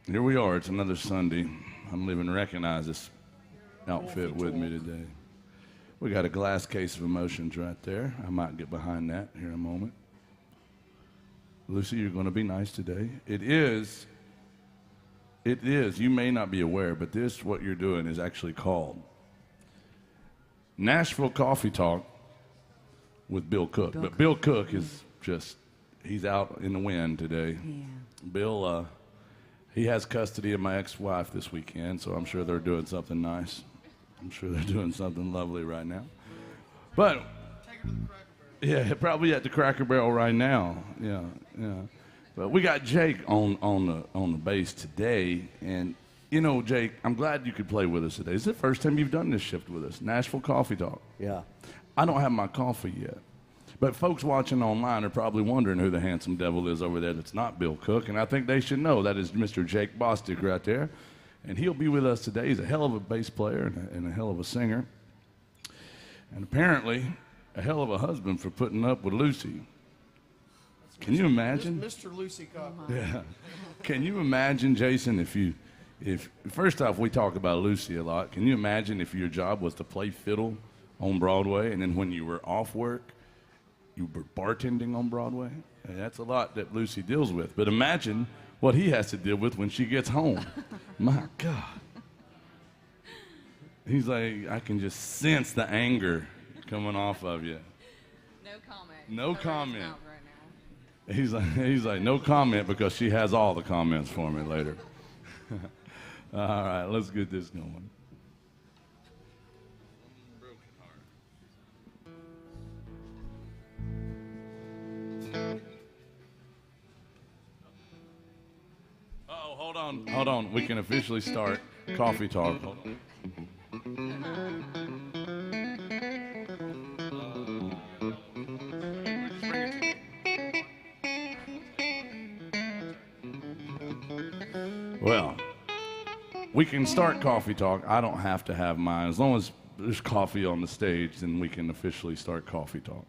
Here we are. It's another Sunday. I don't even recognize this outfit with me today. We got a glass case of emotions right there. I might get behind that here in a moment. Lucy, you're going to be nice today. It is, you may not be aware, but this, what you're doing, is actually called Nashville Coffee Talk with Bill Cook. But Bill Cook is just, he's out in the wind today. Yeah. Bill, he has custody of my ex-wife this weekend, so I'm sure they're doing something nice. I'm sure they're doing something lovely right now. But, yeah, probably at the Cracker Barrel right now. Yeah. But we got Jake on the bass today, and you know, Jake, I'm glad you could play with us today. It's the first time you've done this shift with us, Nashville Coffee Talk. Yeah. I don't have my coffee yet. But folks watching online are probably wondering who the handsome devil is over there that's not Bill Cook, and I think they should know that is Mr. Jake Bostic right there. And he'll be with us today. He's a hell of a bass player and a hell of a singer. And apparently, a hell of a husband for putting up with Lucy. Can you imagine? Mr. Lucy Coffee. Yeah. Can you imagine, Jason, if first off, we talk about Lucy a lot. Can you imagine if your job was to play fiddle on Broadway, and then when you were off work, you were bartending on Broadway? And that's a lot that Lucy deals with. But imagine what he has to deal with when she gets home. My God. He's like, I can just sense the anger coming off of you. No comment. No comment. Right now. He's like, no comment, because she has all the comments for me later. All right, let's get this going. Hold on. We can officially start Coffee Talk. Hold on. Well, we can start Coffee Talk. I don't have to have mine. As long as there's coffee on the stage, then we can officially start Coffee Talk.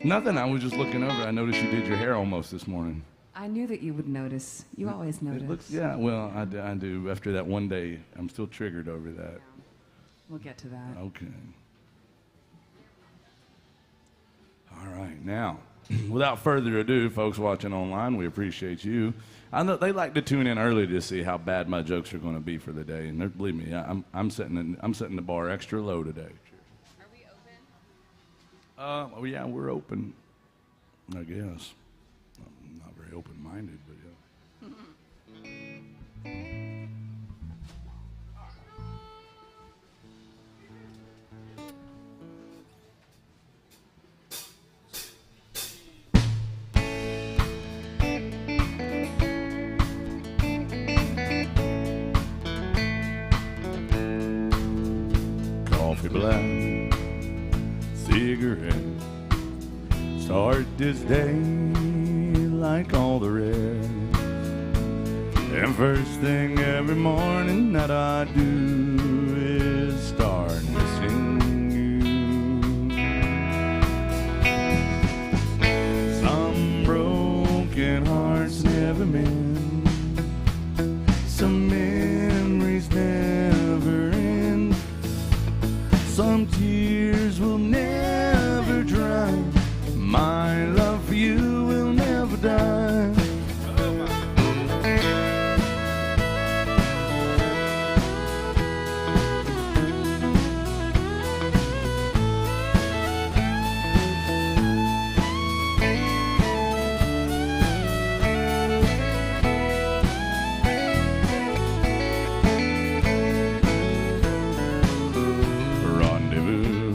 Nothing. I was just looking over. I noticed you did your hair almost this morning. I knew that you would notice. You always notice. It looks, yeah, well, I do. After that one day, I'm still triggered over that. We'll get to that. Okay. All right. Now, without further ado, folks watching online, we appreciate you. I know they like to tune in early to see how bad my jokes are going to be for the day, and believe me, I'm setting the bar extra low today. Oh yeah, we're open, I guess. I'm not very open-minded, but yeah. Coffee black, cigarette. Start this day like all the rest. And first thing every morning that I do is start missing you. Some broken hearts never mend. Some memories never end. Some tears will never dry. My love for you will never die. Rendezvous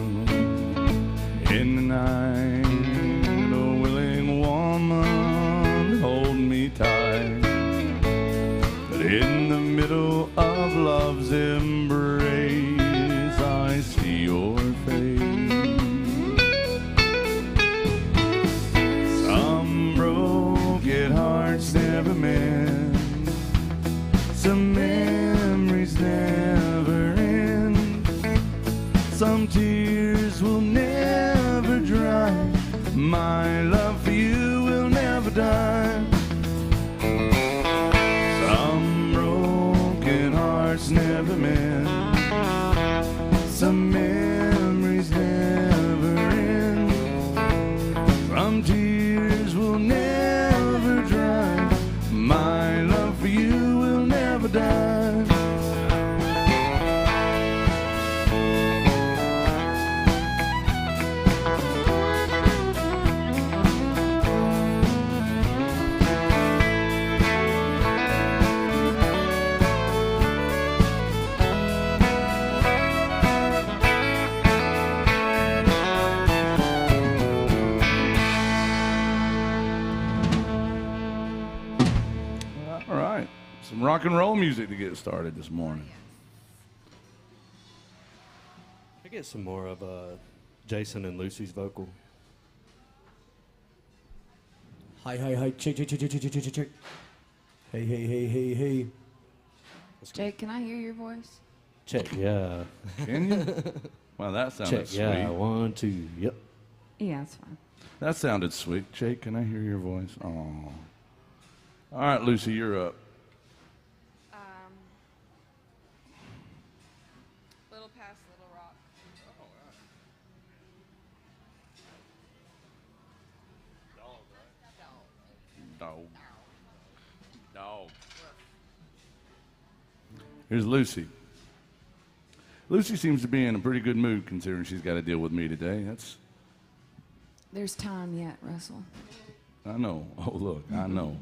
in the night. In the middle of love's embrace, I see your face. Some broken hearts never mend. Some memories never end. Some tears will never dry. My love for you will never Some rock and roll music to get started this morning. I get some more of Jason and Lucy's vocal. Hi, check. Hey. Jake, can I hear your voice? Check, yeah. Can you? Wow, that sounded Check, sweet. yeah. 1, 2, yep. Yeah, that's fine. That sounded sweet. Jake, can I hear your voice? Oh. All right, Lucy, you're up. Little past Little Rock. Dog. Here's Lucy. Lucy seems to be in a pretty good mood considering she's got to deal with me today. There's time yet, Russell. I know. Oh, look, I know.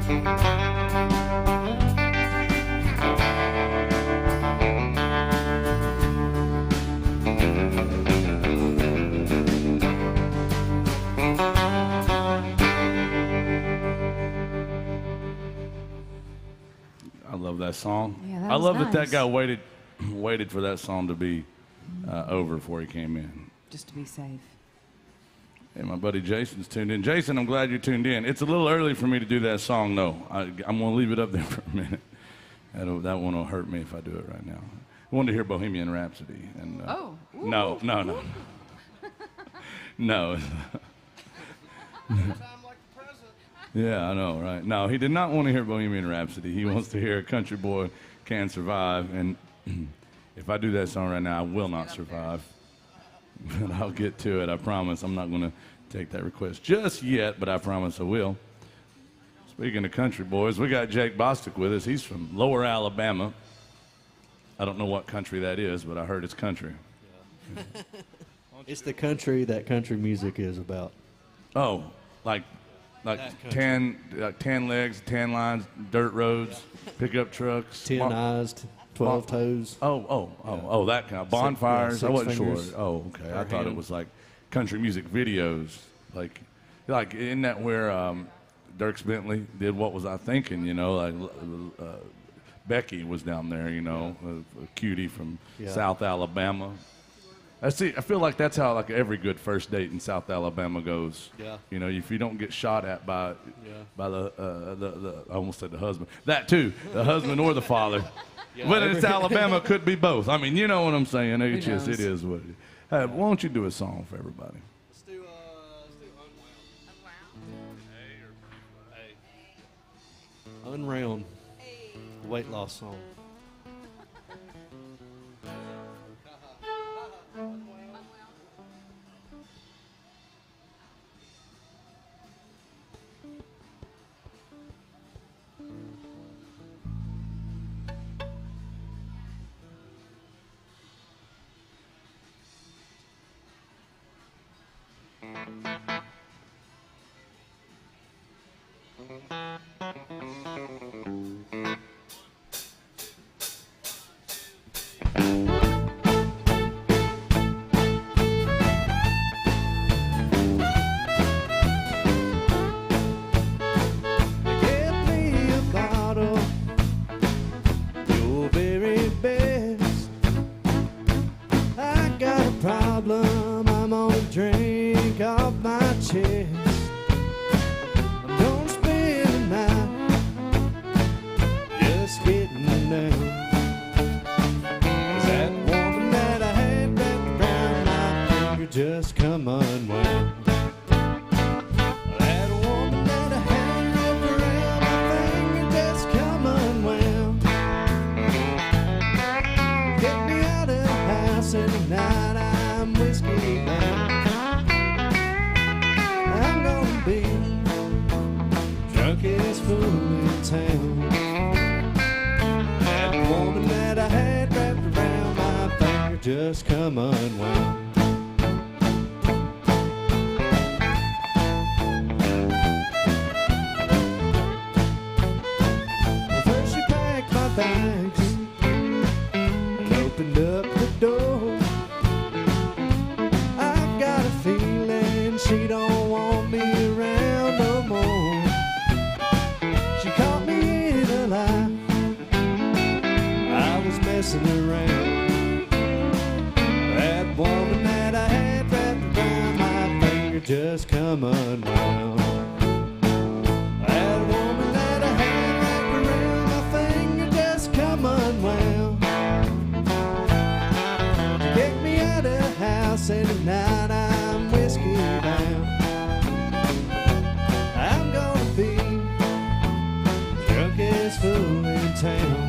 I love that song. Yeah, that I was love that nice. guy waited for that song to be over before he came in. Just to be safe. Hey, my buddy Jason's tuned in. Jason, I'm glad you tuned in. It's a little early for me to do that song, though. I'm going to leave it up there for a minute. That one will hurt me if I do it right now. I wanted to hear Bohemian Rhapsody. And, Oh. Ooh. No. No. Yeah, I know, right? No, he did not want to hear Bohemian Rhapsody. He wants to hear Country Boy Can Survive. And if I do that song right now, I will not survive. But I'll get to it, I promise. I'm not going to take that request just yet, but I promise I will. Speaking of country boys, we got Jake Bostic with us. He's from Lower Alabama. I don't know what country that is, but I heard it's country. It's the country that country music is about. Oh, like That country. 10 legs, 10 lines, dirt roads, pickup trucks. 10 eyes, 12 toes. Oh, that kind of bonfires. I six wasn't fingers sure. Oh, okay. I per thought it hand. was like country music videos. Like isn't that where Dierks Bentley did What Was I Thinking? You know, like Becky was down there. You know, a cutie from Yeah. South Alabama. I feel like that's how like every good first date in South Alabama goes. Yeah. You know, if you don't get shot at by Yeah. the I almost said the husband. That too, the husband or the father. Yeah, But it's Alabama, could be both. I mean, you know what I'm saying. It's Who just, it knows? is what it is. Hey, why don't you do a song for everybody? Let's do Unwound. The weight loss song. Get me a bottle, your very best. I got a problem, I'm gonna drink off my chest. I'm gonna spend the night just getting down. 'Cause that woman that I had wrapped around my finger just come unwound. That woman that I had wrapped around my finger just come unwound. Get me out of the house and tonight I'm whiskey bound. I'm gonna be drunkest fool in town. That woman that I had wrapped around my finger just come unwound. Well, first she packed my bags and opened up the door. I've got a feeling she don't want me around no more. She caught me in a lie, I was messing around. That woman that I had wrapped around my finger just come unwound. That woman that I had wrapped around my finger just come unwound. Get me out of the house and tonight I'm whiskey bound. I'm gonna be drunkest fool in town.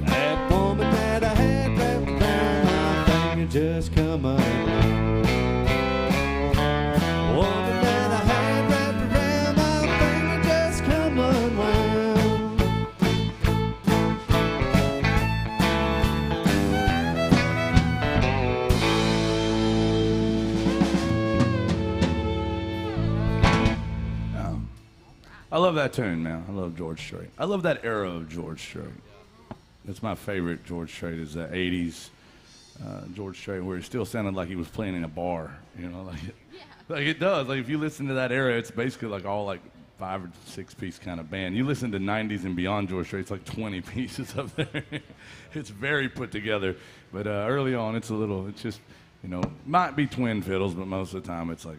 That woman that I had wrapped around my finger just come unwound. Woman that I had wrapped around my finger just come unwound. I love that tune, man. I love George Strait. I love that era of George Strait. That's my favorite George Strait is the 80s George Strait where it still sounded like he was playing in a bar, you know, like it does. Like if you listen to that era, it's basically like all like 5 or 6 piece kind of band. You listen to 90s and beyond George Strait, it's like 20 pieces up there. It's very put together. But early on, it's just, you know, might be twin fiddles, but most of the time it's like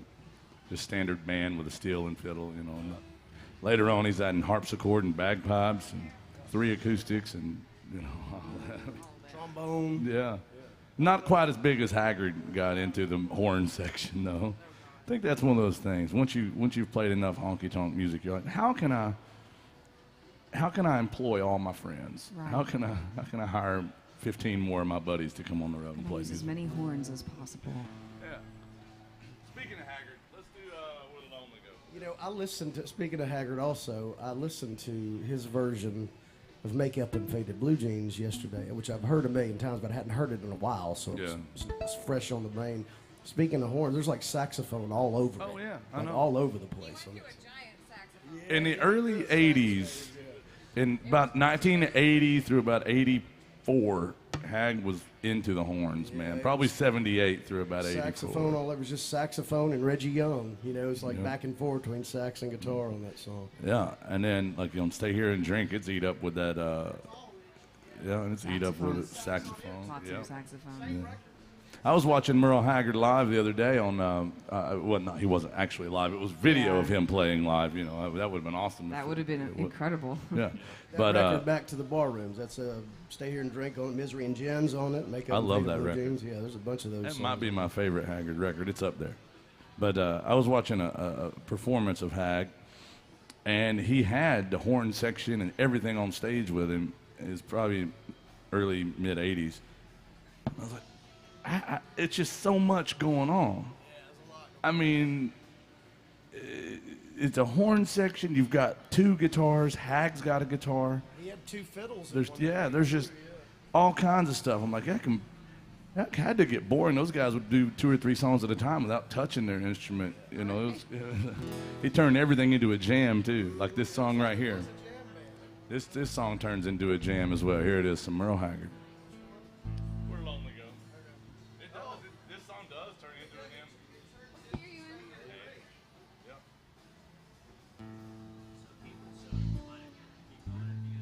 just standard band with a steel and fiddle, you know. And later on, he's adding harpsichord and bagpipes and 3 acoustics and, you know, all that. Trombone. Yeah. Not quite as big as Haggard got into the horn section, though. I think that's one of those things. Once you've played enough honky-tonk music, you're like, how can I employ all my friends? Right. How can I hire 15 more of my buddies to come on the road and play Use as music? many horns as possible. Yeah. Speaking of Haggard, let's do Where the Lonely Go. You know, speaking of Haggard also, I listened to his version of Makeup and Faded Blue Jeans yesterday, which I've heard a million times, but I hadn't heard it in a while, so it's fresh on the brain. Speaking of horns, there's like saxophone all over it. Oh, yeah, I like know. all over the place. In the early 80s, in about 1980 through about 84, Hag was into the horns, man. Probably 78 through about 84. Saxophone all over. It was just saxophone and Reggie Young. You know, it's like back and forth between sax and guitar on that song. Yeah, and then like Stay Here and Drink, it's eat up with that. And it's eat up with saxophone. Lots Yeah. of saxophone. I was watching Merle Haggard live the other day on. Well, no, he wasn't actually live. It was video of him playing live. You know, that would have been awesome. That would have been incredible. Yeah, That but record, Back to the Bar Rooms. That's Stay Here and Drink on it, Misery and Gems on it. Makeup I and love Faded that Blue record. Jeans. Yeah, there's a bunch of those. that songs. might be my favorite Haggard record. It's up there. But I was watching a performance of Hag, and he had the horn section and everything on stage with him. It's probably early mid '80s. I was like, it's just so much going on. I mean, it's a horn section. You've got 2 guitars. Hag's got a guitar. He had 2 fiddles. There's just all kinds of stuff. I'm like, that had to get boring. Those guys would do 2 or 3 songs at a time without touching their instrument. You know, he turned everything into a jam too, like this song right here. This song turns into a jam as well. Here it is, some Merle Haggard. Where Lonely Go. It does. This song does turn into a jam. Yep.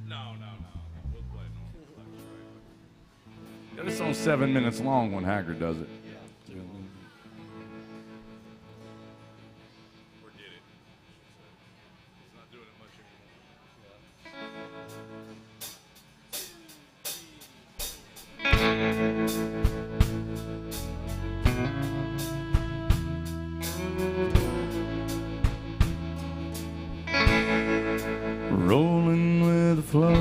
No. We'll play it normal. Yeah, this song's 7 minutes long when Haggard does it. Forget it. It's not doing it much anymore. Rolling with the flow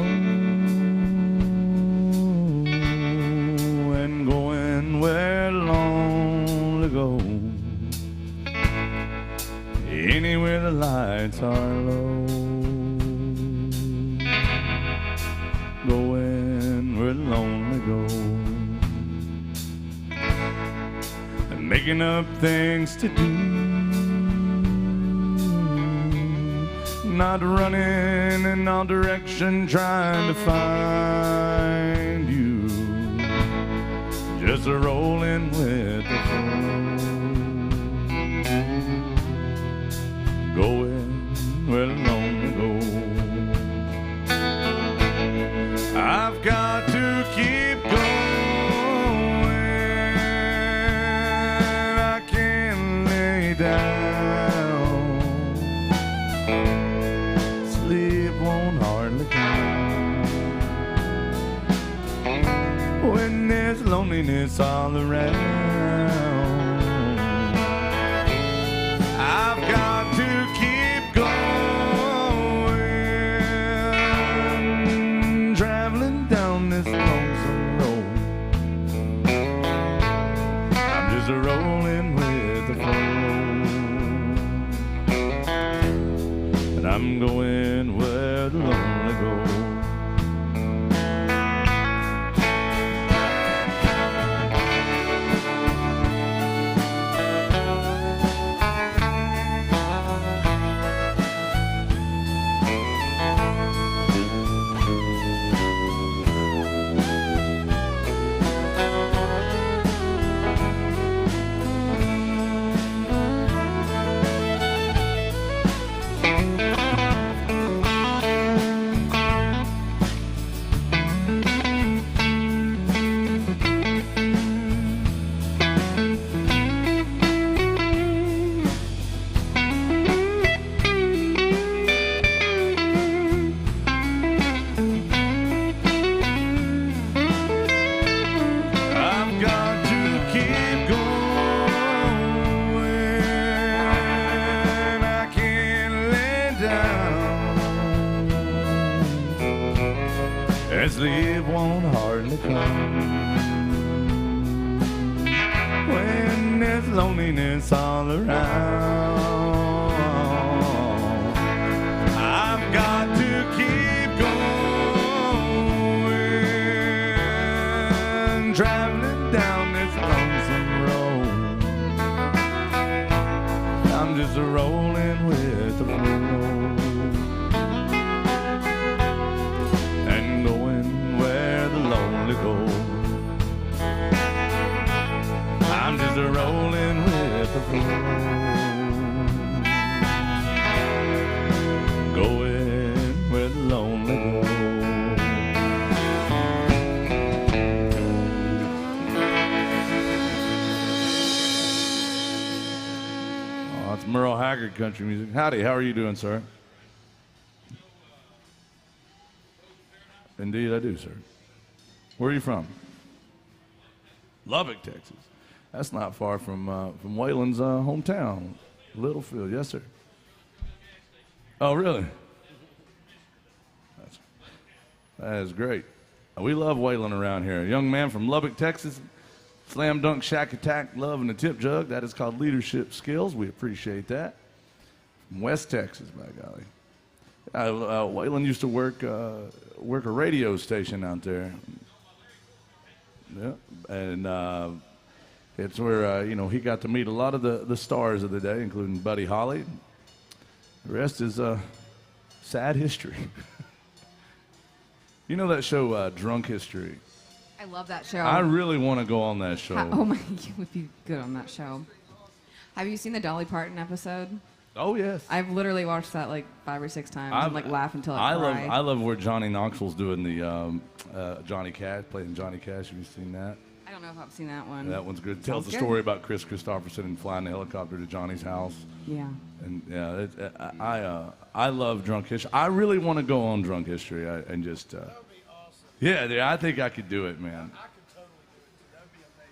and going where lonely go. Anywhere the lights are low, going where lonely go. And making up things to do, not running in all direction trying to find you, just rolling with the flow, going where the lonely go. I've got to keep going, I can't lay down, sleep won't hardly come when there's loneliness all around. I've got to keep going, traveling down this lonesome road. I'm just rolling with the flow, and I'm going where the lonely go. and sleep won't hardly come. When there's loneliness all around, I've got to keep going, traveling down this lonesome road. I'm just rolling with the flow and going where the lonely go. I'm just rolling with the flow, going where the lonely go. Oh, it's Merle Haggard country music. Howdy, how are you doing, sir? Indeed, I do, sir. Where are you from? Lubbock, Texas. That's not far from Waylon's hometown, Littlefield. Yes, sir. Oh, really? That is great. We love Waylon around here. A young man from Lubbock, Texas, slam dunk, shack attack, love, and a tip jug. That is called leadership skills. We appreciate that. From West Texas, by golly. Waylon used to work a radio station out there. Yeah, and it's where he got to meet a lot of the stars of the day, including Buddy Holly. The rest is sad history. You know that show, Drunk History? I love that show. I really want to go on that show. Oh my, you would be good on that show. Have you seen the Dolly Parton episode? Oh yes. I've literally watched that like 5 or 6 times and like laugh until I cry. I love where Johnny Knoxville's doing the Johnny Cash, playing Johnny Cash. Have you seen that? I don't know if I've seen that one. That one's good. It tells the story about Chris Christopherson and flying the helicopter to Johnny's house. Yeah. And yeah, I love Drunk History. I really want to go on Drunk History and just. That would be awesome. Yeah, I think I could do it, man. I could totally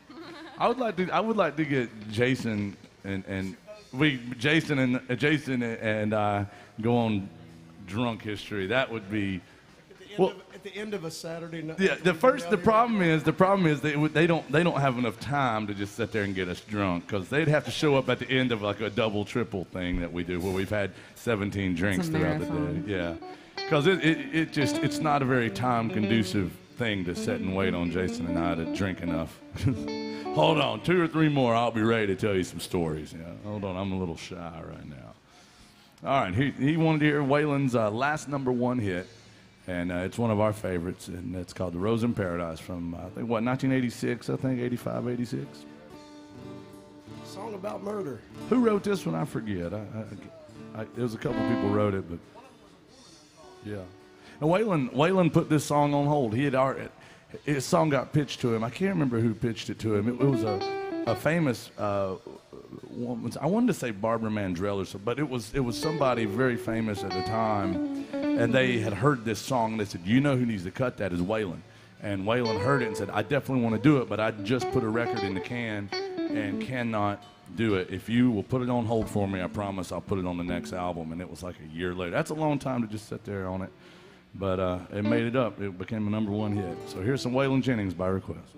do it. That'd be amazing. I would like to get Jason and I go on Drunk History. That would be. At the end of a Saturday night. Yeah, the problem is they don't have enough time to just sit there and get us drunk, because they'd have to show up at the end of like a double triple thing that we do where we've had 17 drinks throughout the day. Yeah, because it's not a very time conducive thing to sit and wait on Jason and I to drink enough. Hold on, 2 or 3 more, I'll be ready to tell you some stories. Yeah, hold on, I'm a little shy right now. All right, he wanted to hear Waylon's last #1 hit. And it's one of our favorites, and it's called The Rose in Paradise from, 1986, 85, 86? Song about murder. Who wrote this one? I forget. There was a couple people wrote it, but yeah. And Waylon put this song on hold. His song got pitched to him. I can't remember who pitched it to him. It was a famous woman. I wanted to say Barbara Mandrell or something, but it was somebody very famous at the time. And they had heard this song, and they said, you know who needs to cut that is Waylon. And Waylon heard it and said, I definitely want to do it, but I just put a record in the can and cannot do it. If you will put it on hold for me, I promise I'll put it on the next album. And it was like a year later. That's a long time to just sit there on it. But it made it up. It became a #1 hit. So here's some Waylon Jennings by request.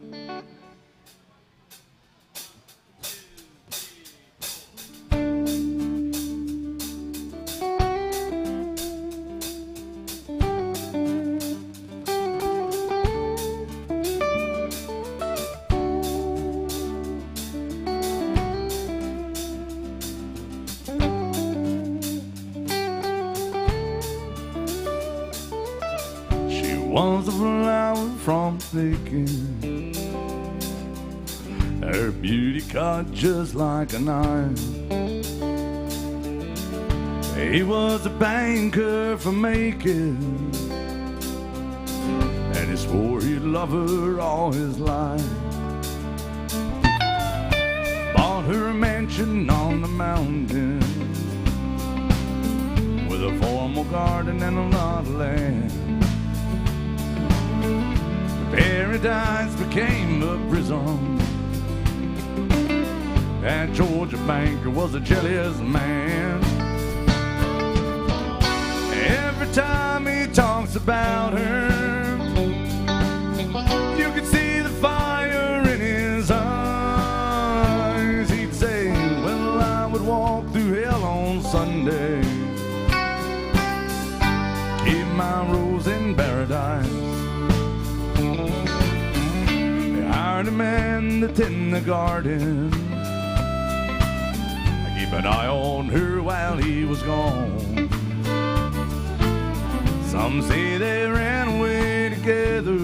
Was a flower from thinking, her beauty cut just like a knife. He was a banker for making, and he swore he'd love her all his life. Bought her a mansion on the mountain with a formal garden and a lot of land. Paradise became a prison, and Georgia banker was a jealous man. Every time he talks about her, my rose in paradise. They hired a man to tend the garden. I keep an eye on her while he was gone. Some say they ran away together.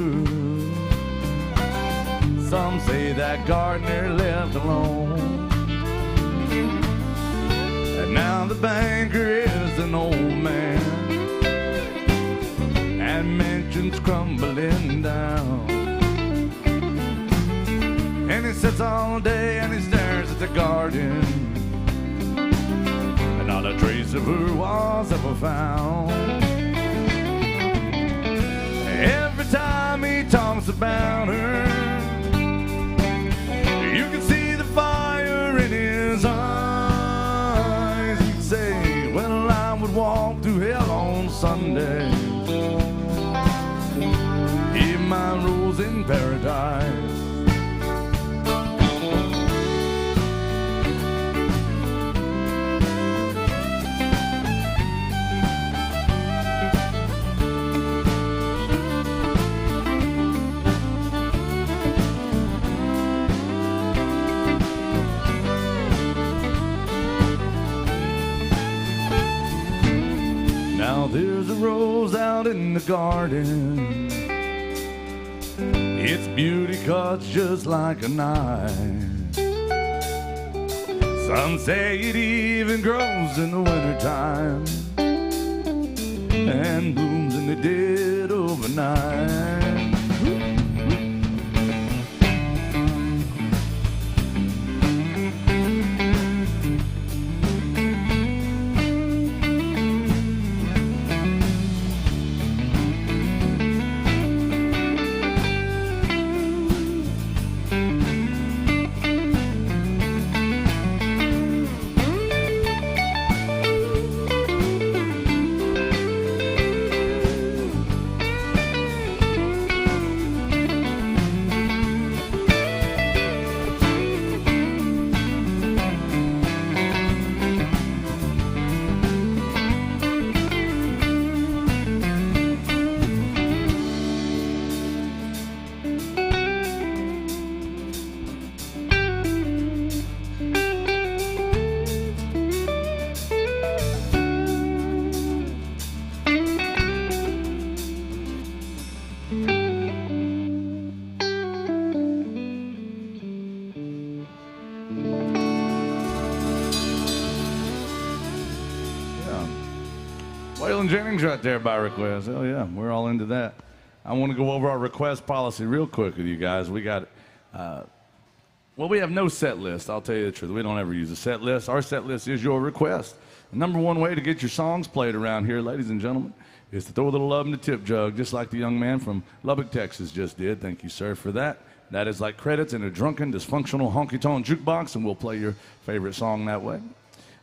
Some say that gardener left alone. And now the banker is an old man, and mansions crumbling down. And he sits all day and he stares at the garden, and not a trace of her was ever found. Every time he talks about her, you can see the fire in his eyes. He'd say, well, I would walk through hell on Sunday, give my rose in paradise. Now there's a rose out in the garden. Its beauty cuts just like a knife. Some say it even grows in the wintertime and blooms in the dead of night. Waylon Jennings right there by request. Hell yeah, we're all into that. I want to go over our request policy real quick with you guys. We got, we have no set list. I'll tell you the truth. We don't ever use a set list. Our set list is your request. The number one way to get your songs played around here, ladies and gentlemen, is to throw a little love in the tip jug, just like the young man from Lubbock, Texas just did. Thank you, sir, for that. That is like credits in a drunken, dysfunctional, honky-tonk jukebox, and we'll play your favorite song that way.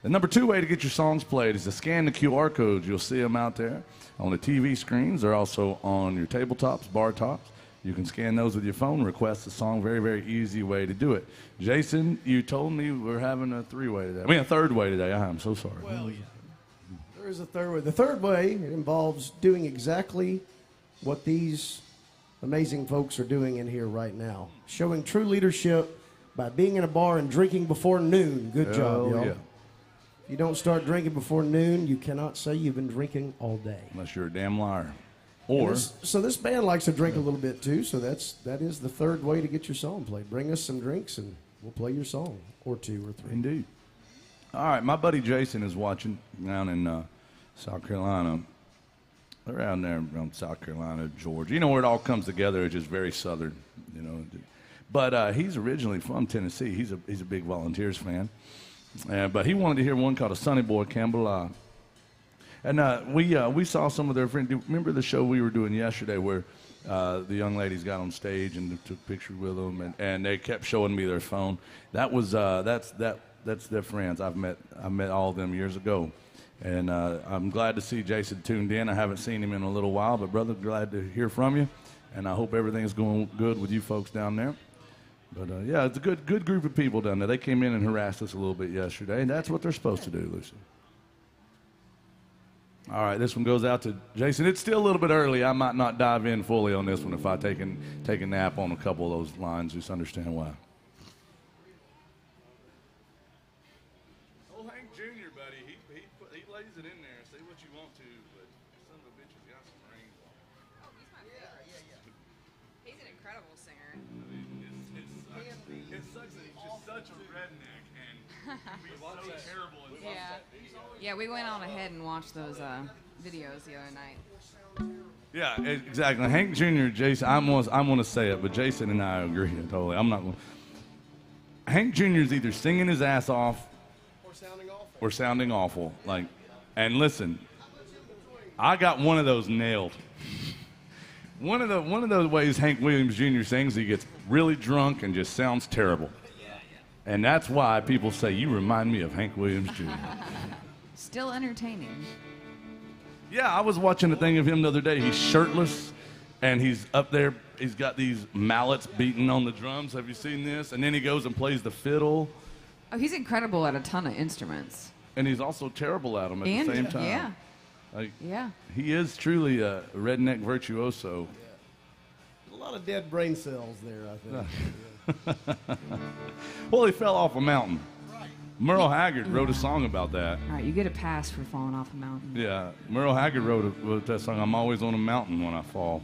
The number two way to get your songs played is to scan the QR codes. You'll see them out there on the TV screens. They're also on your tabletops, bar tops. You can scan those with your phone, request a song. Very, very easy way to do it. Jason, you told me we're having a three-way today. I mean, a third way today. I'm so sorry. Well, yeah. There is a third way. The third way involves doing exactly what these amazing folks are doing in here right now. Showing true leadership by being in a bar and drinking before noon. Good job, y'all. Yeah. If you don't start drinking before noon, you cannot say you've been drinking all day. Unless you're a damn liar. Or so this band likes to drink a little bit too, so that is the third way to get your song played. Bring us some drinks and we'll play your song, or two or three. Indeed. All right, my buddy Jason is watching down in South Carolina. Around there, around South Carolina, Georgia. You know where it all comes together. It's just very southern, you know. But he's originally from Tennessee. He's a big Volunteers fan. But he wanted to hear one called "A Sonny Boy Campbell." And we saw some of their friends. Remember the show we were doing yesterday where the young ladies got on stage and took pictures with them, and they kept showing me their phone. That was that's their friends. I met all of them years ago, and I'm glad to see Jason tuned in. I haven't seen him in a little while, but brother, glad to hear from you, and I hope everything's going good with you folks down there. But yeah, it's a good group of people down there. They came in and harassed us a little bit yesterday, and that's what they're supposed to do, Lucy. All right, this one goes out to Jason. It's still a little bit early. I might not dive in fully on this one if I take a nap on a couple of those lines. Just understand why. Oh, Hank Jr., buddy, he lays it in there. Say what you want to, but son of a bitch has got some range. Oh, he's my favorite. He's an incredible singer. It sucks that he's just such a redneck and he's so terrible. Yeah. Yeah, we went on ahead and watched those videos the other night. Yeah, exactly. Hank Jr., Jason, I'm going to say it, but Jason and I agree totally. I'm not going to. Hank Jr. is either singing his ass off or sounding awful. Like, and listen, I got one of those nailed. One of those ways Hank Williams Jr. sings, he gets really drunk and just sounds terrible. And that's why people say, you remind me of Hank Williams Jr. Still entertaining. Yeah, I was watching a thing of him the other day. He's shirtless, and he's up there. He's got these mallets beating on the drums. Have you seen this? And then he goes and plays the fiddle. Oh, he's incredible at a ton of instruments. And he's also terrible at them at the same time. Yeah. Like, Yeah. he is truly a redneck virtuoso. A lot of dead brain cells there, I think. Well, he fell off a mountain. Merle Haggard wrote a song about that. All right, you get a pass for falling off a mountain. Yeah, Merle Haggard wrote that song, I'm always on a mountain when I fall.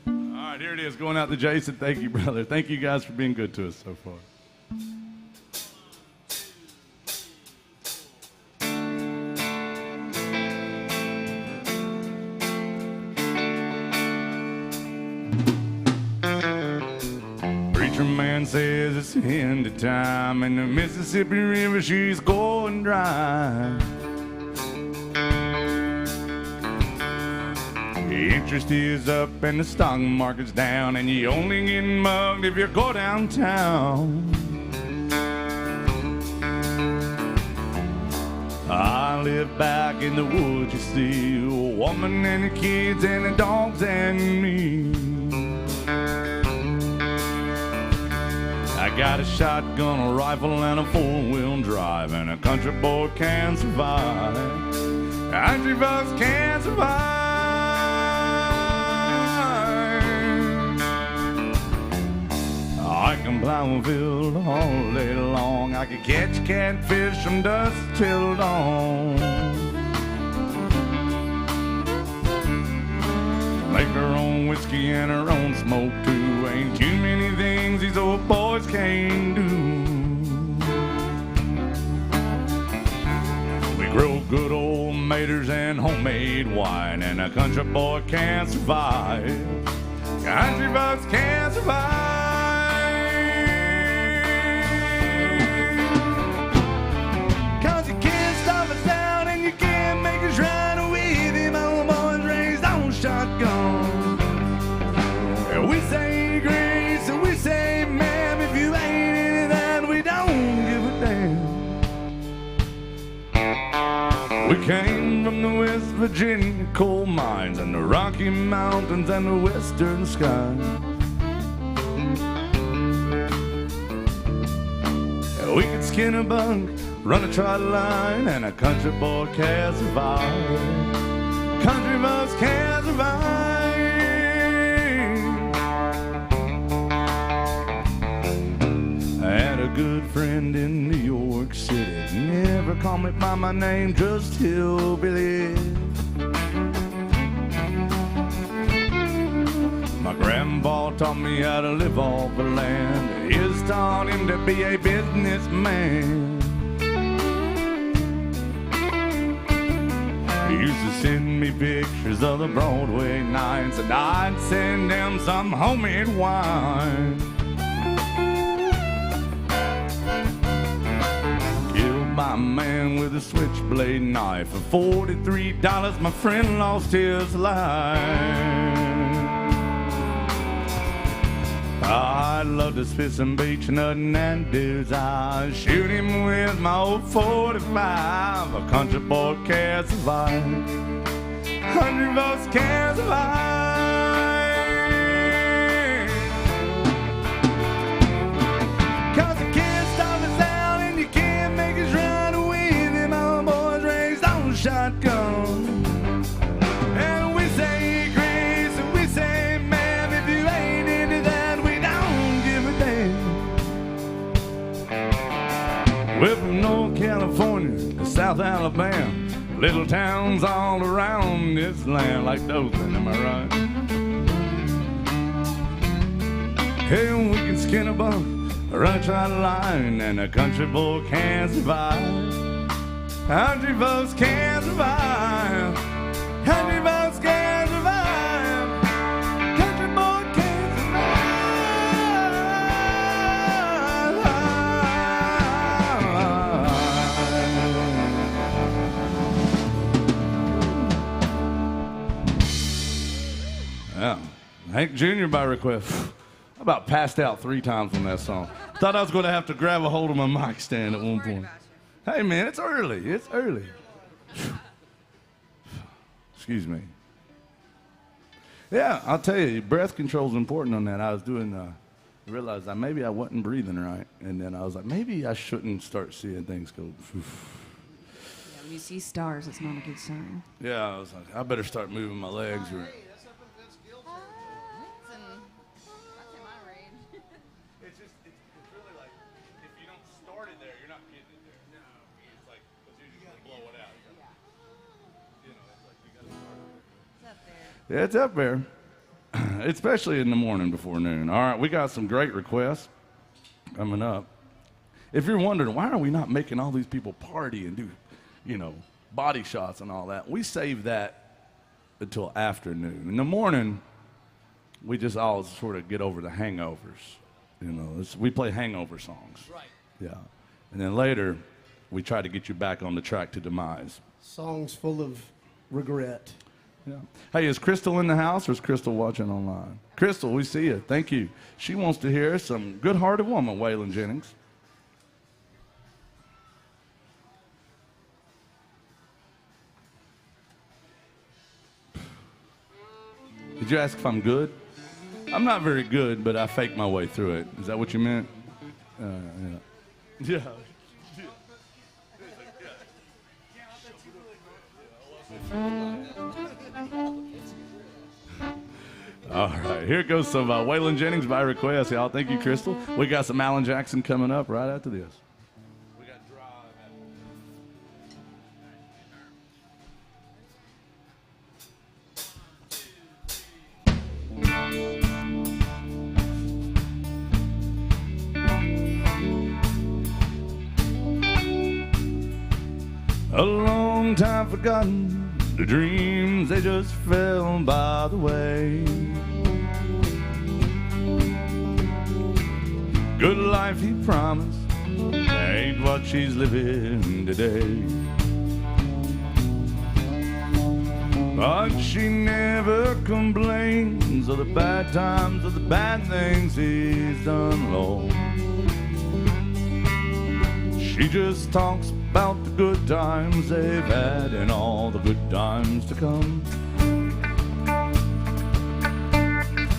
All right, here it is, going out to Jason. Thank you, brother. Thank you guys for being good to us so far. Man says it's the end of time and the Mississippi River, she's going dry. The interest is up and the stock market's down, and you only get mugged if you go downtown. I live back in the woods, you see, a woman and the kids and the dogs and me. I got a shotgun, a rifle, and a four-wheel drive, and a country boy can survive. Country folks can survive. I can plow a field all day long. I can catch catfish from dusk till dawn. Make her own whiskey and her own smoke too. Ain't too many things these old boys can't do. We grow good old maters and homemade wine, and a country boy can't survive. Country folks can't survive. Cause you can't stop us down and you can't make us run with him. Old boys raised on shotgun. We say grace and we say ma'am. If you ain't in that, we don't give a damn. We came from the West Virginia coal mines and the Rocky Mountains and the western sky. We could skin a bunk, run a trot line, and a country boy can survive. Country boys can survive. I had a good friend in New York City. Never called me by my name, just Hillbilly. My grandpa taught me how to live off the land. His taught him to be a businessman. He used to send me pictures of the Broadway nights, and I'd send him some homemade wine. By a man with a switchblade knife. For $43, my friend lost his life. I'd love to spit some beach nut in that dude's eyes. Shoot him with my old 45. A country boy can't survive. Country boys can't survive. Cause you can't stop us out and you can't make us run away. shotgun. And we say grace and we say, ma'am, if you ain't into that, we don't give a damn. We're from North California to South Alabama, little towns all around this land like Dothan, am I right? Hey, we can skin a buck, run a trot line, and a country boy can survive. Country folks can survive. Country folks can survive. Country boy can survive. Yeah, Hank Jr. by request. I about passed out 3 times on that song. Thought I was going to have to grab a hold of my mic stand at one point. Hey, man, it's early. It's early. Excuse me. Yeah, I'll tell you, breath control is important on that. I was doing, realized that maybe I wasn't breathing right. And then I was like, maybe I shouldn't start seeing things go. Yeah, when you see stars, it's not a good sign. Yeah, I was like, I better start moving my legs. Or... Yeah, it's up there, especially in the morning before noon. All right, we got some great requests coming up. If you're wondering, why are we not making all these people party and do, body shots and all that? We save that until afternoon. In the morning, we just all sort of get over the hangovers. We play hangover songs. Right. Yeah. And then later, we try to get you back on the track to demise. Songs full of regret. Yeah. Hey, is Crystal in the house or is Crystal watching online? Crystal, we see you. Thank you. She wants to hear some good-hearted woman, Waylon Jennings. Did you ask if I'm good? I'm not very good, but I fake my way through it. Is that what you meant? Yeah. All right, here goes some Waylon Jennings by request, y'all. Thank you, Crystal. We got some Alan Jackson coming up right after this. We got Drive. A long time forgotten. The dreams, they just fell by the way. Good life he promised ain't what she's living today. But she never complains of the bad times, of the bad things he's done, Lord. She just talks about the good times they've had and all the good times to come.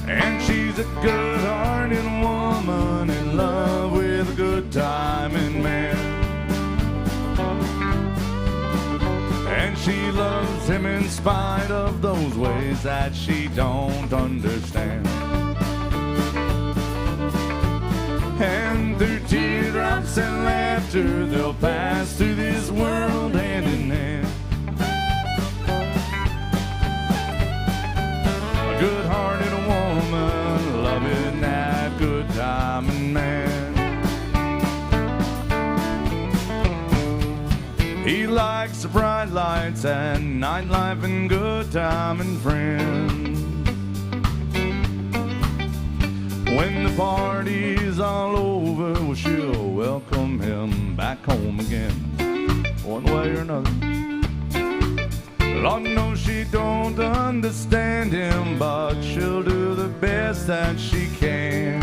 And she's a good-hearted woman in love with a good-timing man. And she loves him in spite of those ways that she don't understand. And through teardrops and laughter, they'll pass through this world hand in hand. A good-hearted woman loving that good-timing man. He likes the bright lights and nightlife and good-timing friends. When the party's all over, well, she'll welcome him back home again, one way or another. Lord knows she don't understand him, but she'll do the best that she can.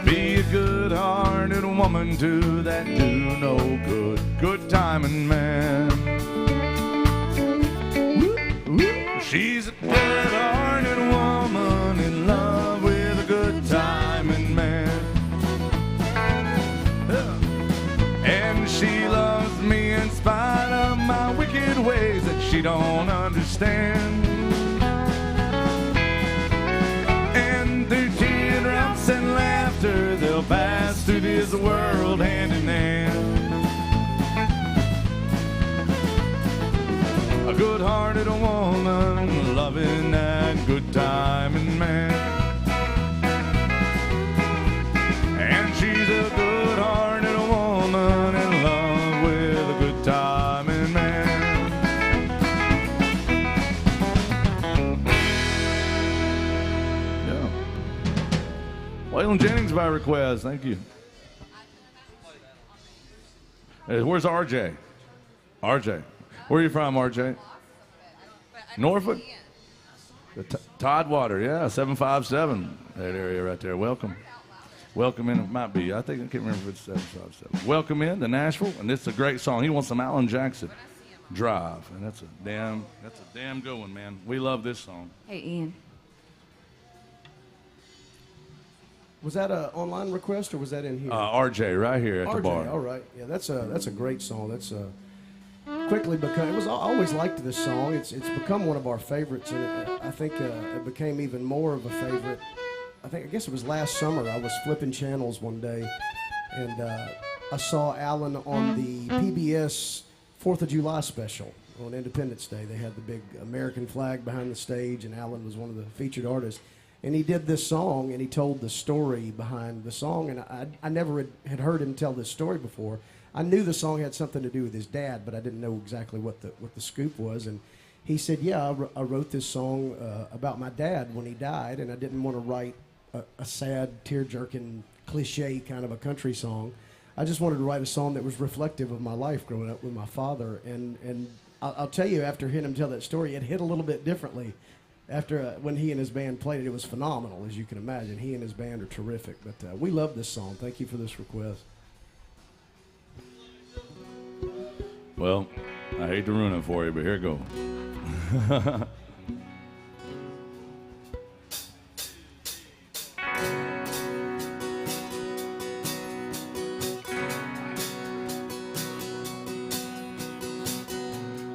Be a good-hearted woman too that do no good, good-timing man. She's a good-hearted woman in love with a good-timing man. And she she loves me in spite of my wicked ways that she don't understand. And through teardrops and laughter, they'll pass through this world hand in hand. A good-hearted woman, loving that good timing man. And she's a good-hearted woman in love with a good timing man. Yeah. Waylon Jennings by request. Thank you. Where's RJ? RJ. Where are you from, RJ? Norfolk? The Tidewater, yeah, 757. That area right there. Welcome. Welcome in. It might be. I think I can't remember if it's 757. Welcome in to Nashville, and it's a great song. He wants some Alan Jackson Drive, and that's a damn good one, man. We love this song. Hey, Ian. Was that an online request or was that in here? RJ, right here at the bar. All right. Yeah, that's a great song. That's quickly become. I always liked this song. It's become one of our favorites, and I think it became even more of a favorite. I guess it was last summer. I was flipping channels one day, and I saw Alan on the PBS 4th of July special on Independence Day. They had the big American flag behind the stage, and Alan was one of the featured artists. And he did this song, and he told the story behind the song, and I never had heard him tell this story before. I knew the song had something to do with his dad, but I didn't know exactly what the scoop was. And he said, yeah, I wrote this song about my dad when he died, and I didn't want to write a sad, tear-jerking, cliche kind of a country song. I just wanted to write a song that was reflective of my life growing up with my father. And I'll tell you, after hearing him tell that story, it hit a little bit differently. After when he and his band played it, it was phenomenal, as you can imagine. He and his band are terrific. But we love this song. Thank you for this request. Well, I hate to ruin it for you, but here it goes.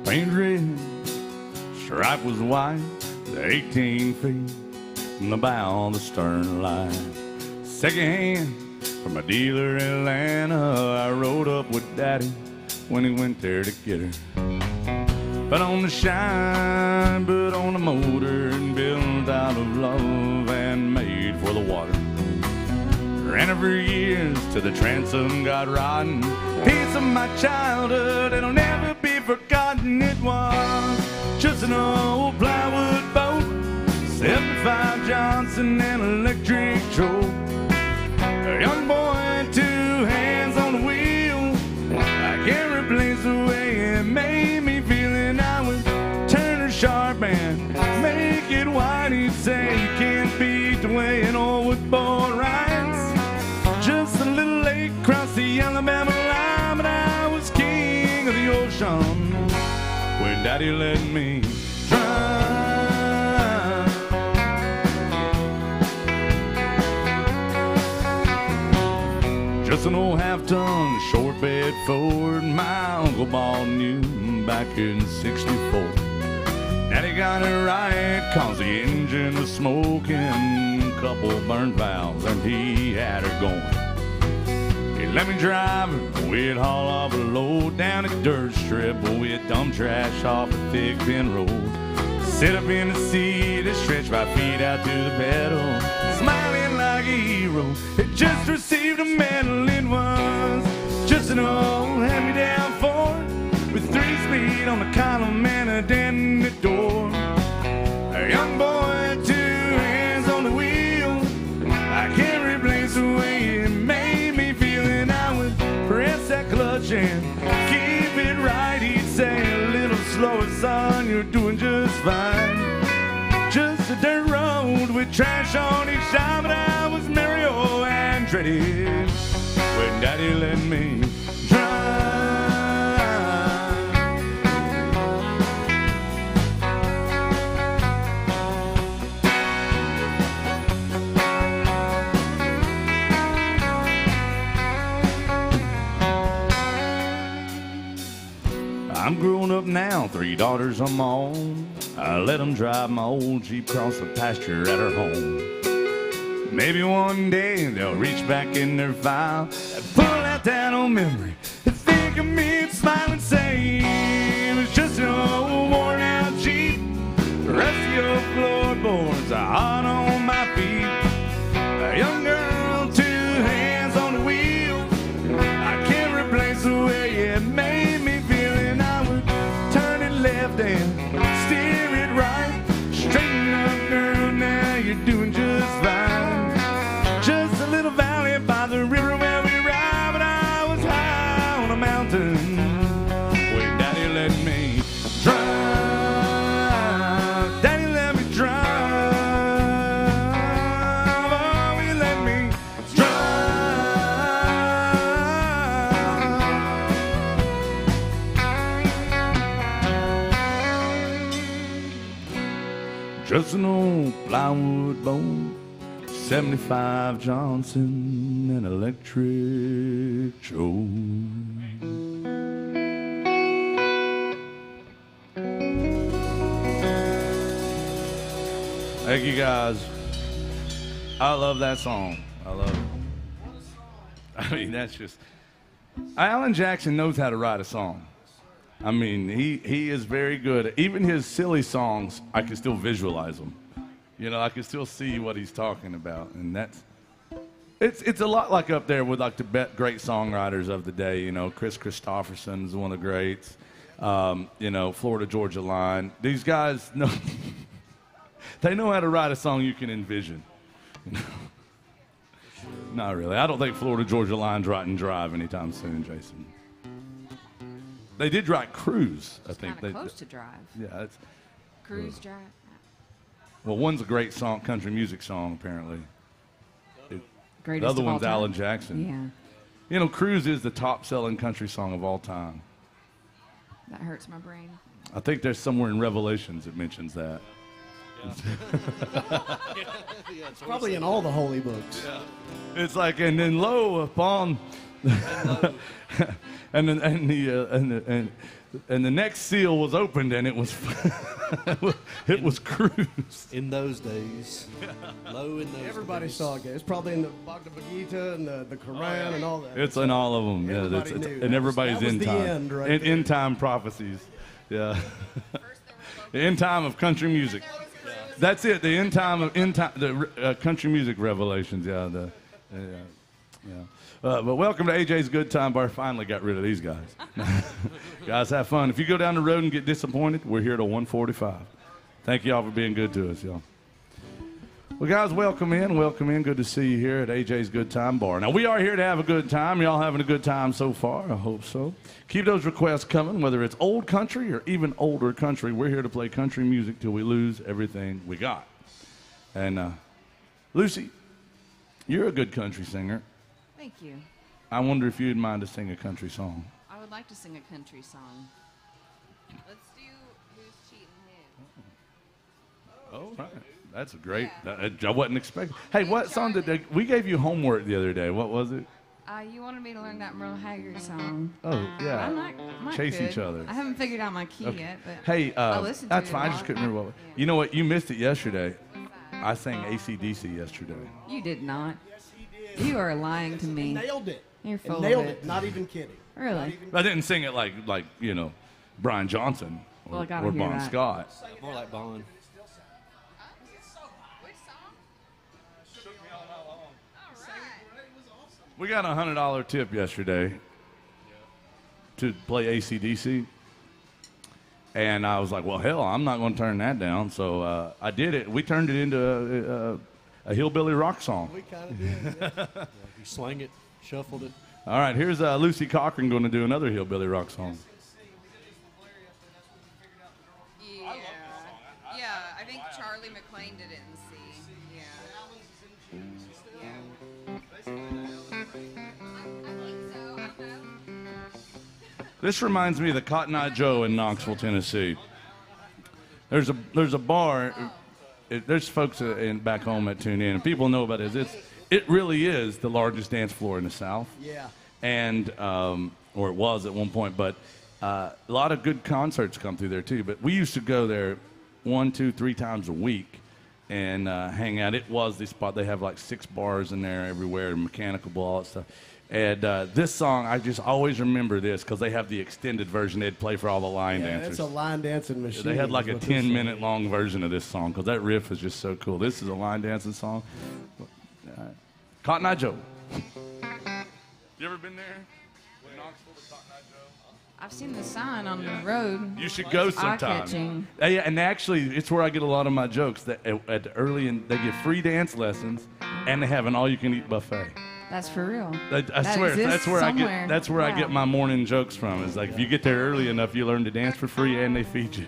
Paint red, stripe was white, 18 feet from the bow of the stern line. Second hand from a dealer in Atlanta, I rode up with Daddy when he went there to get her. But on the shine, but on the motor, and built out of love and made for the water. Ran her for years till the transom got rotten. Piece of my childhood that'll never be forgotten. It was just an old plywood boat, 75 Johnson and electric choke. A young boy, 2 hands on the wheel. I can't replace the way it made me feel. And I would turn her sharp and make it wide. He'd say, you can't beat the way an old wood boy rides. Just a little lake across the Alabama line, but I was king of the ocean when Daddy let me drive. Just an old half-ton short bed Ford my uncle bought new back in '64. Daddy got it right 'cause the engine was smoking, couple burned valves, and he had her going. He let me drive her, we'd haul off a load down a dirt strip, we'd dump trash off a thick pin road. Sit up in the seat and stretch my feet out to the pedal, smiling like a hero. It just received a medal. It was just an old hand-me-down Ford with 3-speed on the column and a dent in the door. A young boy, 2 hands on the wheel. I can't replace the way it made me feel. And I would press that clutch and keep it right. He'd say, a little slower, son, you're doing just fine. Just a dirt road with trash on each side, but I was merry and dreaded when Daddy let me drive. I'm grown up now, 3 daughters on my own. I let them drive my old Jeep across the pasture at her home. Maybe one day they'll reach back in their file and pull out that old memory and think of me and smile and say, it was just an old worn out Jeep. The rest of your floorboards are hard on my feet. A young girl, 2 hands on the wheel. I can't replace the way it made me feel, and I would turn it left and steer it right. Straighten up, girl, now you're doing just fine. Just a little valley by the river where we ride, but I was high on a mountain where Daddy let me drive. Daddy let me drive. Oh, he let me drive. Just an old plywood boat, 75 Johnson, and electric Joe. Thank you guys. I love that song. I love it. I mean, that's just... Alan Jackson knows how to write a song. I mean, he is very good. Even his silly songs, I can still visualize them. You know, I can still see what he's talking about, and that's... It's a lot like up there with like the great songwriters of the day. You know, Chris Christopherson is one of the greats. You know, Florida Georgia Line. These guys know... They know how to write a song you can envision. Not really. I don't think Florida Georgia Line's writing Drive anytime soon, Jason. They did write Cruise, I think. Kind of close to Drive. Yeah, it's Cruise, Drive. well, one's a great song, country music song, apparently. Greatest The other of all one's time. Alan Jackson. Yeah. You know, Cruise is the top-selling country song of all time. That hurts my brain. I think there's somewhere in Revelations it mentions that. It's probably in all the holy books. It's like, and then lo upon, and the next seal was opened, and it was it was Cruise. In those days, low in those Everybody days. saw it. It's probably in the Bhagavad Gita and the Quran and all that. It's in all of them. Yeah, Everybody knew. and everybody's That was end the time. end right there. End time prophecies. Yeah, the end time of country music. That's it. The end time of the country music revelations. Yeah, but welcome to AJ's Good Time Bar. Finally got rid of these guys. Guys, have fun. If you go down the road and get disappointed, we're here till 1:45. Thank y'all for being good to us, y'all. Well, guys, welcome in. Welcome in. Good to see you here at AJ's Good Time Bar. Now, we are here to have a good time. Y'all having a good time so far? I hope so. Keep those requests coming, whether it's old country or even older country. We're here to play country music till we lose everything we got. And, Lucy, you're a good country singer. Thank you. I wonder if you'd mind to sing a country song. I would like to sing a country song. Let's do Who's Cheating Who. Oh, right. That's a great. I wasn't expecting. Hey, what song did we gave you homework the other day? What was it? You wanted me to learn that Merle Haggard song. Oh, yeah. I'm not Chase good. each other. I haven't figured out my key yet, but Hey, I listened to that's it fine. I a just lot. couldn't remember what. Yeah. You know what? You missed it yesterday. I sang AC/DC yesterday. You did not. You are lying to me. Nailed it. You're full of Nailed it. it. Not even kidding. Really? I didn't sing it like you know, Brian Johnson or, Well, I gotta or hear Bon that. Scott. More like Bond. Which song? We got a $100 tip yesterday to play AC/DC. And I was like, well, hell, I'm not going to turn that down. So I did it. We turned it into a hillbilly rock song. We kind of did. Yeah. You swang it, shuffled it. All right, here's Lucy Cochran going to do another hillbilly rock song. Yeah. Yeah, I think Charlie McClain did it in C. Yeah. This reminds me of the Cotton Eye Joe in Knoxville, Tennessee. There's a bar. There's folks back home that tune in, and people know about it. It really is the largest dance floor in the South. Yeah. And or it was at one point, but A lot of good concerts come through there too. But we used to go there 1, 2, 3 times a week and hang out. It was the spot. They have like 6 bars in there everywhere, mechanical ball, all that stuff. And this song, I just always remember this because they have the extended version they'd play for all the line dancers. It's a line dancing machine. They had like a 10-minute long version of this song because that riff is just so cool. This is a line dancing song. Cotton Eye Joe. You ever been there? Knoxville to Cotton Eye Joe? I've seen the sign on the road. You should go sometime. Eye-catching. Yeah, and actually, it's where I get a lot of my jokes. That at the early, they give free dance lessons, and they have an all-you-can-eat buffet. That's for real. I swear, that's where somewhere. I get my morning jokes from. Is like if you get there early enough, you learn to dance for free, and they feed you.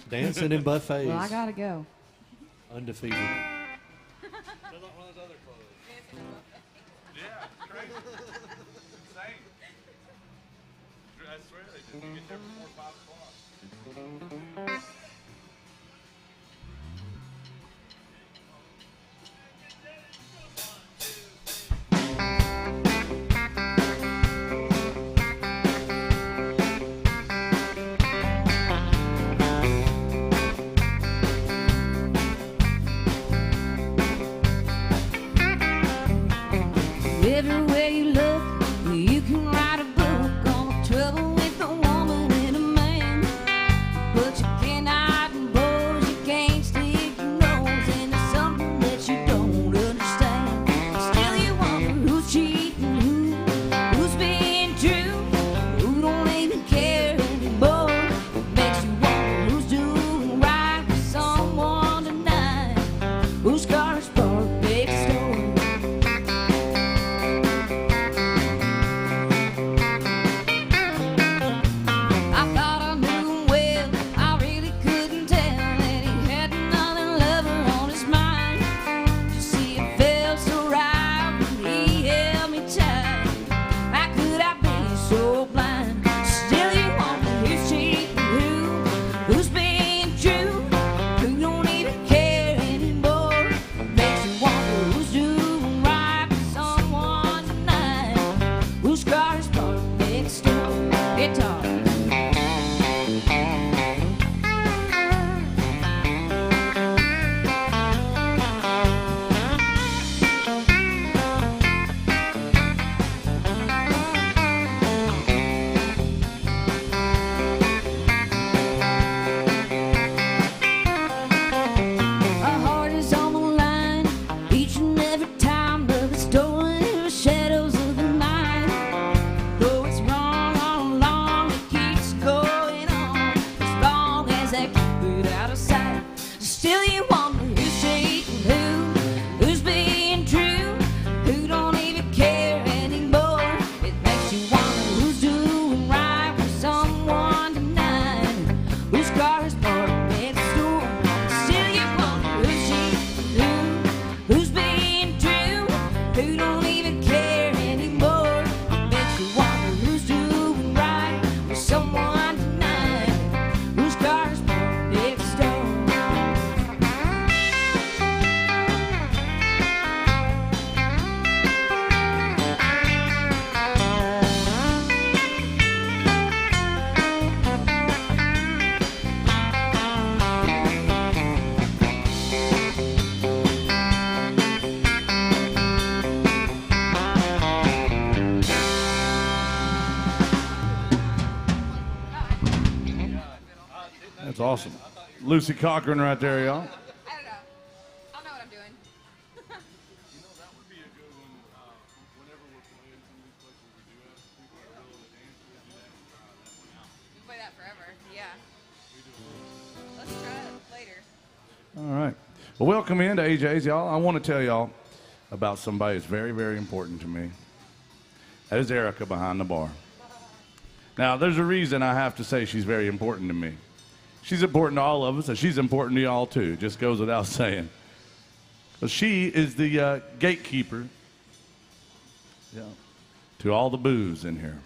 Dancing in buffets. Well, I gotta go. Undefeated. Everywhere you look, you can write a book on the trouble with a woman and a man. But you cannot impose, you can't stick your nose into something that you don't understand. Still you wonder who's cheating, who's being true, who don't even care anymore. It makes you wonder who's doing right with someone tonight, whose car is parked next door. That's awesome. Lucy Cochran right there, y'all. I don't know. I'll know what I'm doing. You know, that would be a good one whenever we're playing some of these places we do have people that are willing to dance. We do that and try that one out. We can play that forever. Yeah. Let's try it later. All right. Well, welcome into AJ's, y'all. I want to tell y'all about somebody that's very, very important to me. That is Erica behind the bar. Now, there's a reason I have to say she's very important to me. She's important to all of us, and she's important to y'all too. It just goes without saying. But she is the gatekeeper to all the booze in here.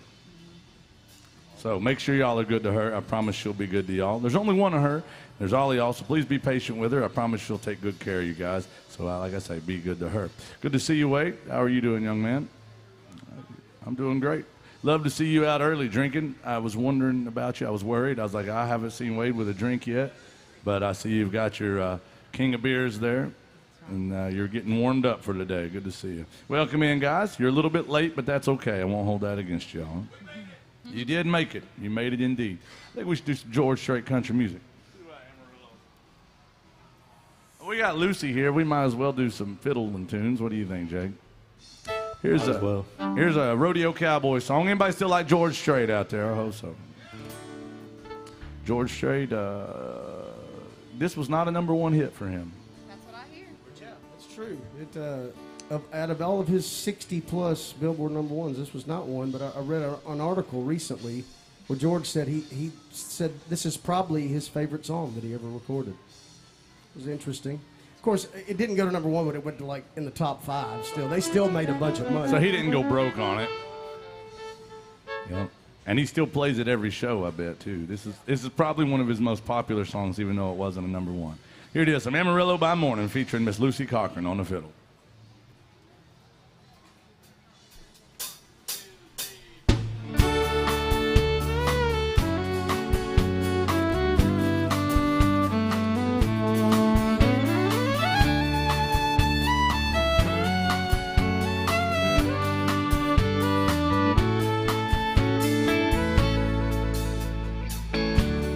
So make sure y'all are good to her. I promise she'll be good to y'all. There's only one of her. There's all of y'all, so please be patient with her. I promise she'll take good care of you guys. So like I say, be good to her. Good to see you, Wade. How are you doing, young man? I'm doing great. Love to see you out early drinking. I was wondering about you. I was worried. I was like, I haven't seen Wade with a drink yet. But I see you've got your king of beers there. And you're getting warmed up for today. Good to see you. Welcome in, guys. You're a little bit late, but that's okay. I won't hold that against you. Huh? You did make it. You made it indeed. I think we should do some George Strait country music. We got Lucy here. We might as well do some fiddling tunes. What do you think, Jake? Here's a rodeo cowboy song. Anybody still like George Strait out there? I hope so. George Strait, this was not a #1 hit for him. That's what I hear. Yeah, that's true. Out of all of his 60-plus Billboard #1s, this was not one. But I read an article recently where George said he said this is probably his favorite song that he ever recorded. It was interesting. Of course, it didn't go to #1, but it went to like in the top 5. Still, they still made a bunch of money. So he didn't go broke on it. Yep. And he still plays it every show, I bet, too. This is probably one of his most popular songs, even though it wasn't a #1. Here it is, from Amarillo by Morning, featuring Miss Lucy Cochran on the fiddle.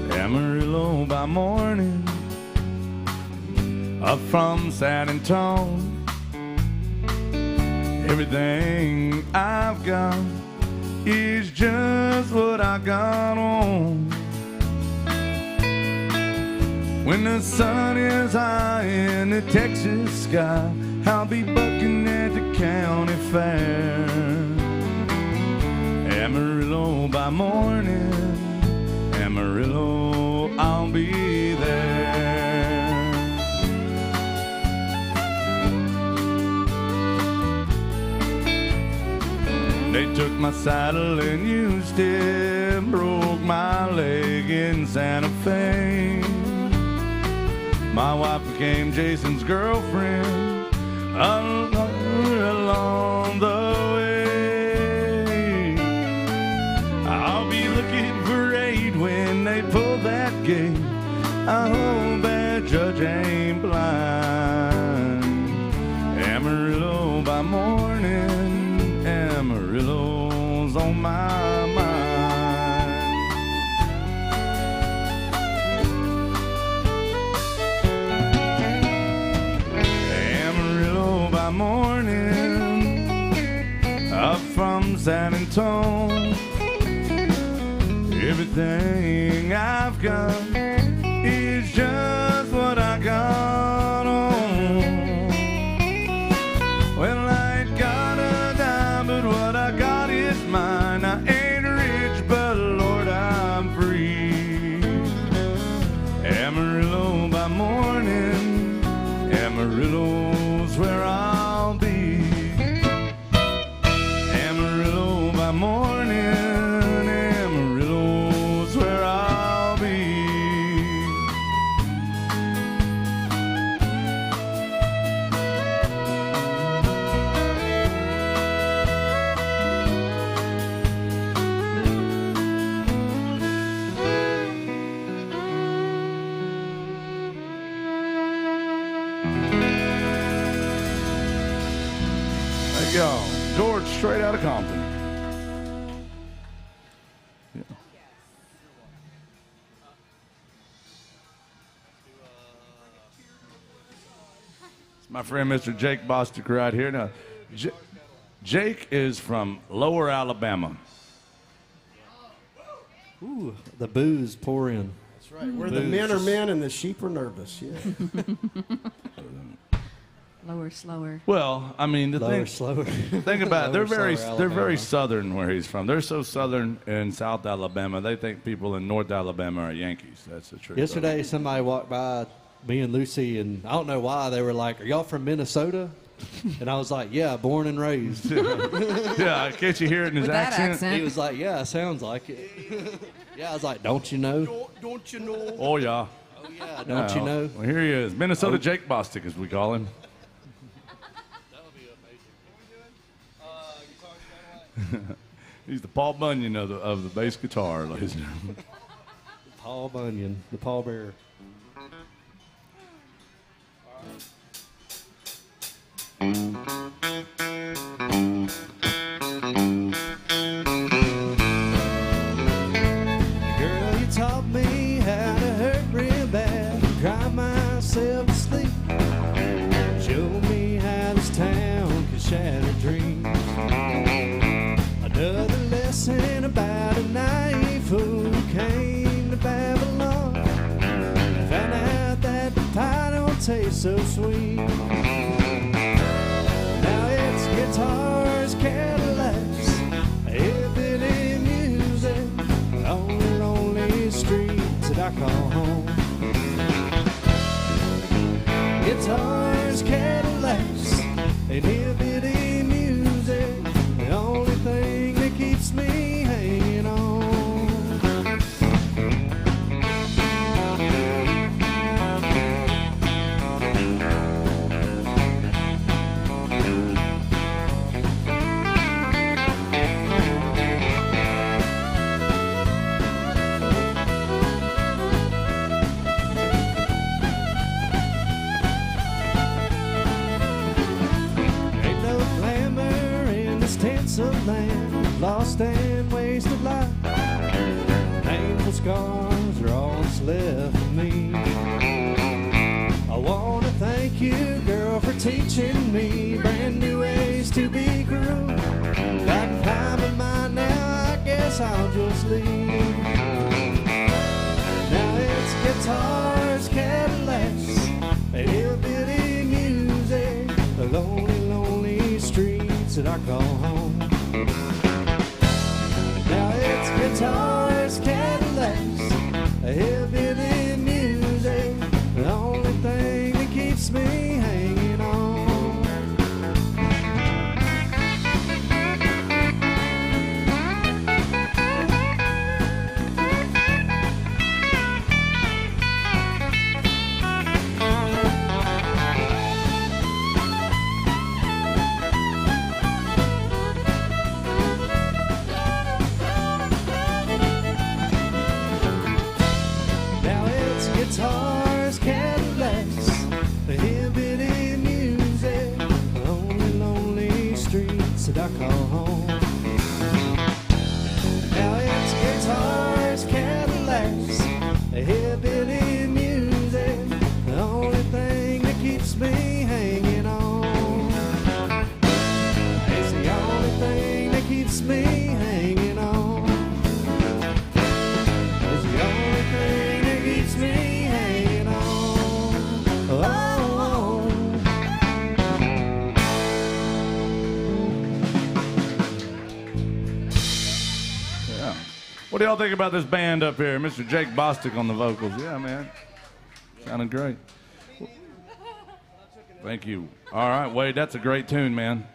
Amarillo by morning, up from San Antonio. Everything I've got is just what I got on. When the sun is high in the Texas sky, I'll be bucking at the county fair. Amarillo by morning, Amarillo, I'll be there. They took my saddle and used it, broke my leg in Santa Fe. My wife became Jason's girlfriend along the way. I'll be looking for aid when they pull that gate. I hope that judge ain't blind. Amarillo by morning, Amarillo's on my mind. Amarillo by morning, up from San Antonio. Everything I've got is just what I got on. Well, I ain't got a dime, but what I got is mine. I ain't rich, but Lord, I'm free. Amarillo by morning, Amarillo's where I'll be. Amarillo by morning, George, straight out of Compton. Yeah. It's my friend Mr. Jake Bostic right here. Now, Jake is from Lower Alabama. Ooh, the booze pour in. That's right. Where the men are men and the sheep are nervous. Yeah. Lower, slower. Well, I mean, Slower. Think about it. They're Lower, they're slower very Alabama. southern where he's from. They're so southern in South Alabama. They think people in North Alabama are Yankees. That's the truth. Yesterday, somebody walked by me and Lucy, and I don't know why, they were like, "Are y'all from Minnesota?" And I was like, "Yeah, born and raised." Yeah, can't you hear it in his With that accent. He was like, "Yeah, sounds like it." Yeah, I was like, "Don't you know?" Don't you know? Oh, yeah. Oh, yeah, don't you know? Well, here he is. Minnesota Jake Bostic, as we call him. He's the Paul Bunyan of the bass guitar, ladies and gentlemen. Paul Bunyan, the pallbearer. Girl, you taught me how to hurt real bad, cry myself to sleep. Showed me how this town could shatter dreams. Another lesson about a naive fool who came to Babylon. Found out that the pie don't taste so sweet. Now it's guitars, Cadillacs, hillbilly music on the lonely streets that I call home. Guitars, Cadillacs, and hillbilly music, the only thing that keeps me hanging on. Ain't no glamour in this tinsel land, lost and wasted life. Painful scars are all that's left of me. I wanna thank you, girl, for teaching me brand new ways to be cruel. Got time in mind now, I guess I'll just leave. Now it's guitars, Cadillacs, and hillbilly music, the lonely, lonely streets that I call home. Now it's guitars, Cadillacs, hillbilly music, the only thing that keeps me hanging on. Now it's guitars, Cadillacs, the hillbilly music, the only lonely streets that I call home. Now it's guitars, Cadillacs, the hillbilly music, the only thing that keeps me hanging on. It's the only thing that keeps me hanging on. It's the only thing that keeps me hanging on. Oh, Yeah. What do y'all think about this band up here? Mr. Jake Bostic on the vocals. Yeah, man. Sounding great. Thank you. All right, Wade, that's a great tune, man.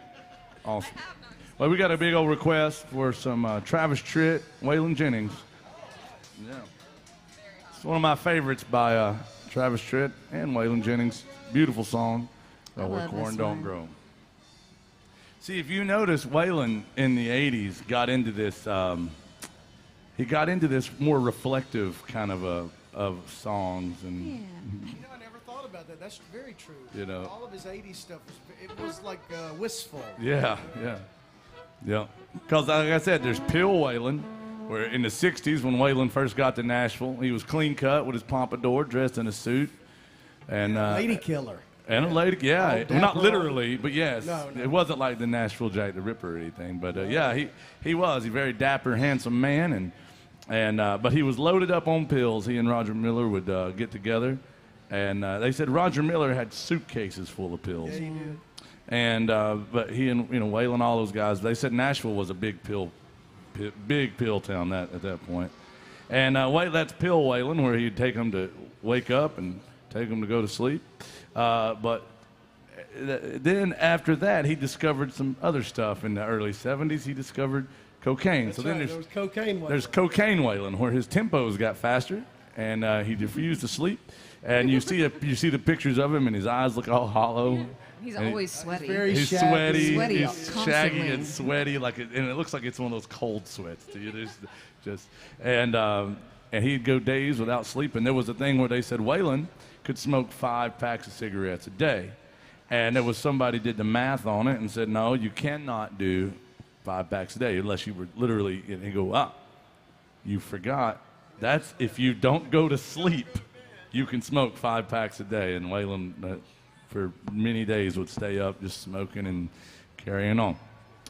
Awesome. Well, we got a big old request for some Travis Tritt, Waylon Jennings. Yeah. It's one of my favorites by Travis Tritt and Waylon Jennings. Beautiful song. Where love corn this don't one. grow. See, if you notice, Waylon in the 80s got into this, he got into this more reflective kind of songs. And Yeah. You know, I never thought about that. That's very true. You know. All of his 80s stuff, it was like wistful. yeah. Because like I said, there's Pill Waylon, where in the 60s when Waylon first got to Nashville, he was clean cut with his pompadour, dressed in a suit. And Lady Killer. And a lady, yeah. Oh, Well, not Dapper. literally, but yes. No. It wasn't like the Nashville Jack the Ripper or anything. But yeah, he was. He's a very dapper, handsome man. But he was loaded up on pills. He and Roger Miller would get together. And they said Roger Miller had suitcases full of pills. Yeah, he did. And but he and Waylon, all those guys, they said Nashville was a big pill town at that point. And that's Pill Waylon, where he'd take them to wake up and take them to go to sleep. But then after that, he discovered some other stuff in the early 70s. He discovered cocaine. That's so then right, there was cocaine. there's cocaine Waylon, where his tempos got faster, and he refused to sleep. And you see the pictures of him, and his eyes look all hollow. He's And always sweaty. very He's shaggy. sweaty. Sweaty He's constantly. shaggy and sweaty, and it looks like it's one of those cold sweats. And he'd go days without sleeping. There was a thing where they said Waylon could smoke 5 packs of cigarettes a day, and there was somebody did the math on it and said, no, you cannot do 5 packs a day unless you were literally. And he go, you forgot. That's if you don't go to sleep, you can smoke 5 packs a day. And Waylon, for many days, would stay up just smoking and carrying on.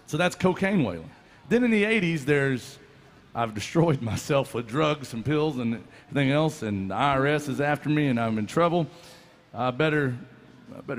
So that's cocaine Waylon. Then in the 80s, I've destroyed myself with drugs and pills and everything else, and the IRS is after me, and I'm in trouble. I better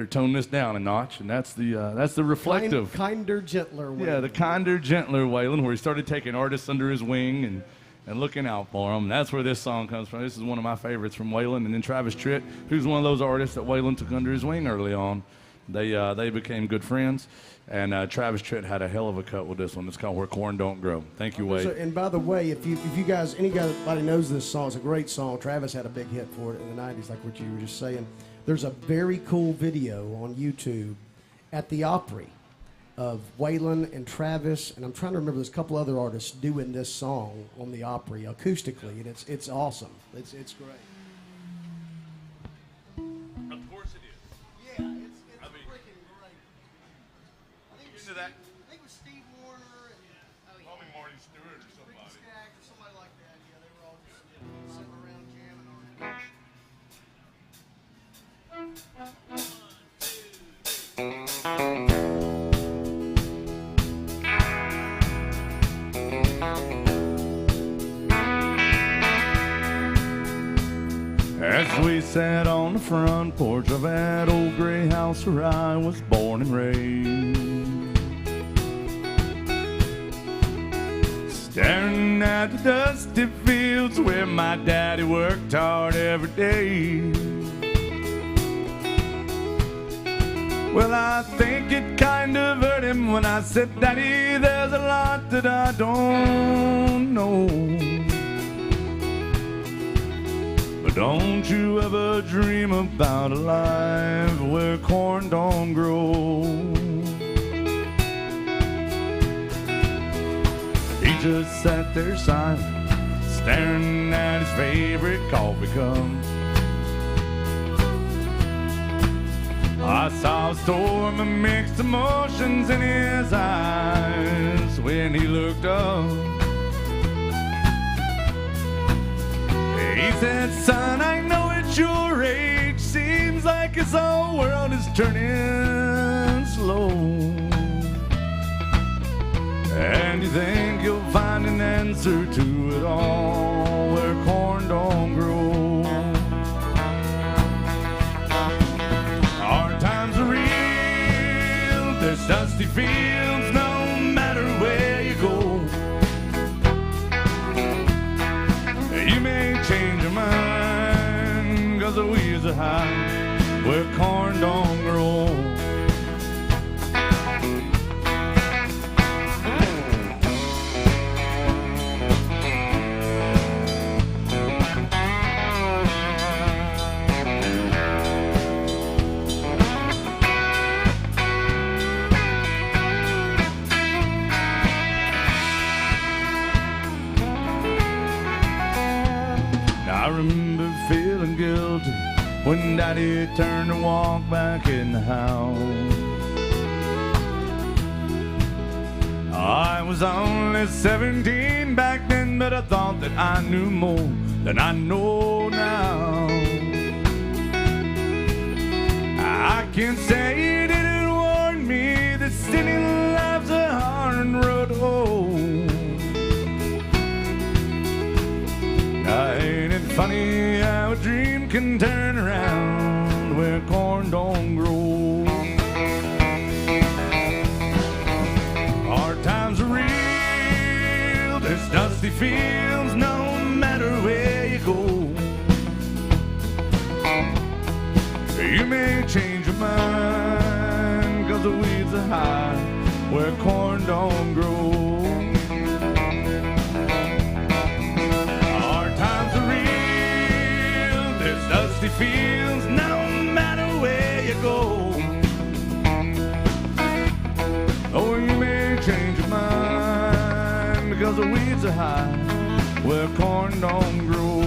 tone this down a notch, and that's the reflective. Kinder, gentler way. Yeah, the kinder, gentler Waylon, where he started taking artists under his wing and looking out for them. That's where this song comes from. This is one of my favorites from Waylon. And then Travis Tritt, who's one of those artists that Waylon took under his wing early on. They became good friends. And Travis Tritt had a hell of a cut with this one. It's called Where Corn Don't Grow. Thank you, Wade. And by the way, if you guys, anybody knows this song, it's a great song. Travis had a big hit for it in the 90s, like what you were just saying. There's a very cool video on YouTube at the Opry of Waylon and Travis, and I'm trying to remember, there's a couple other artists doing this song on the Opry acoustically, and it's awesome. It's great. Of course it is. Yeah, it's freaking great. I think Into that. I think it was Steve Warner and Probably Marty Stewart or somebody. Ricky Skaggs or somebody like that. Yeah, they were all just sitting around jamming on it. As we sat on the front porch of that old gray house where I was born and raised, staring at the dusty fields where my daddy worked hard every day. Well, I think it kind of hurt him when I said, Daddy, there's a lot that I don't know. But don't you ever dream about a life where corn don't grow. He just sat there silent, staring at his favorite coffee cup. I saw a storm of mixed emotions in his eyes when he looked up. He said, son, I know at your age seems like this whole world is turning slow, and you think you'll find an answer to it all where corn don't grow. Hard times are real, there's dusty fields no matter where you go. You may change your mind, 'cause the weeds are high where corn don't grow. I remember feeling guilty when Daddy turned to walk back in the house. I was only 17 back then, but I thought that I knew more than I know now. I can't say he didn't warn me that city life's a hard road to hoe. Ain't it funny how a dream can turn around where corn don't grow? Hard times are real, there's dusty fields no matter where you go. You may change your mind, 'cause the weeds are high where corn don't grow. Dusty fields, no matter where you go. winds are high, where corn don't grow.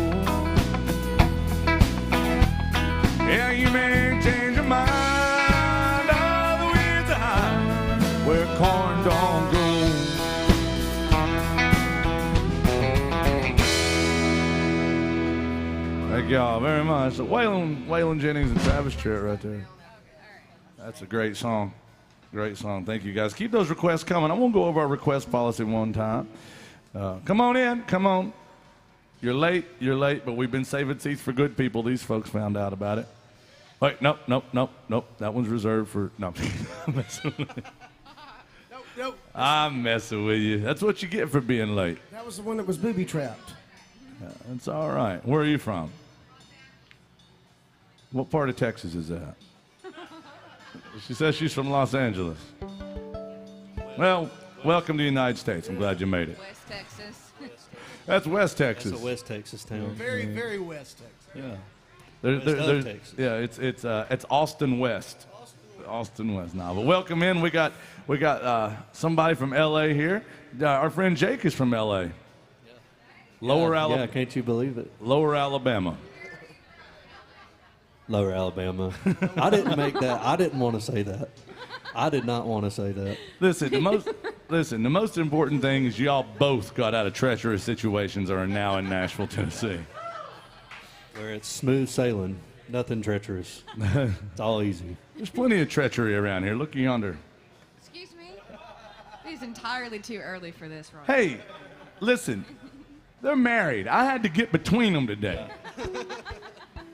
Yeah, you may change your mind. Oh, the winds are high, where corn don't grow. Thank y'all very much. So Waylon Jennings and Travis Tritt right there. That's a great song. Great song. Thank you, guys. Keep those requests coming. I'm going to go over our request policy one time. Come on in. Come on. You're late, but we've been saving seats for good people. These folks found out about it. Wait, nope. That one's reserved for... No, I'm messing with you. Nope. I'm messing with you. That's what you get for being late. That was the one that was booby-trapped. That's all right. Where are you from? What part of Texas is that? She says she's from Los Angeles. Well, welcome to the United States. I'm glad you made it. West Texas. That's West Texas. It's a West Texas town. Very, very West Texas. Yeah. West Texas. Yeah, it's Austin West. Austin West now. But welcome in. We got somebody from LA here. Our friend Jake is from LA. Lower Alabama. Yeah, can't you believe it? Lower Alabama. Lower Alabama. I didn't make that. I didn't want to say that. I did not want to say that. Listen, the most important thing is y'all both got out of treacherous situations and are now in Nashville, Tennessee. Where it's smooth sailing, nothing treacherous. It's all easy. There's plenty of treachery around here. Look yonder. Excuse me? It's entirely too early for this, right? Hey, listen, they're married. I had to get between them today.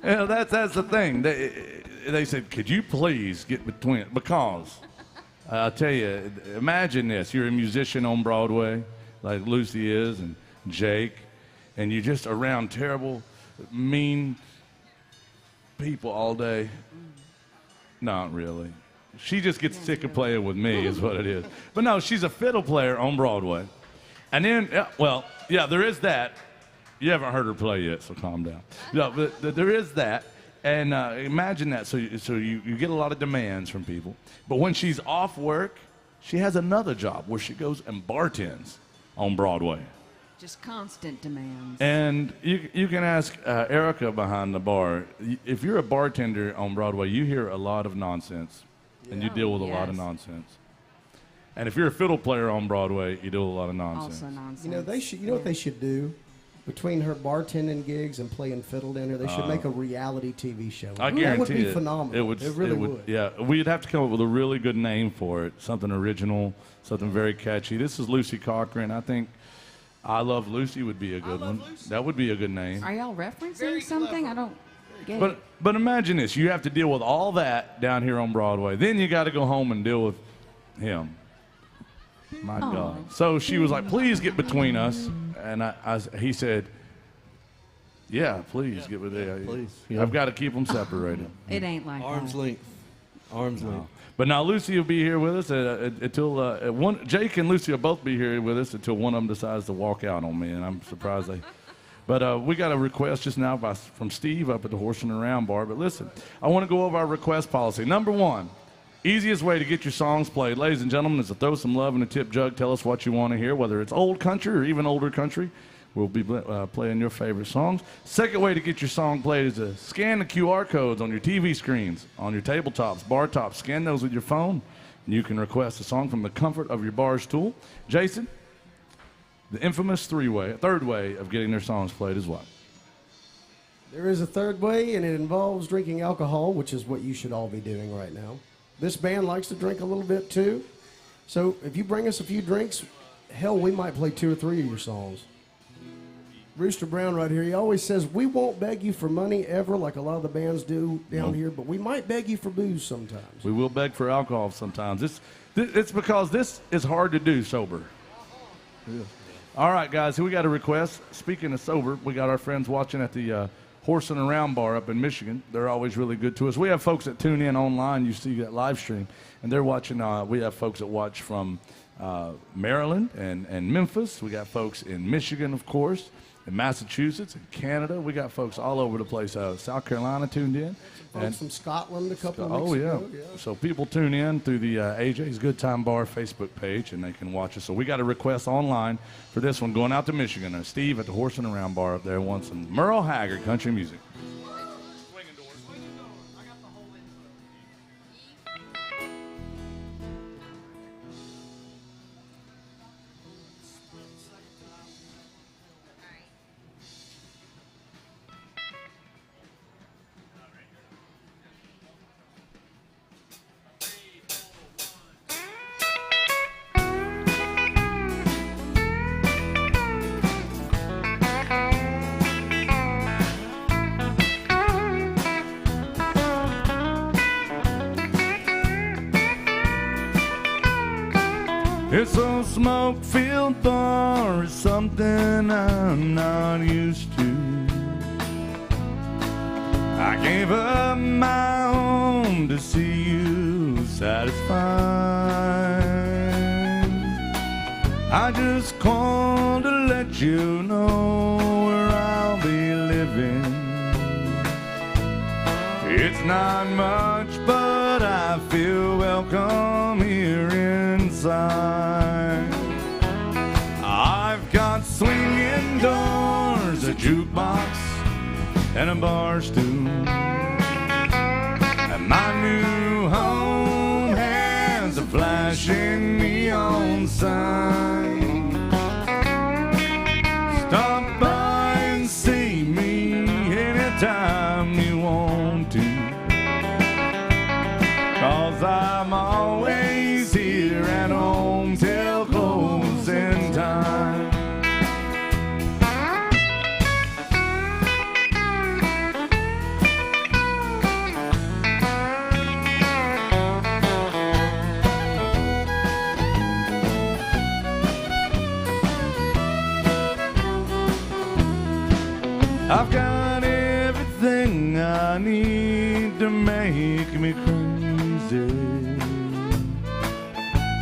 You know, that's the thing. They said, could you please get between it? Because I'll tell you, imagine this. You're a musician on Broadway, like Lucy is, and Jake, and you're just around terrible, mean people all day. Not really. She just gets sick of playing with me is what it is. But no, she's a fiddle player on Broadway. And then, there is that. You haven't heard her play yet, so calm down. No, but there is that. And imagine that. So you get a lot of demands from people. But when she's off work, she has another job where she goes and bartends on Broadway. Just constant demands. And you can ask Erica behind the bar. If you're a bartender on Broadway, you hear a lot of nonsense. And you deal with a lot of nonsense. And if you're a fiddle player on Broadway, you deal with a lot of nonsense. Also nonsense. You know what they should do? Between her bartending gigs and playing fiddle down there, they should make a reality TV show. I guarantee that would be it. phenomenal. It really would. Yeah, we'd have to come up with a really good name for it, something original, something very catchy. This is Lucy Cochran. I think I Love Lucy would be a good one. Lucy. That would be a good name. Are y'all referencing something? I don't get it. But imagine this. You have to deal with all that down here on Broadway. Then you got to go home and deal with him. My God. So she was like, please get between us. And he said, yeah, please get with it. Please. I've got to keep them separated. It ain't like Arm's that. length. Arm's length. But now Lucy will be here with us until Jake and Lucy will both be here with us until one of them decides to walk out on me, and I'm surprised they. But we got a request just now from Steve up at the Horse and Around bar. But listen, I want to go over our request policy. Number one, easiest way to get your songs played, ladies and gentlemen, is to throw some love in a tip jug. Tell us what you want to hear, whether it's old country or even older country. We'll be playing your favorite songs. Second way to get your song played is to scan the QR codes on your TV screens, on your tabletops, bar tops. Scan those with your phone, and you can request a song from the comfort of your bar stool. Jason, the infamous third way of getting their songs played is what? There is a third way, and it involves drinking alcohol, which is what you should all be doing right now. This band likes to drink a little bit, too. So if you bring us a few drinks, hell, we might play 2 or 3 of your songs. Rooster Brown right here, he always says, we won't beg you for money ever like a lot of the bands do down here, but we might beg you for booze sometimes. We will beg for alcohol sometimes. It's because this is hard to do sober. Yeah. All right, guys, we got a request. Speaking of sober, we got our friends watching at the Horse and Around bar up in Michigan. They're always really good to us. We have folks that tune in online. You see that live stream, and they're watching. We have folks that watch from Maryland and Memphis. We got folks in Michigan, of course. in Massachusetts and Canada. We got folks all over the place. South Carolina tuned in. Folks from Scotland a couple of weeks Oh, yeah. ago. So people tune in through the AJ's Good Time Bar Facebook page, and they can watch us. So we got a request online for this one going out to Michigan. Steve at the Horse and Around Bar up there wants some Merle Haggard country music. It's a smoke-filled bar, it's something I'm not used to. I gave up my home to see you satisfied. I just called to let you know where I'll be living. It's not much, but I feel welcome here inside. I've got swinging doors, a jukebox, and a bar stool. And my new home has a flashing neon sign. Stop by and see me anytime you want to, 'cause I'm always here at home till closing time. I've got everything I need to make me crazy.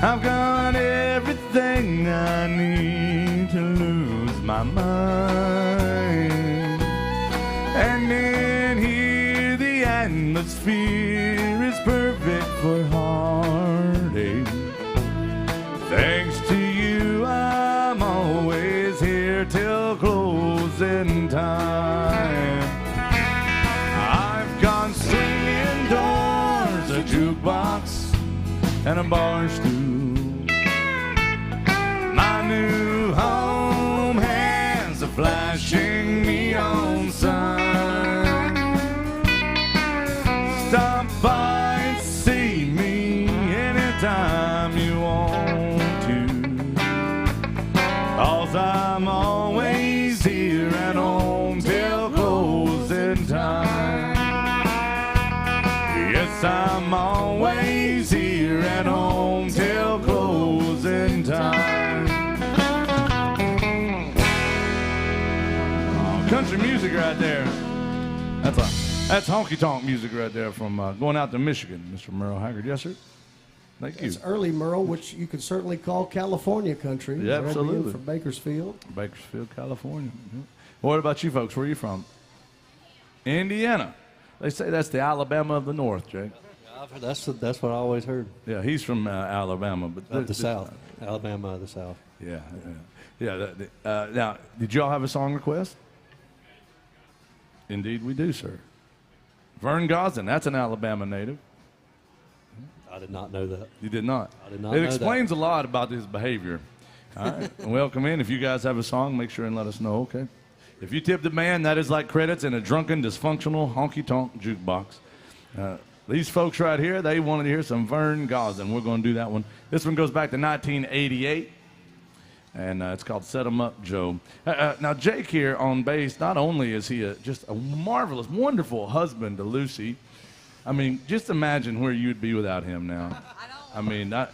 I've got everything I need to lose my mind. And in here the atmosphere is perfect for heartache. Thanks to you, I'm always here till closing time. I've got swinging doors, a jukebox, and a bar stool. My new home has a flashing neon sign. Stop by and see me anytime you want to, 'cause I'm always here at home till closing time. Yes, I'm always here at home till closing time. Oh, country music right there. That's honky tonk music right there from going out to Michigan, Mr. Merle Haggard. Yes, sir. Thank you. It's early Merle, which you could certainly call California country. Yeah, absolutely. From Bakersfield. Bakersfield, California. Yeah. What about you folks? Where are you from? Indiana. They say that's the Alabama of the North, Jake. That's what I always heard. Yeah, he's from Alabama, but Of the South. Alabama of the South. Yeah. Now, did y'all have a song request? Indeed, we do, sir. Vern Gosden, that's an Alabama native. I did not know that. You did not? I did not It know explains a lot about his behavior. All right. Welcome in. If you guys have a song, make sure and let us know, okay? If you tip the band, that is like credits in a drunken, dysfunctional, honky-tonk jukebox. These folks right here, they wanted to hear some Vern Gosden. We're going to do that one. This one goes back to 1988, and it's called Set 'Em Up, Joe. Now, Jake here on bass, not only is he just a marvelous, wonderful husband to Lucy, I mean, just imagine where you'd be without him now. I mean, there's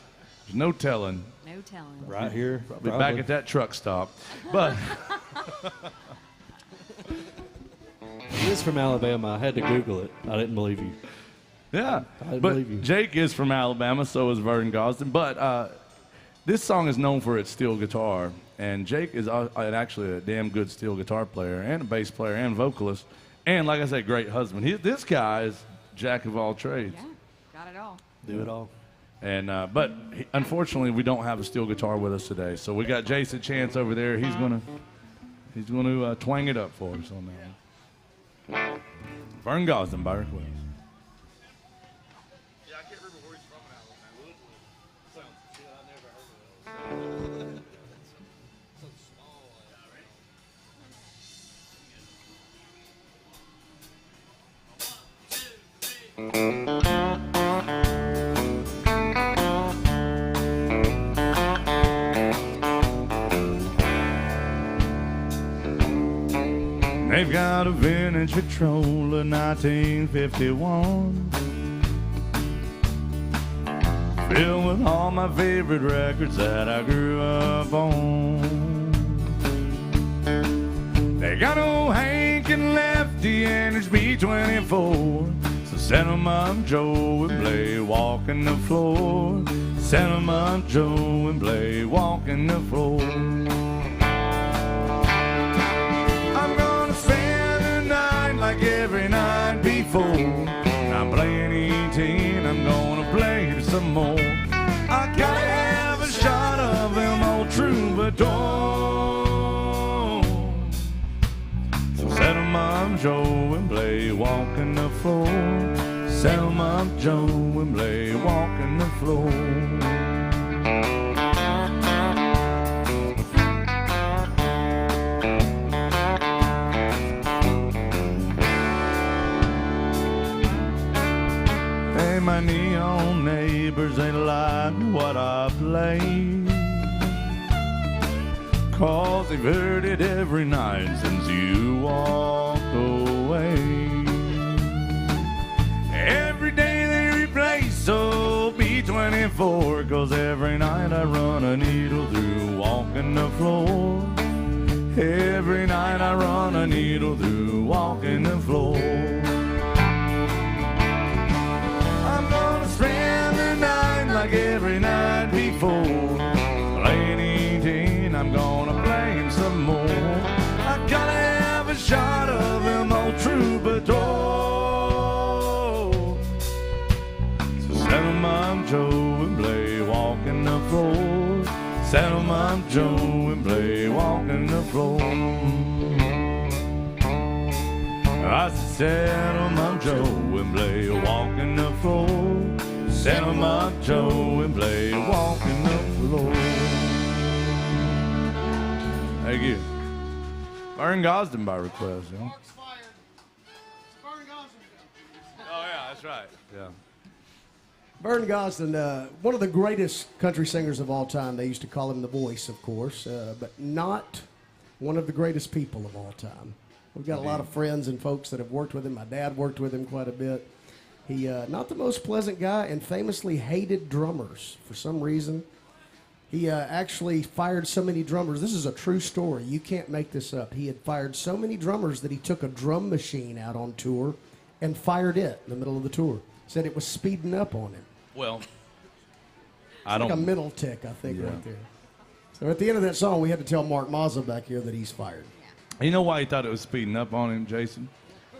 no telling. No telling. Right here. Probably back at that truck stop. But He is from Alabama. I had to Google it. I didn't believe you. yeah, I believe you. but Jake is from Alabama, so is Vern Gosden. But this song is known for its steel guitar, and Jake is actually a damn good steel guitar player and a bass player and vocalist, and like I said, great husband. This guy is jack of all trades. Yeah, got it all. Do it all. And but unfortunately, we don't have a steel guitar with us today. So we got Jason Chance over there. He's gonna twang it up for us on that one. Vern Gosden by request. Yeah, I can't remember where he's from now. They've got a vintage Victrola 1951, filled with all my favorite records that I grew up on. They got old Hank and Lefty and it's B24, so set 'em up, Joe, and play walking the floor. Set 'em up, Joe, and play walking the floor. Like every night before, I'm playing 18, I'm gonna play some more. I gotta have a shot of them old troubadours. So set 'em up, Joe, and play walking the floor. Set 'em up, Joe, and play walking the floor. My neon neighbors ain't like what I play, 'cause they've heard it every night since you walked away. Every day they replace so B24, 'cause every night I run a needle through walking the floor. Every night I run a needle through walking the floor. Spend the night like every night before. Playing 18, I'm gonna play him some more. I gotta have a shot of them old troubadours. So set 'em up, Joe, and play walking the floor. Set 'em up, Joe, and play walking the floor. I said, set 'em up, Joe, and play walking the floor. Set 'em up, Joe, and play walking the floor. Thank you. Vern Gosden by request, y'all. Oh, yeah, that's right. Yeah. Vern Gosden, one of the greatest country singers of all time. They used to call him the voice, of course, but not one of the greatest people of all time. We've got a lot of friends and folks that have worked with him. My dad worked with him quite a bit. He, not the most pleasant guy, and famously hated drummers for some reason. He actually fired so many drummers. This is a true story. You can't make this up. He had fired so many drummers that he took a drum machine out on tour and fired it in the middle of the tour. Said it was speeding up on him. Well, It's like a mental tick, I think, right there. So at the end of that song, we had to tell Mark Mazza back here that he's fired. You know why he thought it was speeding up on him, Jason?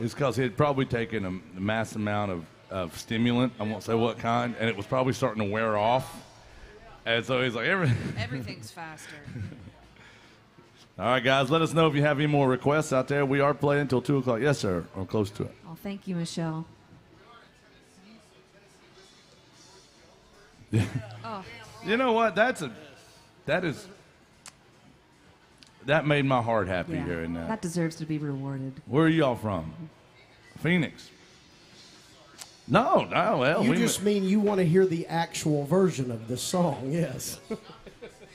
It's because he had probably taken a mass amount of stimulant. I won't say what kind, and it was probably starting to wear off. And so he's like, Everything's faster. All right, guys, let us know if you have any more requests out there. We are playing until 2 o'clock. Yes, sir, or close to it. Oh, thank you, Michelle. Oh. You know what? That made my heart happy hearing that. That deserves to be rewarded. Where are y'all from? Phoenix. No, well, You just mean you want to hear the actual version of the song, yes.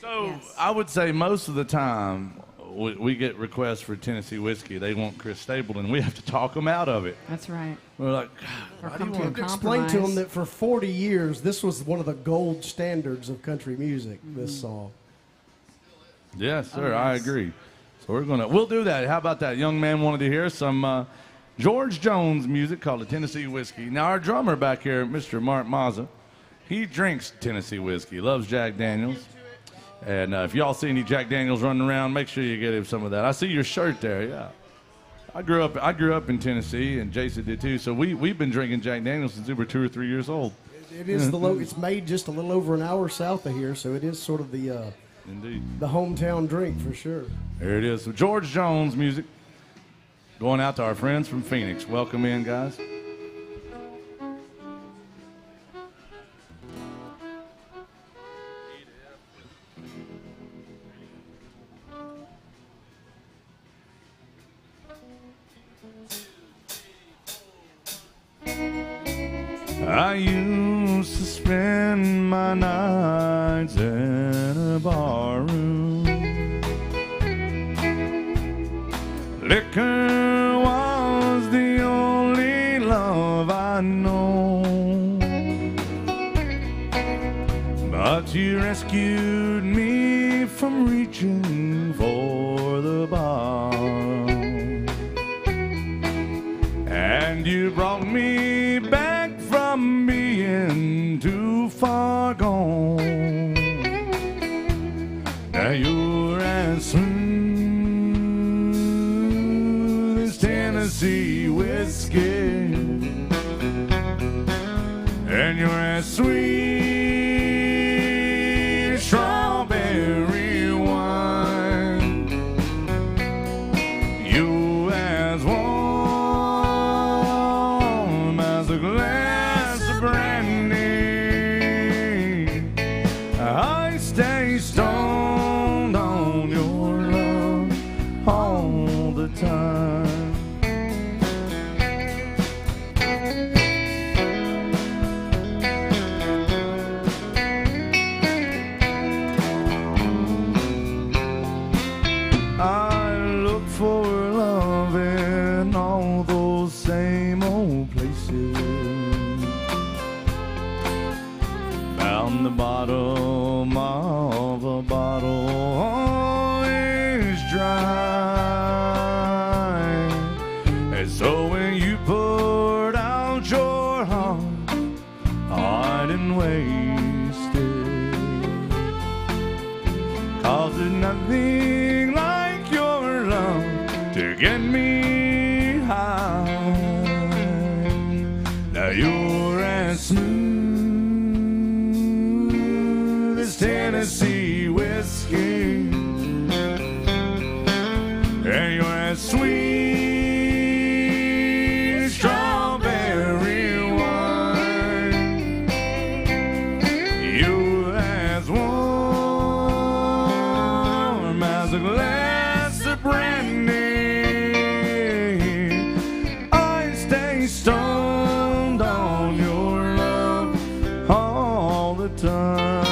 So Yes. I would say most of the time we get requests for Tennessee whiskey. They want Chris Stapleton. We have to talk them out of it. That's right. We're like, Or why do come you to a want Explain to them compromise. that for 40 years, this was one of the gold standards of country music, this song. Yes, sir. Oh, I yes. agree. So we'll do that. How about that? Young man wanted to hear some George Jones music called the Tennessee Whiskey. Now our drummer back here, Mr. Mark Mazza, he drinks Tennessee whiskey, loves Jack Daniels. And if y'all see any Jack Daniels running around, make sure you get him some of that. I see your shirt there, yeah. I grew up in Tennessee, and Jason did too. So we've been drinking Jack Daniels since we were 2 or 3 years old. It is it's made just a little over an hour south of here, so it is sort of the Indeed. The hometown drink for sure. There it is. So George Jones music going out to our friends from Phoenix. Welcome in, guys. I used to spend my nights in a barroom. Liquor was the only love I know. But you rescued me from reaching for the bar. And you brought me back from being too far gone. Now you're as smooth as Tennessee whiskey, and you're as sweet as strawberry wine. You as warm as a glass of brandy. I stay stoned on your love all the time. I look for love in all those same old places. Found the bottom of a bottle always dry. And so when you poured out your heart, I didn't waste it. 'Cause there's nothing like your love to get me high. Now you're as smooth as Tennessee whiskey, and you're as sweet as strawberry wine. You're as warm as a glass of brandy. I stay stoned on your love all the time.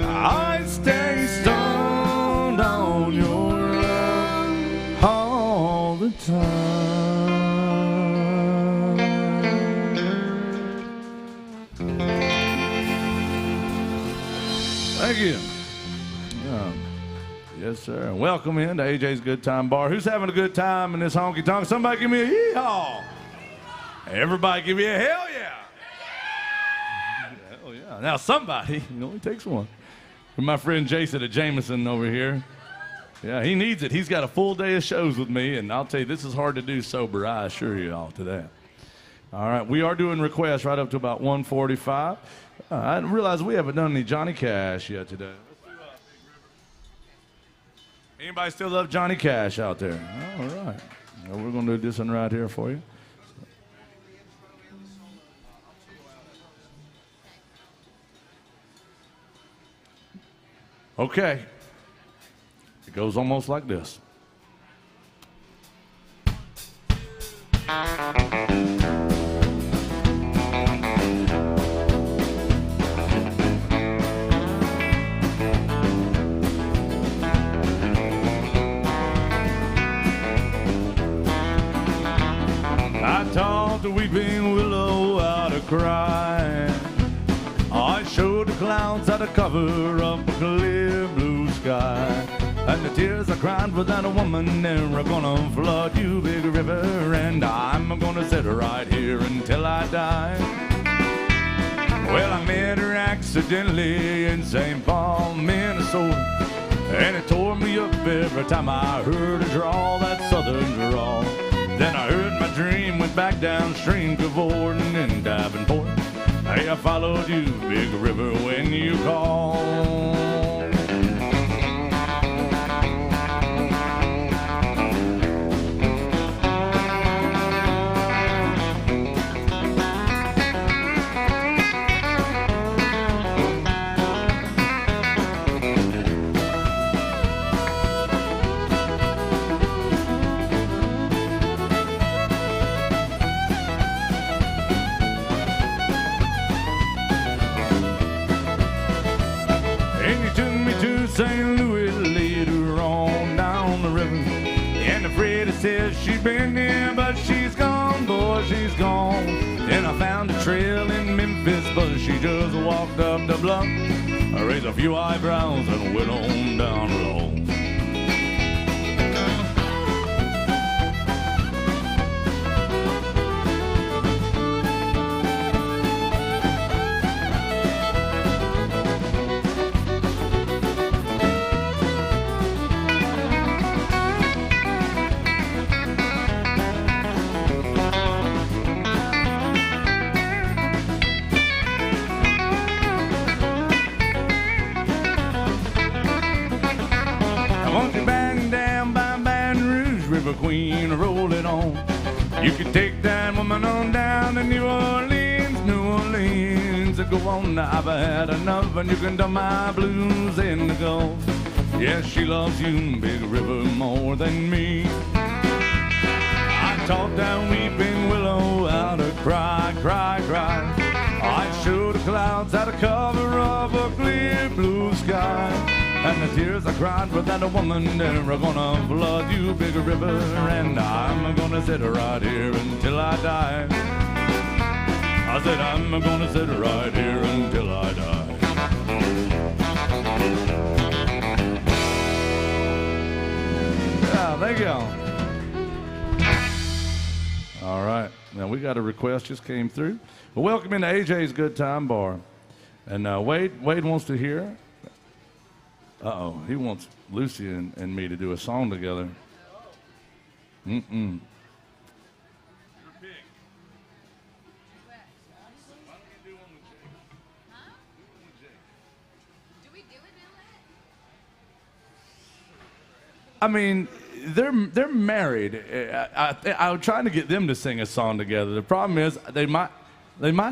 I stay stoned on your love all the time. Thank you. Yes, sir. And welcome in to AJ's Good Time Bar. Who's having a good time in this honky tonk? Somebody give me a yee-haw. Everybody give me a hell yeah. Hell yeah. Now somebody, it only takes one. My friend Jason at Jameson over here. Yeah, he needs it. He's got a full day of shows with me, and I'll tell you, this is hard to do sober. I assure you all to that. All right, we are doing requests right up to about 1:45. I didn't realize we haven't done any Johnny Cash yet today. Anybody still love Johnny Cash out there? All right. Well, we're going to do this one right here for you. Okay. It goes almost like this. I taught the weeping willow how to cry. I showed the clouds how to cover up a clear blue sky. And the tears I cried for that woman, they're gonna flood you, big river. And I'm gonna sit right here until I die. Well, I met her accidentally in St. Paul, Minnesota, and it tore me up every time I heard her drawl that southern drawl. Then I heard my dream, went back downstream, cavorting in Davenport. Hey, I followed you, Big River, when you called. St. Louis later on down the river. And Freddie says she's been there, but she's gone, boy, she's gone. And I found a trail in Memphis, but she just walked up the bluff. I raised a few eyebrows and went on down below. Queen, roll it on. You can take that woman on down to New Orleans, New Orleans. Go on now, I've had enough, and you can dump my blues in the Gulf. Yes, she loves you, Big River, more than me. I taught that weeping willow how to cry, cry, cry. I showed the clouds how to cover up a clear blue sky. And the tears I cried for that woman, they're gonna flood you, Big River. And I'm gonna sit right here until I die. I said I'm gonna sit right here until I die. Yeah, thank you. All right, now we got a request just came through. Well, welcome into AJ's Good Time Bar. And Wade wants to hear. Uh-oh, he wants Lucy and me to do a song together. Mm-mm. Do we do it now? I mean, they're married. I'm trying to get them to sing a song together. The problem is they might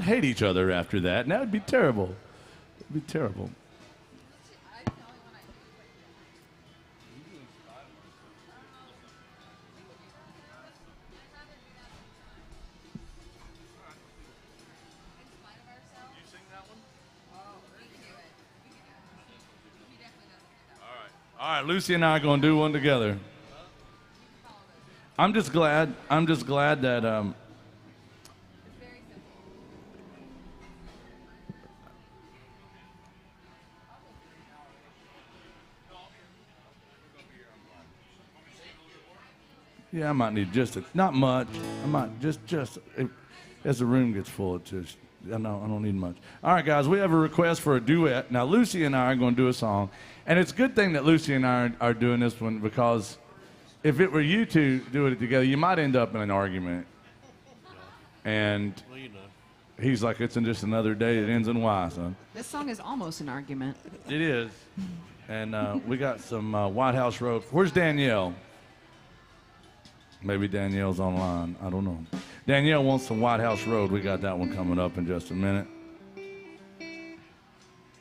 hate each other after that, and that would be terrible. It'd be terrible. All right, Lucy and I are going to do one together. I'm just glad that yeah, I might need not much. I might just as the room gets full, it's just I don't need much. All right, guys, we have a request for a duet. Now, Lucy and I are going to do a song. And it's a good thing that Lucy and I are doing this one, because if it were you two doing it together, you might end up in an argument. And Well, you know. he's like, it's just another day that ends in Y, son. This song is almost an argument. It is. And we got some White House Road. Where's Danielle? Maybe Danielle's online. I don't know. Danielle wants some White House Road. We got that one coming up in just a minute.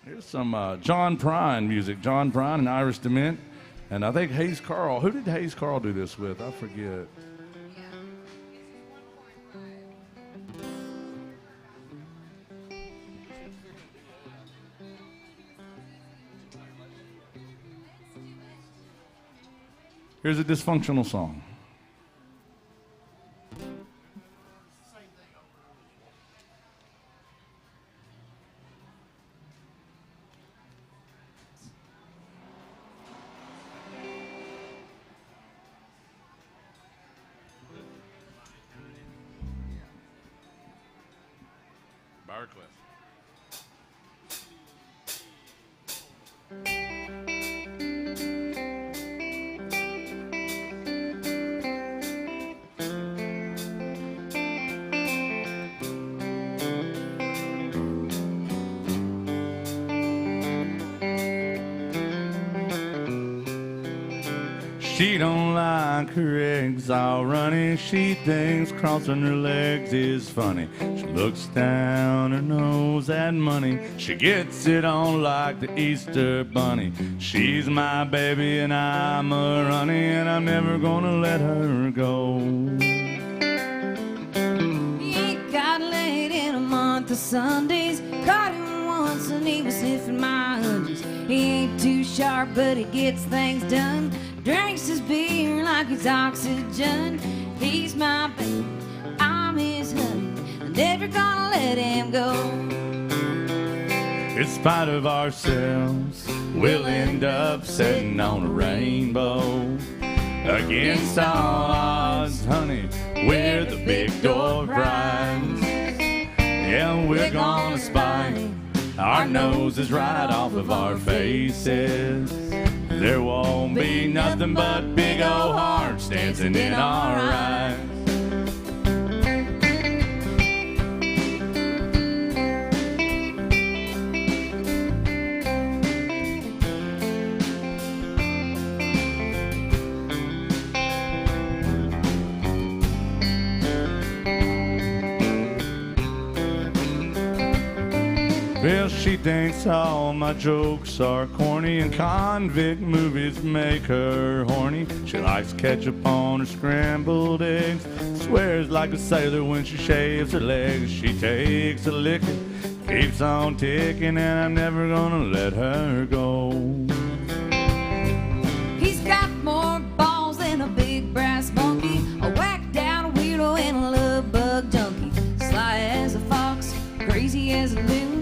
Here's some John Prine music. John Prine and Iris DeMint. And I think Hayes Carl. Who did Hayes Carl do this with? I forget. Here's a dysfunctional song. By request. She don't like her eggs all runny. She thinks crossing her legs is funny. She looks down her nose at money. She gets it on like the Easter bunny. She's my baby and I'm a runny, and I'm never gonna let her go. He got laid in a month of Sundays. Caught him once and he was sniffing my hunches. He ain't too sharp, but he gets things done. Drinks his beer like it's oxygen. He's my baby, I'm his honey. I'm never gonna let him go. In spite of ourselves, we'll end up sitting on a rainbow. Against all odds, honey, we're the big door prize. Yeah, we're gonna spike our noses right off of our faces. There won't be nothing but big old hearts dancing in our eyes. Well, she thinks all my jokes are corny and convict movies make her horny. She likes ketchup on her scrambled eggs, swears like a sailor when she shaves her legs. She takes a licking, keeps on ticking, and I'm never gonna let her go. He's got more balls than a big brass monkey, a whacked out weirdo and a love bug junkie. Sly as a fox, crazy as a loon.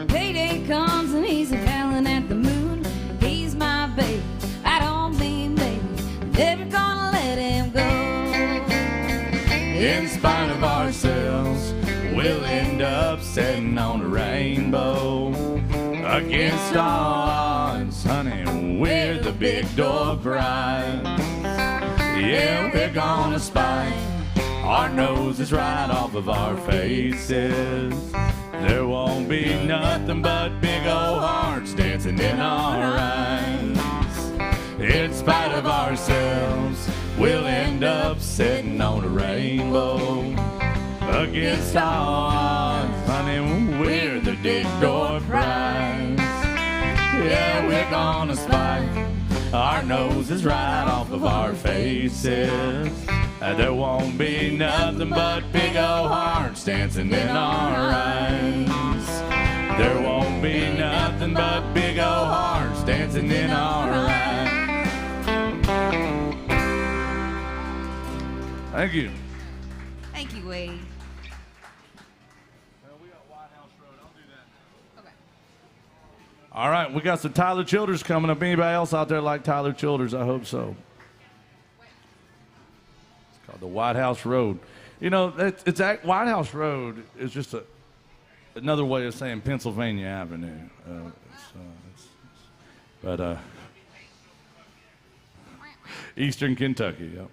Payday comes and he's howling at the moon. He's my baby, I don't mean baby. Never gonna let him go. In spite of ourselves, we'll end up sitting on a rainbow. Against all odds, honey, we're the big door prize. Yeah, we're gonna spike our noses right off of our faces. There won't be nothing but big old hearts dancing in our eyes. In spite of ourselves, we'll end up sitting on a rainbow. Against all odds, honey, we're the big door prize. Yeah, we're gonna spike our noses right off of our faces. There won't be nothing but big old hearts dancing in our eyes. There won't be nothing but big old hearts dancing in our eyes. Thank you. Thank you, Wade. All right, we got some Tyler Childers coming up. Anybody else out there like Tyler Childers? I hope so. It's called the White House Road. You know, White House Road is just another way of saying Pennsylvania Avenue. Eastern Kentucky, yep.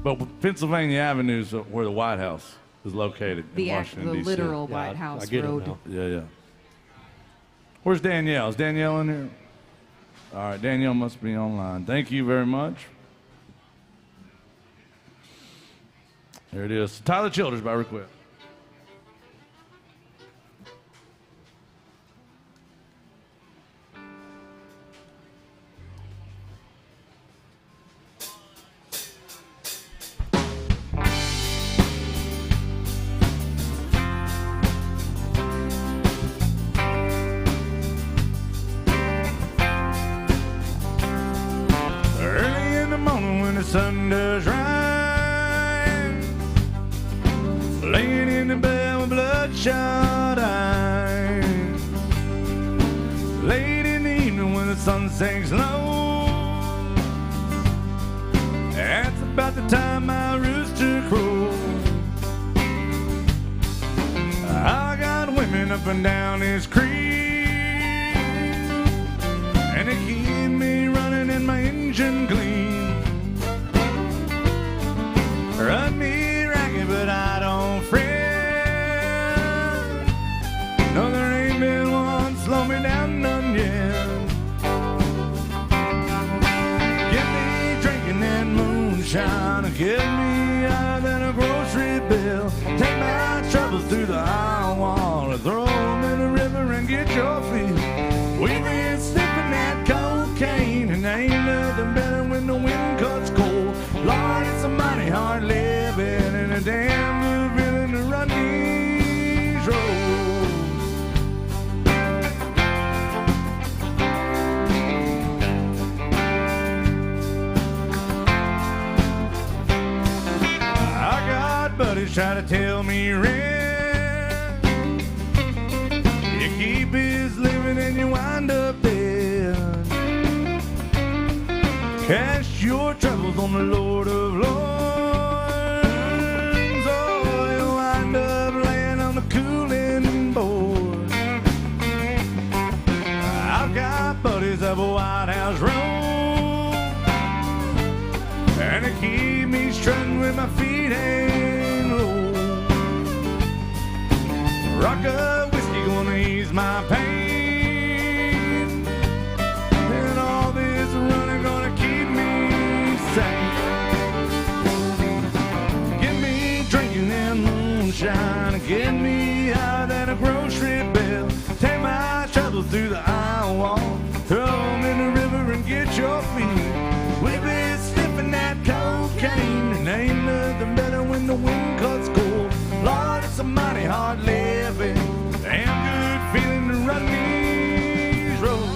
But Pennsylvania Avenue is where the White House is located in Washington, D.C. Literal White House I get Road. it now. Yeah. Where's Danielle? Is Danielle in here? All right, Danielle must be online. Thank you very much. There it is. Tyler Childers by request. Sun does rise, laying in the bed with bloodshot eyes. Late in the evening when the sun sinks low, that's about the time my rooster crows. I got women up and down this creek, and they keep me running and my engine clean. Run me ragged, but I don't fret. No, there ain't been one slow me down none yet. moonshine to get me higher than a grocery bill. Take my troubles through the aisle wall, throw them in the river and get your fill. We've been sniffing that cocaine, and ain't nothing better when the wind cuts cold. Lord, it's a mighty hard living and a damn good feeling to run these roads. I got buddies try to tell me rent. You keep his living and you wind up dead. Cast your troubles on the Lord of Lords. Oh, you wind up laying on the cooling board. I've got buddies up a White House Road, and they keep me strutting with my feet hang low. Rock of whiskey gonna ease my pain, and all this running gonna keep me sane. Get me drinking that moonshine, get me higher than a grocery bill. Take my troubles through the aisle wall, throw them in the river and get your feet. We've been sniffing that cocaine, and ain't nothing better when the wind cuts cold. Lord, it's a mighty hard living, damn good feeling to run these roads.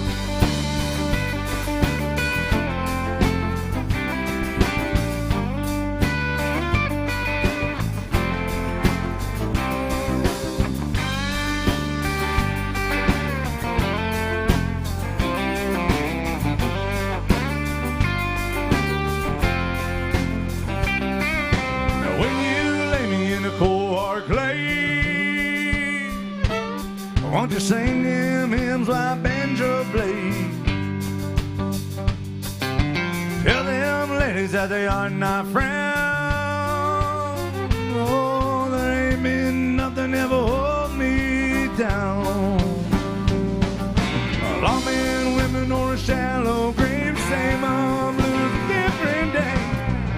Won't you sing them hymns while banjo play? Tell them ladies that they are not frown. Oh, there ain't been nothing ever hold me down. Long men, women, or a shallow grave, same old blues, different day.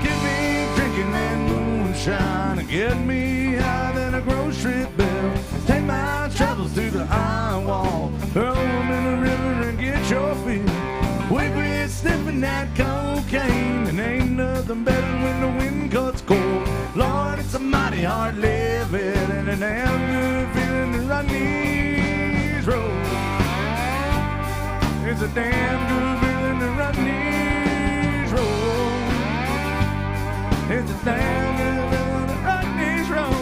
Get me drinking that moonshine and get me higher than a grocery bill. Take my troubles through the eye wall, throw them in the river and get your fill. We've been sniffing that cocaine, and ain't nothing better when the wind cuts cold. Lord, it's a mighty hard living and a damn good feeling to run these roads. It's a damn good feeling to run these roads. It's a damn good feeling to run these roads.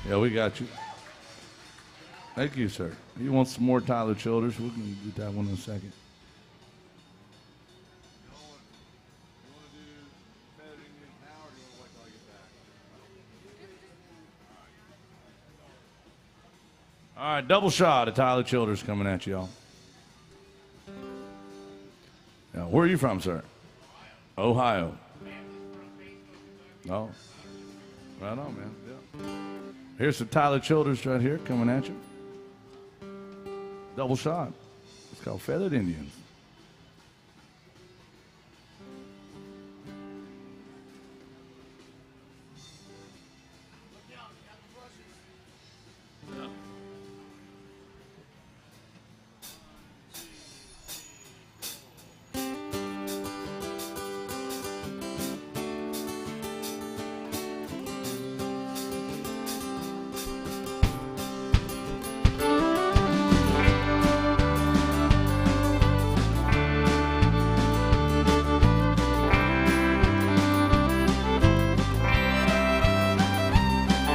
Yeah, we got you. Thank you, sir. You want some more Tyler Childers? We can do that one in a second. All right, double shot of Tyler Childers coming at you, y'all. Now, where are you from, sir? Ohio. Oh, right on, man. Yeah. Here's some Tyler Childers right here coming at you. Double shot. It's called Feathered Indians.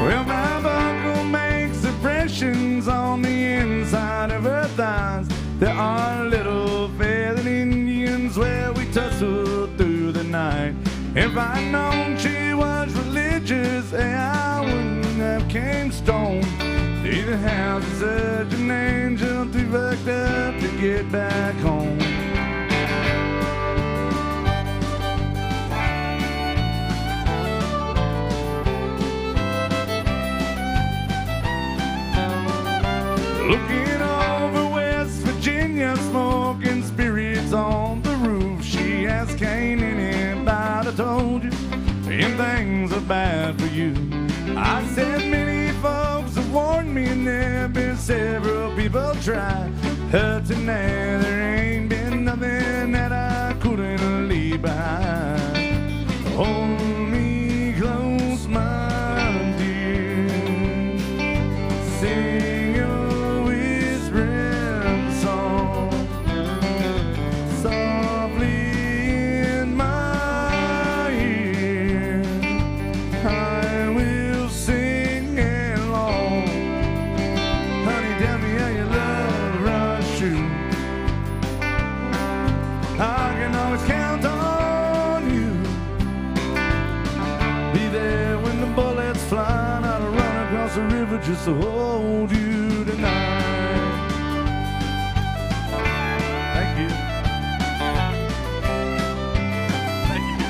Well, my buckle makes impressions on the inside of her thighs. There are little feathered Indians where we tussle through the night. If I'd known she was religious, I wouldn't have came stone. See the house is such an angel through fucked up get back home. Looking over West Virginia, smoking spirits on the roof. She has Cain in it, but I told you, and things are bad for you. I said many folks have warned me, and there been several people try. But tonight there ain't been nothing that I couldn't leave behind. Hold me close, my dear. Sing your whispering song softly in my ear. I will sing along. Honey, tell me how your love runs true. I can always count on you. Be there when the bullets fly, not to run across the river just to hold you tonight. Thank you. Thank you.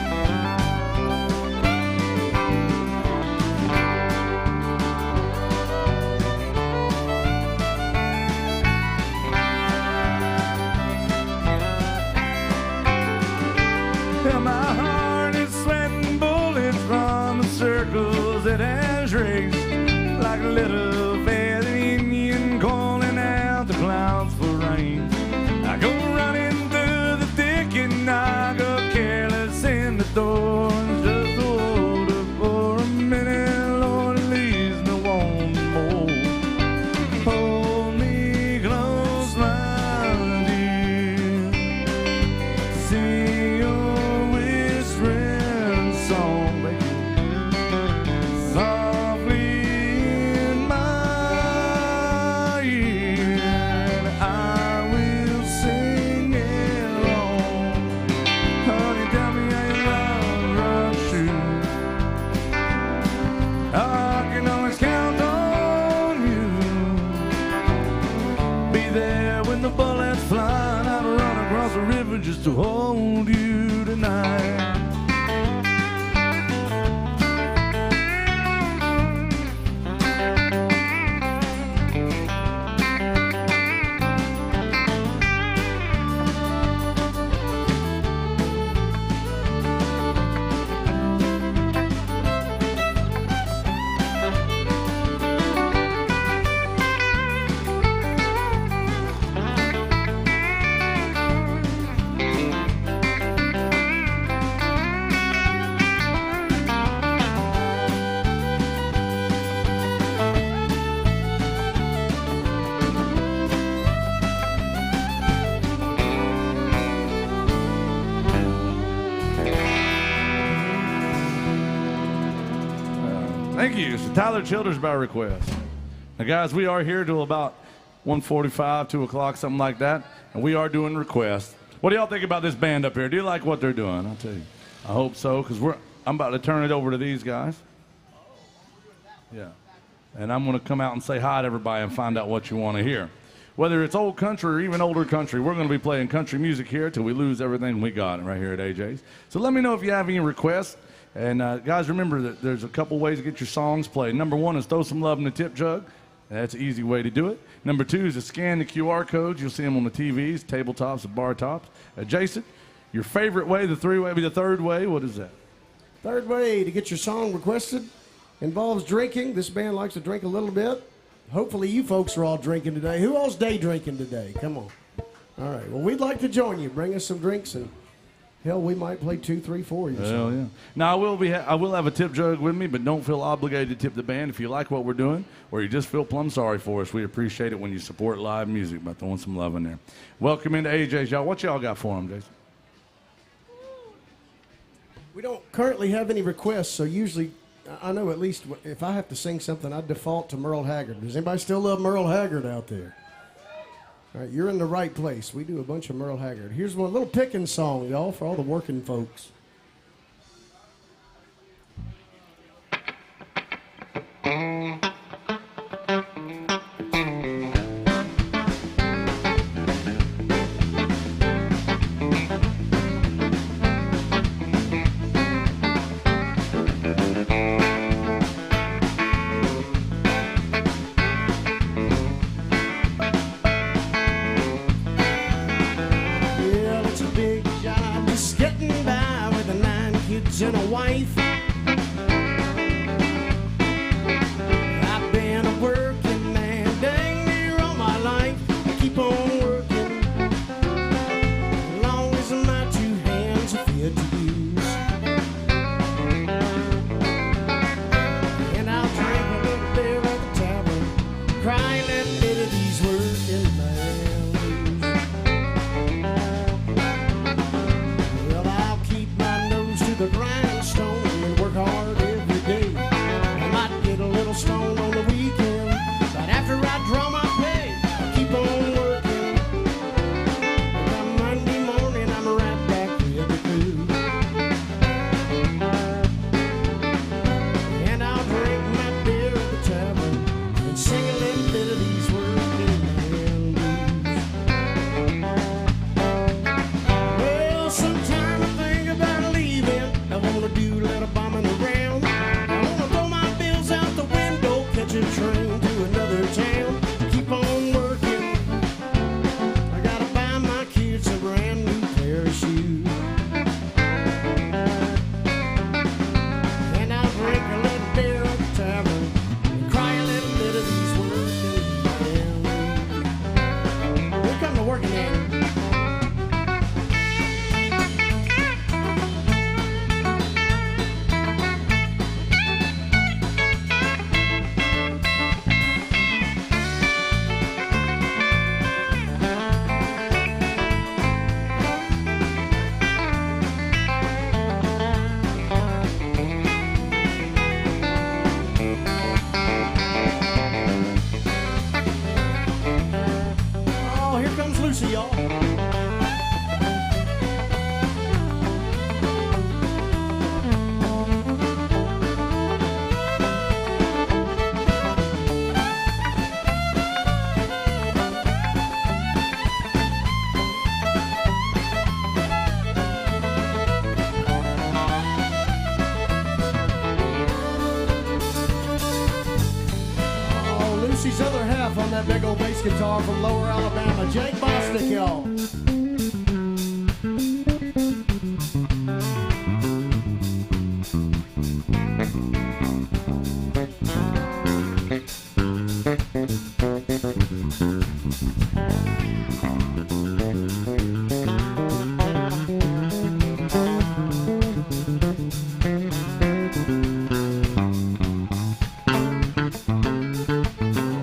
Well, my heart is sweating bullets from the circles it has raced, like a little feathered Indian calling out the clouds for rain. I go running through the thick and I go careless in the thorns. Just hold her for a minute, Lord, it leaves me wanting more. Hold me close, my dear. Sing your whispering song, baby. Softly in my ear, and I will sing along. Honey, tell me how your love runs true. I can always count on you. Be there when the bullets fly, not to run across the river just to hold you tonight. Thank you. So Tyler Childers by request. Now, guys, we are here till about 1:45, 2 o'clock, something like that, and we are doing requests. What do y'all think about this band up here? Do you like what they're doing? I'll tell you. I hope so, because I'm about to turn it over to these guys. Yeah. And I'm going to come out and say hi to everybody and find out what you want to hear. Whether it's old country or even older country, we're going to be playing country music here till we lose everything we got right here at AJ's. So let me know if you have any requests. And guys, remember that there's a couple ways to get your songs played. Number one is throw some love in the tip jug. That's an easy way to do it. Number two is to scan the QR codes. You'll see them on the TVs, tabletops, and bar tops. Jason, your favorite way, the three-way, maybe the third way, what is that? Third way to get your song requested involves drinking. This band likes to drink a little bit. Hopefully you folks are all drinking today. Who all's day drinking today? Come on. All right. Well, we'd like to join you. Bring us some drinks, and hell, we might play 2, 3, 4. Hell yeah. Now, I will have a tip jug with me, but don't feel obligated to tip the band. If you like what we're doing or you just feel plumb sorry for us, we appreciate it when you support live music by throwing some love in there. Welcome into AJ's, y'all. What y'all got for them, Jason? We don't currently have any requests, so usually, I know at least if I have to sing something, I default to Merle Haggard. Does anybody still love Merle Haggard out there? All right, you're in the right place. We do a bunch of Merle Haggard. Here's one little picking song, y'all, for all the working folks. and a wife. I've been a working man dang near all my life. I keep on working as long as my two hands are fit to use. And I'll drink a little beer at the tavern, cry a little bit of these working man blues. Well, I'll keep my nose to the grindstone and work hard every day. I might get a little stoned on the weekend, but after I draw my pay, I keep on working. And come Monday morning, I'm right back with the crew. And I'll drink my beer at the tavern and sing a little bit of these working man blues. Well, sometime I think about leaving. I wanna do a little bombing around. I wanna throw my bills out the window, catch a train to another town. Keep on working. I gotta buy my kids a brand new pair of shoes. And I'll drink a little beer at the tavern and cry a little bit of these working man blues. Here come the working man. Oh, here comes Lucy, y'all. Oh, Lucy's other half on that big old bass guitar from Lower Alabama, Jake Bostic, y'all.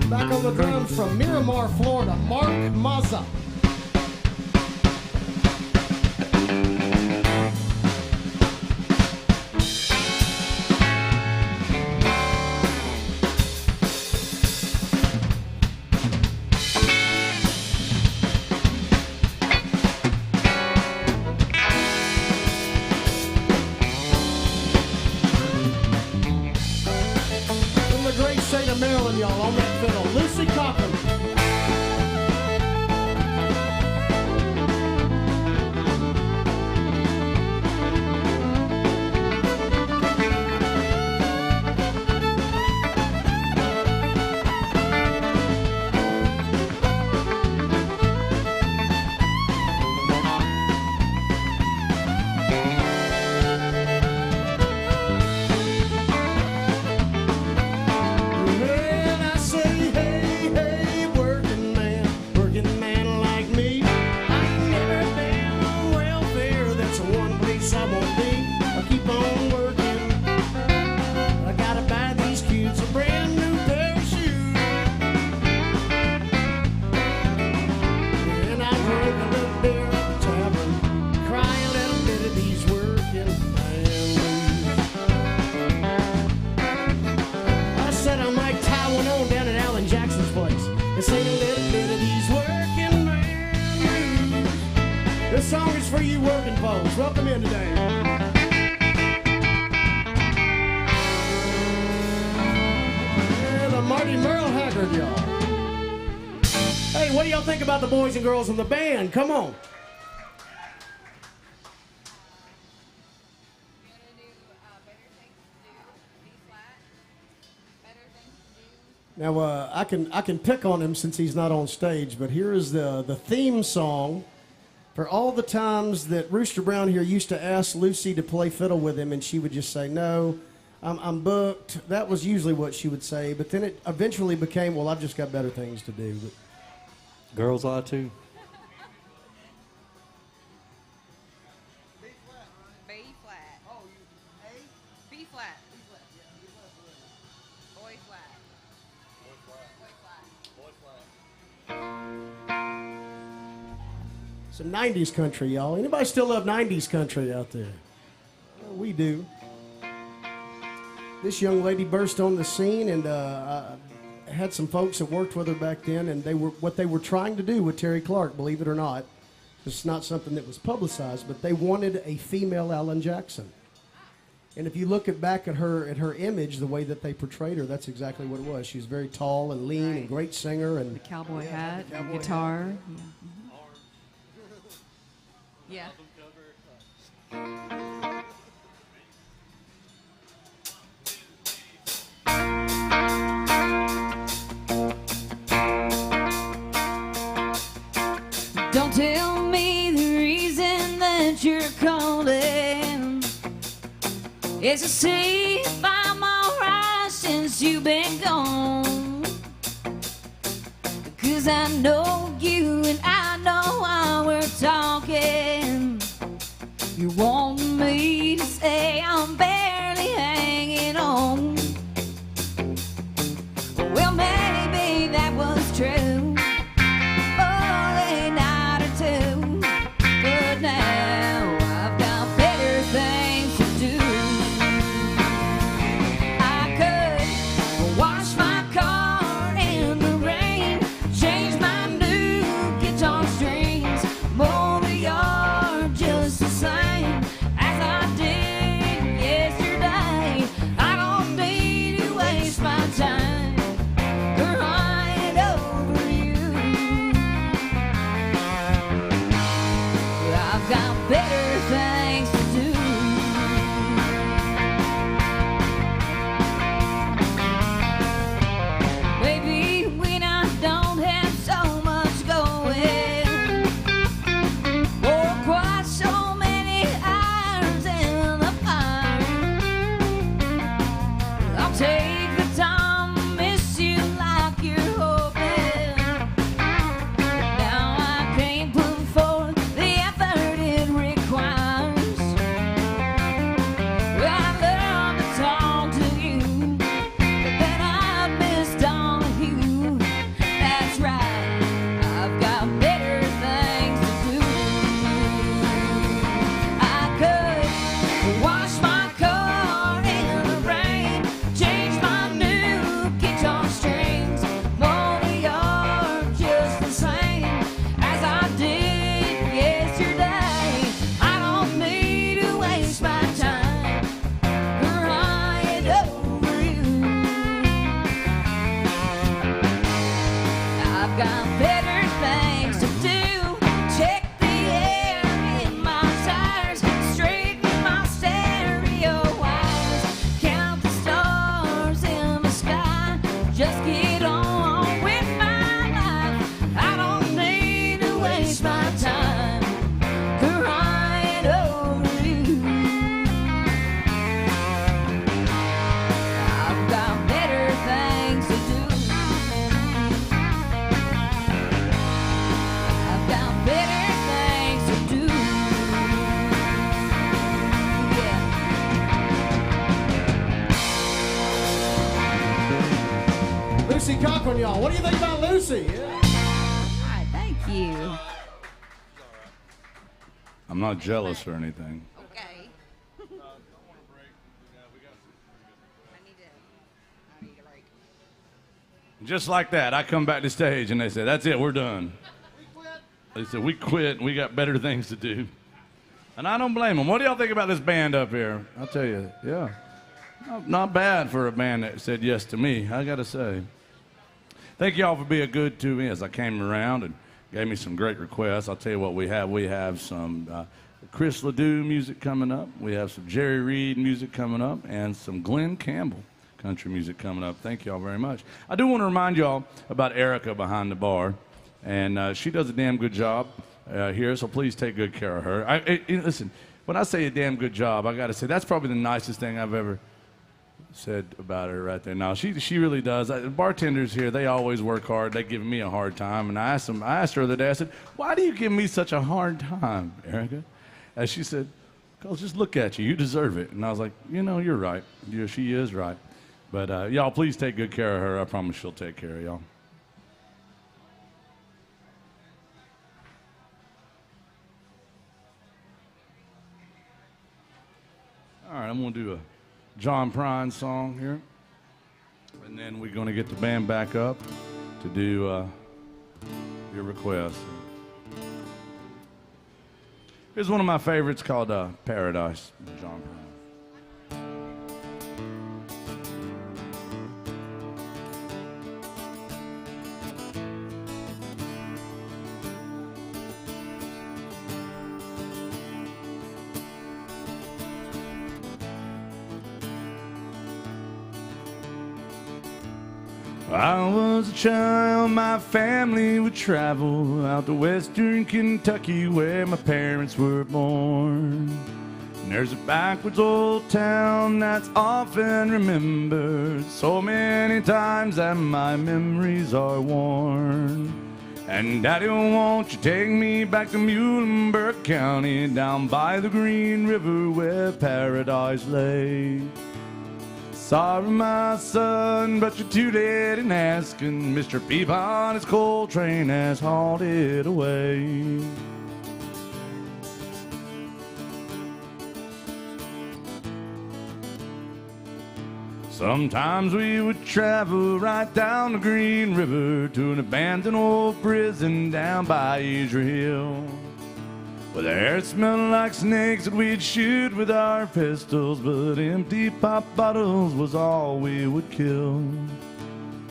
Back on the drums from Miramar, Florida, Mark Mazza. From the great state of Maryland, y'all, on that fiddle, Lucy Cochran. Well, I say, hey, hey, working man like me. I ain't never been on welfare, that's the one place I won't be. I keep on working. I gotta buy these kids a brand new pair of shoes. And I drink a little beer at the tavern, cry a little bit of these working man blues. I said I might tie one on down at Alan Jackson's place and sing a little bit of these working man blues. This song is for you working folks. Welcome in today. Yeah, the Marty Merle Haggard, y'all. Hey, what do y'all think about the boys and girls in the band? Come on. Now I can pick on him since he's not on stage, but here is the theme song For all the times that Rooster Brown here used to ask Lucy to play fiddle with him, and she would just say, no, I'm booked. That was usually what she would say. But then it eventually became, well, I've just got better things to do. But Girls lie too. B flat. Oh, B flat. Boy flat. some 90s country, y'all. Anybody still love 90s country out there? Well, we do. This young lady burst on the scene, and I had some folks that worked with her back then, and what they were trying to do with Terry Clark, believe it or not, it's not something that was publicized, but they wanted a female Alan Jackson. And if you look back at her image, the way that they portrayed her, that's exactly what it was. She was very tall and lean and great singer, and The cowboy hat, the cowboy guitar. hat. Yeah. Don't tell me the reason that you're calling is to see if I'm alright since you've been gone. 'Cause I know you and I know while we're talking, you want me to say I'm barely hanging on. Well, maybe that was true. Lucy Cochran, y'all. What do you think about Lucy? Yeah. All right, thank you. I'm not jealous or anything. Okay. I need a break. Just like that, I come back to stage and they say, that's it, we're done. They said, we quit, we got better things to do. And I don't blame them. What do y'all think about this band up here? I'll tell you, yeah. Not bad for a band that said yes to me, I gotta say. Thank y'all for being good to me as I came around and gave me some great requests. I'll tell you what we have. We have some Chris Ledoux music coming up. We have some Jerry Reed music coming up and some Glenn Campbell country music coming up. Thank y'all very much. I do want to remind y'all about Erica behind the bar. And she does a damn good job. here, so please take good care of her. Listen, when I say a damn good job, I got to say that's probably the nicest thing I've ever said about her right there. Now she really does. The bartenders here, they always work hard. They give me a hard time, and I asked her the other day. I said, "Why do you give me such a hard time, Erica?" And she said, "'Cause just look at you. You deserve it." And I was like, you're right. She is right. But y'all, please take good care of her. I promise she'll take care of y'all. All right, I'm going to do a John Prine song here. And then we're going to get the band back up to do your request. Here's one of my favorites called Paradise, John Prine. I was a child, my family would travel out to western Kentucky where my parents were born. And there's a backwoods old town that's often remembered so many times that my memories are worn. And Daddy, won't you take me back to Muhlenberg County, down by the Green River where paradise lay. Sorry, my son, but you're too late in asking. Mr. Peabody's coal train has hauled it away. Sometimes we would travel right down the Green River to an abandoned old prison down by Israel Hill, where the air smelled like snakes that we'd shoot with our pistols, but empty pop bottles was all we would kill.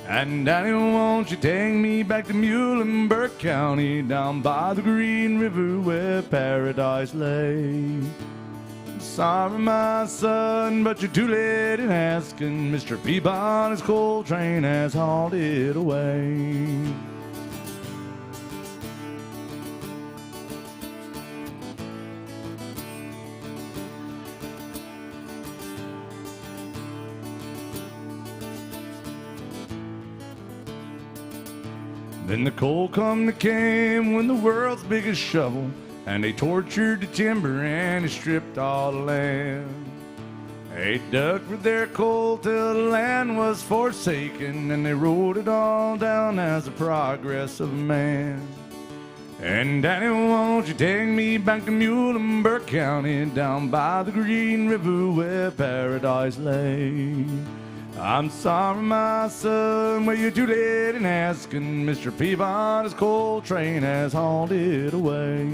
And Daddy, won't you take me back to Muhlenberg County, down by the Green River where paradise lay. Sorry, my son, but you're too late in asking. Mr. Peabody's coal train has hauled it away. Then the coal company came with the world's biggest shovel, and they tortured the timber and they stripped all the land. They dug for their coal till the land was forsaken, and they wrote it all down as the progress of man. And Daddy, won't you take me back to Muhlenberg County, down by the Green River where paradise lay. I'm sorry, my son, but you're too late in asking. Mr. Peabody's coal train has hauled it away.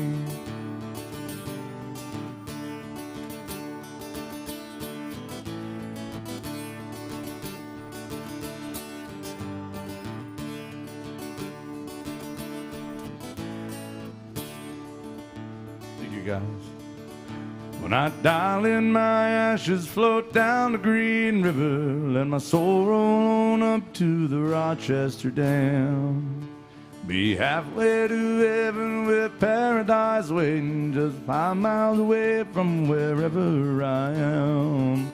Thank you, guys. When I die, let my ashes float down the Green River, let my soul roll on up to the Rochester Dam. Be halfway to heaven with paradise waiting just 5 miles away from wherever I am.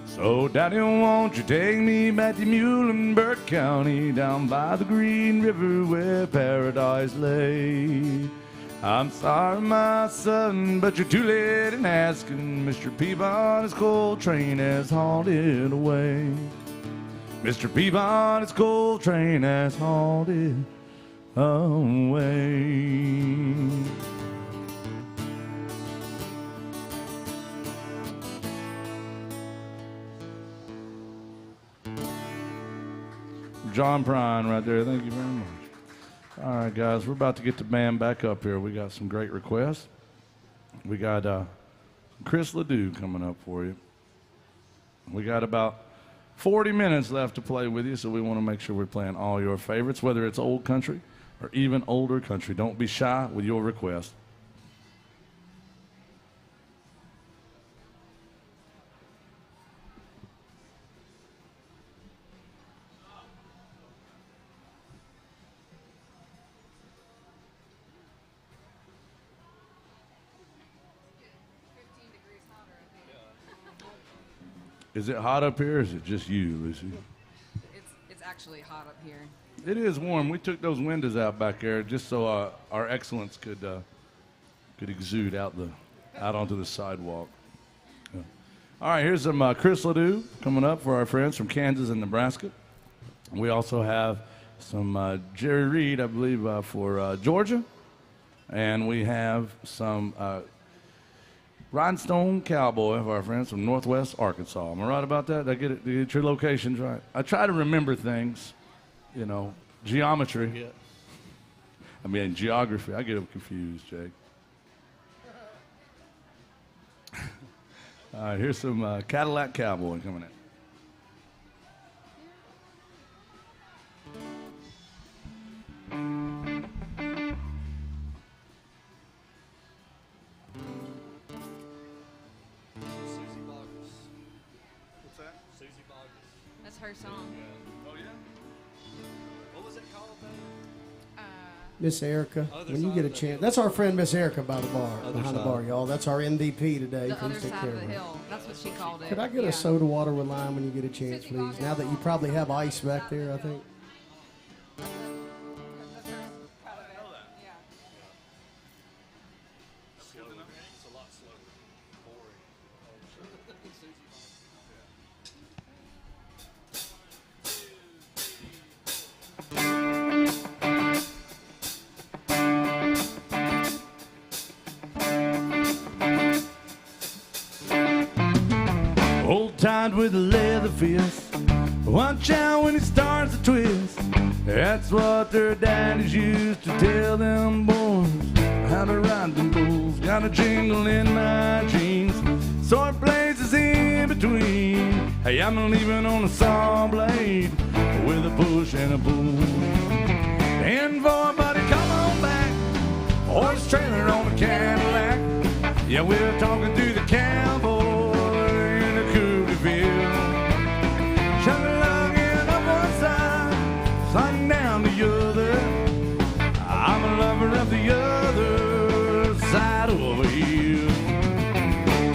So Daddy, won't you take me back to Muhlenberg County, down by the Green River where paradise lay. I'm sorry, my son, but you're too late in asking. Mr. Peabody's coal train has hauled it away. Mr. Peabody's coal train has hauled it away. John Prine right there. Thank you very much. All right, guys, we're about to get the band back up here. We got some great requests. We got Chris Ledoux coming up for you. We got about 40 minutes left to play with you, so we want to make sure we're playing all your favorites, whether it's old country or even older country. Don't be shy with your request. Is it hot up here, or is it just you, Lucy? It's actually hot up here. It is warm. We took those windows out back there just so our excellence could exude out onto the sidewalk. Yeah. All right, here's some Chris Ledoux coming up for our friends from Kansas and Nebraska. We also have some Jerry Reed, I believe, for Georgia. And we have some Rhinestone Cowboy for our friends from Northwest Arkansas. Am I right about that? Did I get it? Did you get your locations right? I try to remember things, geometry. Yeah. I mean, geography. I get them confused, Jake. All right, here's some Cadillac Cowboy coming in. That's her song. Oh, yeah? What was it called, Miss Erica, Other when you side get a of the chance. hill. That's our friend Miss Erica by the bar, Other behind the side. bar, y'all. That's our MVP today. The Please other take side care of the her. hill. That's what she called it. Could I get Yeah. a soda water with lime when you get a chance, please? Now that you probably have ice back there, I think. Hold tight with a leather fist. Watch out when it starts to twist. That's what their daddies used to tell them boys how to ride them bulls. Got a jingle in my jeans, sore places in between. Hey, I'm leaving on a saw blade with a push and a pull. And boy, buddy, come on back. Horse trailer on a Cadillac. Yeah, we're talking to the cowboy in the coupe field. Chugging up one side, sliding down the other. I'm a lover of the other side over here.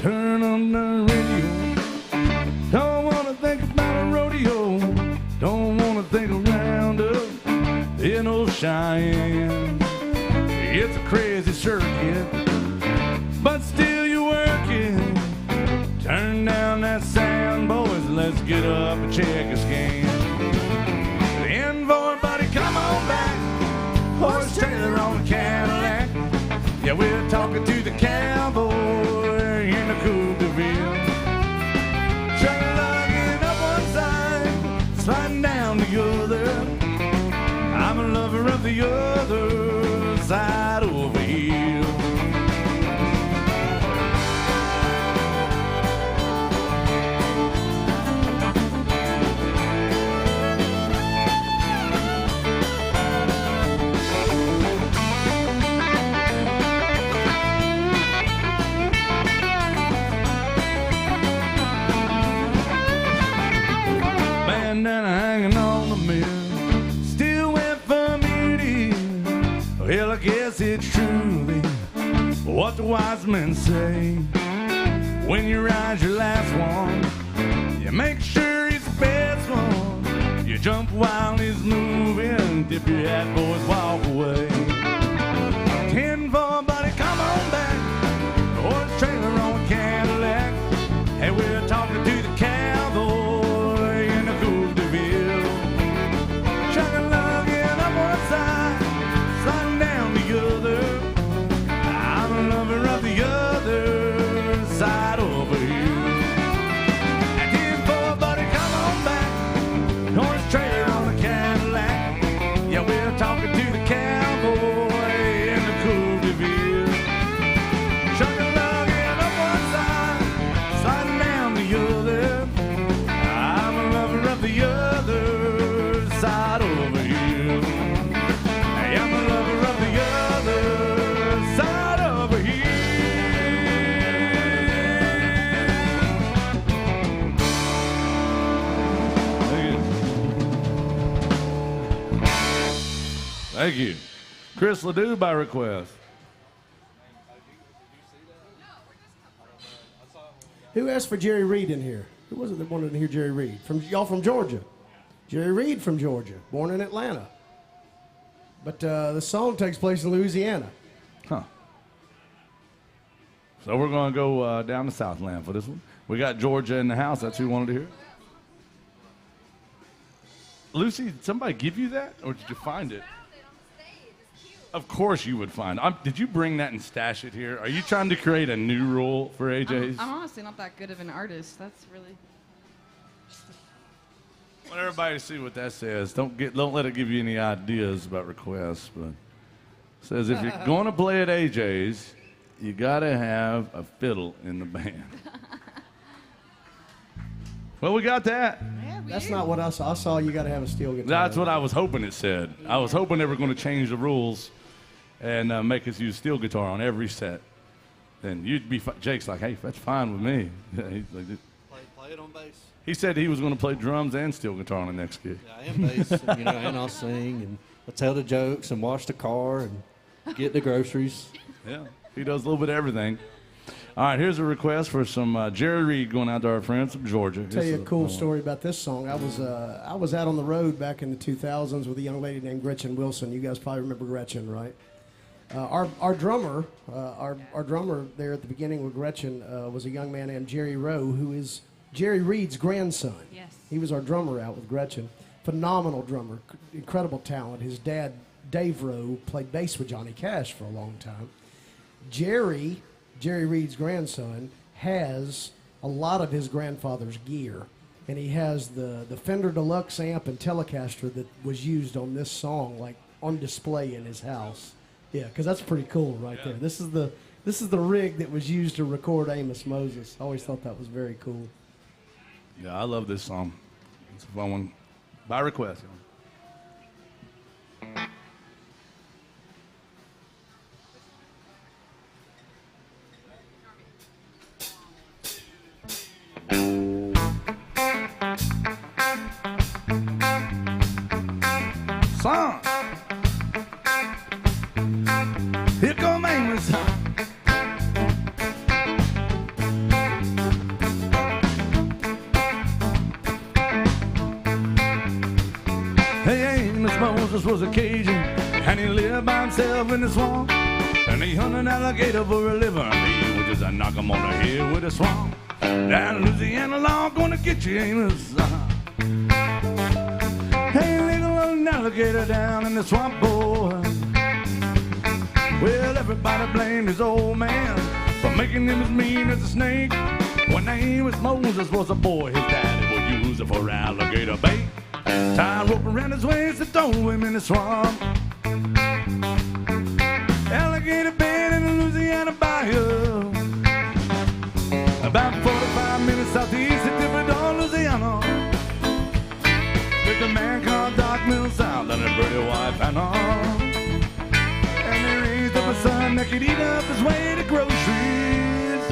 Turn on the radio. Don't wanna think about a rodeo. Don't wanna think of roundup in old Cheyenne. It's a crazy circuit, but still you're working. Turn down that sound, boys, let's get up and check a scan. Envoy, buddy, come on back. Horse trailer on a Cadillac. Yeah, we're talking to the cowboy in the coupe de ville. Chugging up one side, sliding down the other. I'm a lover of the other side over here. Bandana hanging on the mill, still wet from beauty. Well, I guess it's true then, what the wise men say. When you ride your last one, you make sure it's the best one. You jump while he's moving, tip your hat, boys, walk away. 10-4, buddy, come on back. Horse trailer on a Cadillac. Hey, we're talking to the cowboy in the coupe de ville. Chugging up one side, sliding down the other. I'm a lover of the other side over here. And 10-4, buddy, come on back. Horse trailer on a Cadillac. Yeah, we're talking to the cowboy in the coupe de ville. Chugging up one side, sliding down the other. I'm a lover of the other side over here. Hey, I'm a lover of the other side over here. Thank you. Chris Ledoux by request. Who asked for Jerry Reed in here? Who was it that wanted to hear Jerry Reed? Y'all from Georgia. Jerry Reed from Georgia, born in Atlanta. But the song takes place in Louisiana. Huh. So we're going to go down to Southland for this one. We got Georgia in the house. That's who wanted to hear it. Lucy, did somebody give you that, or did you find it? Of course you would find it. Did you bring that and stash it here? Are you trying to create a new rule for AJ's? I'm honestly not that good of an artist. That's really... I want everybody to see what that says. Don't let it give you any ideas about requests, but it says if you're going to play at AJ's, you got to have a fiddle in the band. Well, we got that. Yeah, That's not what I saw. I saw you got to have a steel guitar. That's what I was hoping it said. I was hoping they were going to change the rules and make us use steel guitar on every set. Then you'd be Jake's like, hey, that's fine with me. He's like, Play it on bass. he said he was going to play drums and steel guitar on the next gig. Yeah, and bass, and, and I'll sing, and I'll tell the jokes, and wash the car, and get the groceries. Yeah, he does a little bit of everything. All right, here's a request for some Jerry Reed going out to our friends from Georgia. Tell you a cool story about this song. I was out on the road back in the 2000s with a young lady named Gretchen Wilson. You guys probably remember Gretchen, right? Our drummer there at the beginning with Gretchen was a young man named Jerry Rowe, who is Jerry Reed's grandson. Yes. He was our drummer out with Gretchen. Phenomenal drummer, incredible talent. His dad, Dave Rowe, played bass with Johnny Cash for a long time. Jerry Reed's grandson, has a lot of his grandfather's gear. And he has the Fender Deluxe amp and Telecaster that was used on this song, like on display in his house. Yeah, because that's pretty cool right there. This is the rig that was used to record Amos Moses. I always thought that was very cool. Yeah, I love this song. It's a fun one. By request. Song. Here come Amos. Hey, Amos Moses was a Cajun, and he lived by himself in the swamp. And he hunted alligator for a living. He would just knock him on the head with a swamp. Down Louisiana law gonna get you, Amos. Hey, little alligator down in the swamp, boy. Well, everybody blamed his old man for making him as mean as a snake. When Amos Moses was a boy, his daddy would use it for alligator bait. Tie a rope around his waist and throw him in the swamp. Alligator bed in the Louisiana bayou. About 45 minutes southeast of Thibodeau, Louisiana. With a man called Doc Mills out and a pretty wife Hannah. And they raised up a son that could eat up his way to groceries.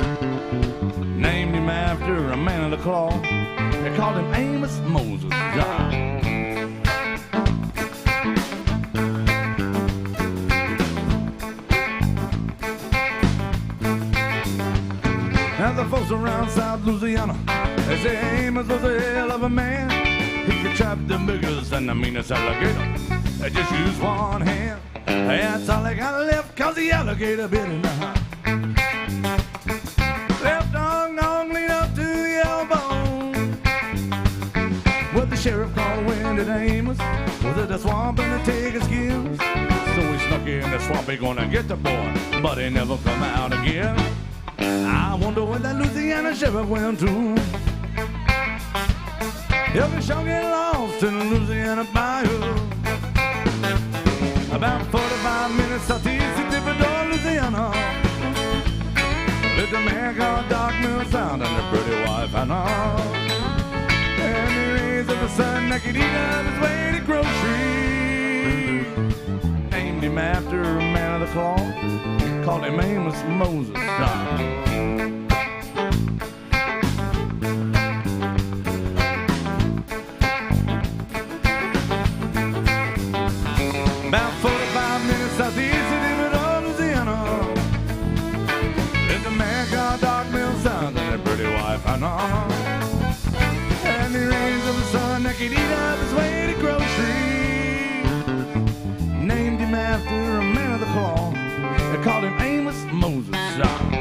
Named him after a man of the cloth. They called him Amos Moses. Now the folks around South Louisiana, they say Amos was a hell of a man. He could trap the biggest and the meanest alligator. They just used one hand. That's all they got left, cause the alligator bit in the heart. Left arm lean up to the elbow. What the sheriff called Winded Amos was at the swamp and the tiger skills. So he snuck in the swamp, he gonna get the boy, but he never come out again. I wonder where that Louisiana sheriff went to. He'll be sure get lost in the Louisiana bayou. About 45 minutes southeast of Thibodeau, Louisiana. With a man called Doc Mills found and a pretty wife Hannah. And he raised up a son that could eat up his way to groceries. Named him after a man of the cloth. Called him Amos Moses. About 45 minutes southeast of Thibodeau, Louisiana. There's a man called Doc Mills and a pretty wife Hannah. knows a sock.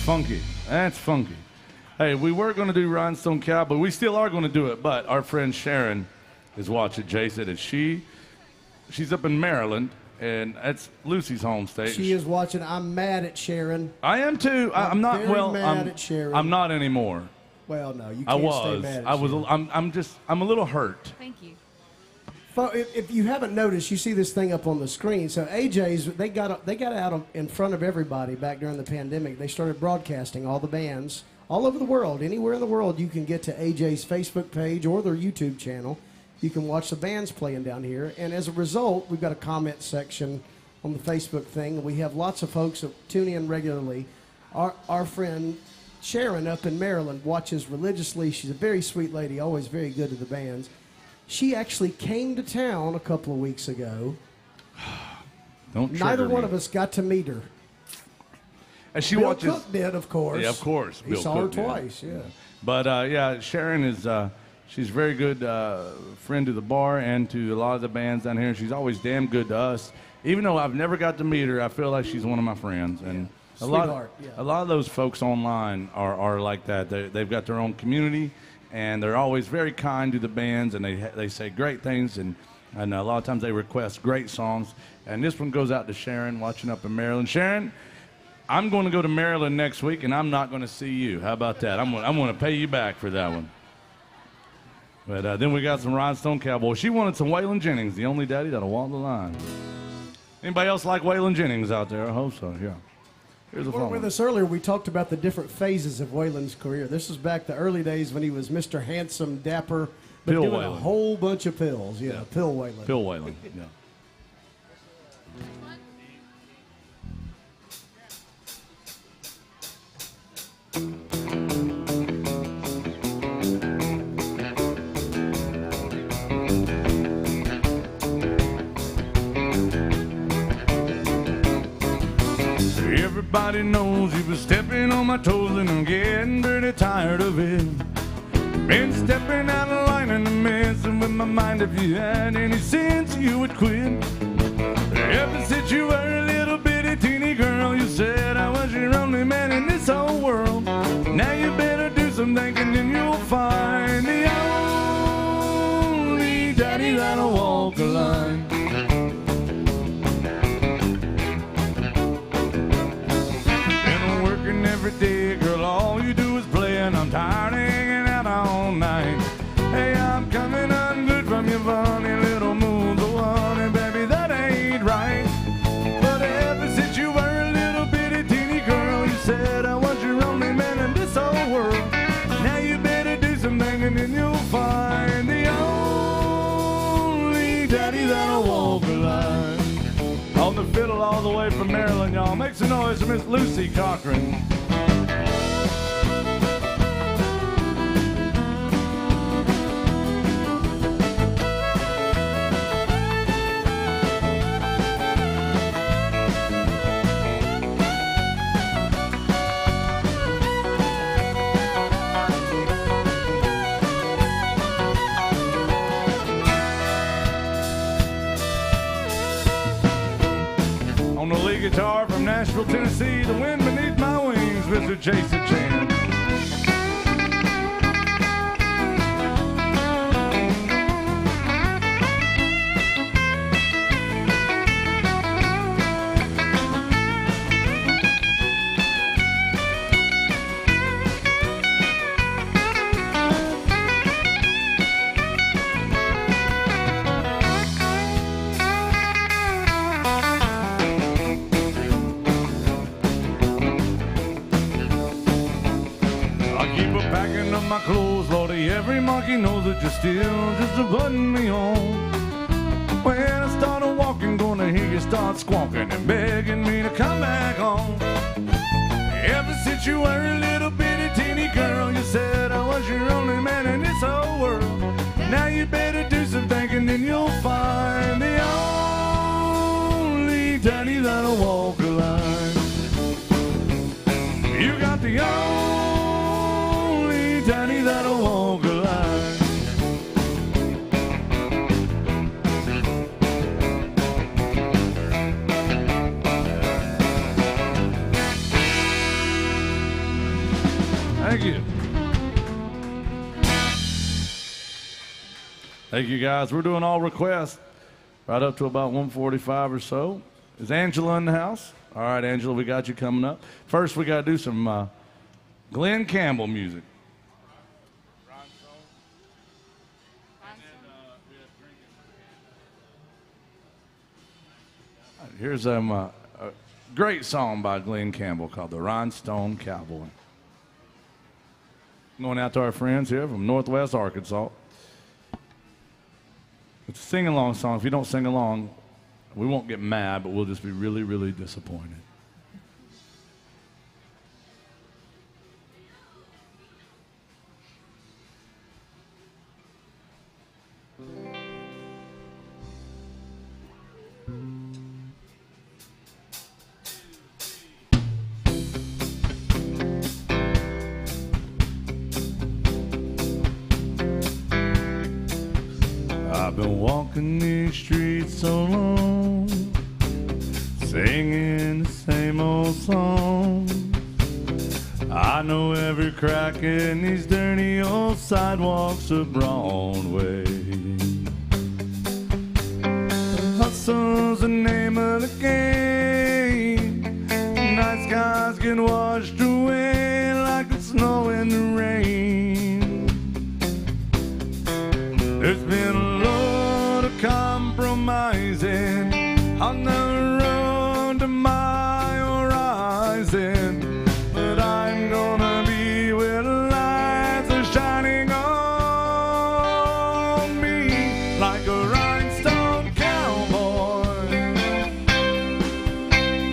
Funky. That's funky. Hey, we were going to do Rhinestone Cowboy. We still are going to do it, but our friend Sharon is watching Jason, and she's up in Maryland, and that's Lucy's home state. She is watching. I'm mad at Sharon. I am too. I'm not. Very Well, mad at Sharon. I'm not anymore. Well, no, you I can't was. stay mad at I was. Sharon. I'm a little hurt. Thank you. If you haven't noticed, you see this thing up on the screen. So AJ's, they got out in front of everybody back during the pandemic. They started broadcasting all the bands all over the world. Anywhere in the world, you can get to AJ's Facebook page or their YouTube channel. You can watch the bands playing down here. And as a result, we've got a comment section on the Facebook thing. We have lots of folks that tune in regularly. Our friend Sharon up in Maryland watches religiously. She's a very sweet lady, always very good to the bands. She actually came to town a couple of weeks ago. Don't Neither trigger one me. of us got to meet her. And she Bill watches. Cook did, of course. Yeah, of course. He Bill saw Cook her did. twice, yeah. But yeah, Sharon is she's a very good friend to the bar and to a lot of the bands down here. She's always damn good to us. Even though I've never got to meet her, I feel like she's one of my friends. And a Sweetheart, yeah. lot of those folks online are like that. They've got their own community, and they're always very kind to the bands, and they say great things, and a lot of times they request great songs. And this one goes out to Sharon, watching up in Maryland. Sharon, I'm going to go to Maryland next week, and I'm not going to see you. How about that? I'm going to pay you back for that one. But then we got some Rhinestone Cowboy. She wanted some Waylon Jennings, the only daddy that'll walk the line. Anybody else like Waylon Jennings out there? I hope so, yeah. Here's a phone. With us earlier, we talked about the different phases of Waylon's career. This was back the early days when he was Mr. Handsome, dapper, but Pill doing a Waylon. whole bunch of pills. Yeah, Pill Waylon. Bill Waylon, yeah. Everybody knows you was stepping on my toes, and I'm getting pretty tired of it. Been stepping out of line and messing with my mind. If you had any sense, you would quit. Ever since you were a little bitty teeny girl, you said I was your only man in this whole world. Now you better do some thinking, and you'll find the only daddy that'll walk a line. Been working every day, girl, all you do is play, and I'm tired of hanging out all night. Hey, I'm coming unglued from your funny little moves, oh honey, baby, that ain't right. But ever since you were a little bitty teeny girl, you said I was your only man in this whole world. Now you better do some thinking, and you'll find the only daddy that'll walk a line. On the fiddle all the way from Maryland, y'all. Make some noise for Miss Lucy Cochran. On the lead guitar from Nashville, Tennessee, the wind beneath my wings, Mr. Jason Chan. Packing up my clothes, Lordy, every monkey knows that you're still just a putting me on. When I started walking, gonna hear you start squawking and begging me to come back home. Ever since you were a little bitty teeny girl. You said I was your only man in this whole world. Now you better do some thinking and you'll find the only daddy that'll walk a line. You got the only daddy that'll walk a line. Thank you. Thank you, guys. We're doing all requests right up to about 1:45 or so. Is Angela in the house? All right, Angela, we got you coming up. First, we got to do some Glenn Campbell music. Here's a great song by Glenn Campbell called The Rhinestone Cowboy. Going out to our friends here from Northwest Arkansas. It's a sing-along song. If you don't sing along, we won't get mad, but we'll just be really, really disappointed. I've been walking these streets so long, singing the same old song. I know every crack in these dirty old sidewalks of Broadway. Hustle's the name of the game. Night skies get washed away like the snow in the rain. There's been a lot of compromising on the road to my horizon, but I'm gonna be where the lights are shining on me like a rhinestone cowboy,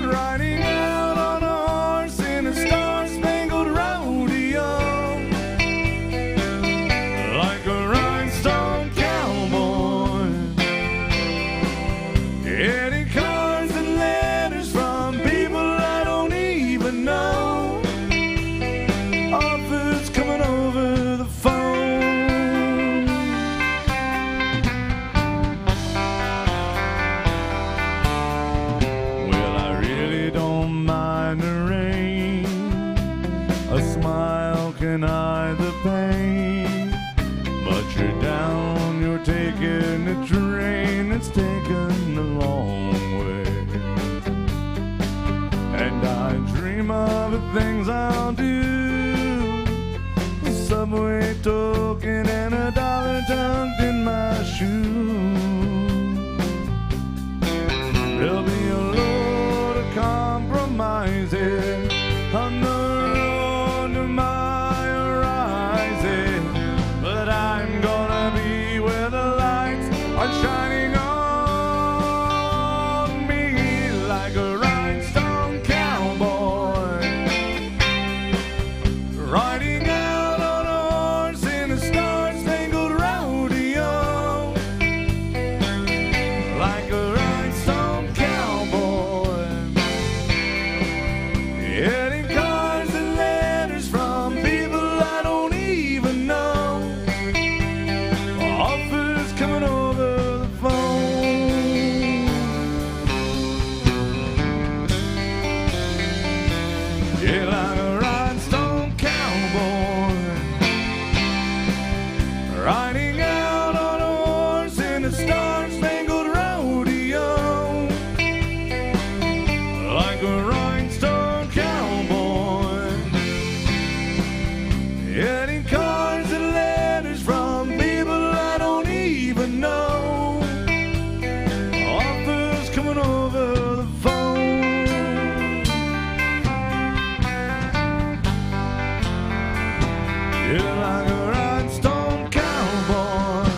riding out on a horse in a star-spangled rodeo, like a rhinestone cowboy, getting cards and letters from people I don't even know, offers coming over the phone. Well, I really don't mind the rain. A smile can hide the pain. But you're down, you're taking the train that's taken a long way. And I dream of the things I'll do, a subway token and a dollar tucked in my shoe. There'll be a load of compromising on the road to my horizon, but I'm gonna be where the lights are shining on me like a rhinestone cowboy, riding out on a horse in a star-spangled rodeo, like a rhinestone cowboy, getting cards and letters from people I don't even know, offers coming over the phone. Yeah, like a rhinestone cowboy, riding out on a horse in a star-spangled rodeo, like a rhinestone cowboy, getting cards and letters from people I don't even know, offers coming over the phone. Yeah, like a rhinestone cowboy.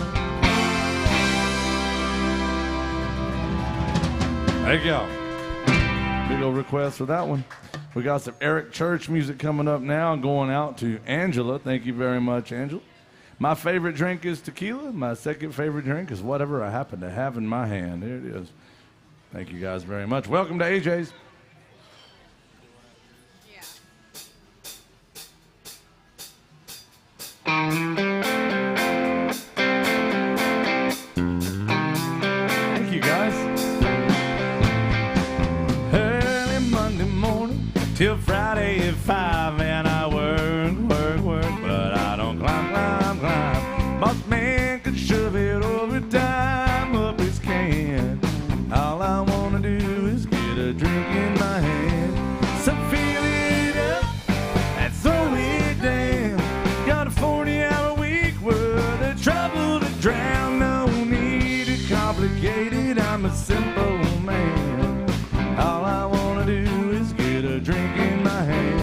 Thank y'all. Big old request for that one. We got some Eric Church music coming up now, going out to Angela. Thank you very much, Angela. My favorite drink is tequila. My second favorite drink is whatever I happen to have in my hand. There it is. Thank you guys very much. Welcome to AJ's. Thank you, guys. Early Monday morning till Friday at 5, and I work, but I don't climb. Boss man could shove it overtime up his can. All I wanna do is get a drink in my hand. So fill it up and throw it down. Got a 40-hour week worth of trouble to drown. No need to complicate it, I'm a simple man. All I wanna do is get a drink in my hand.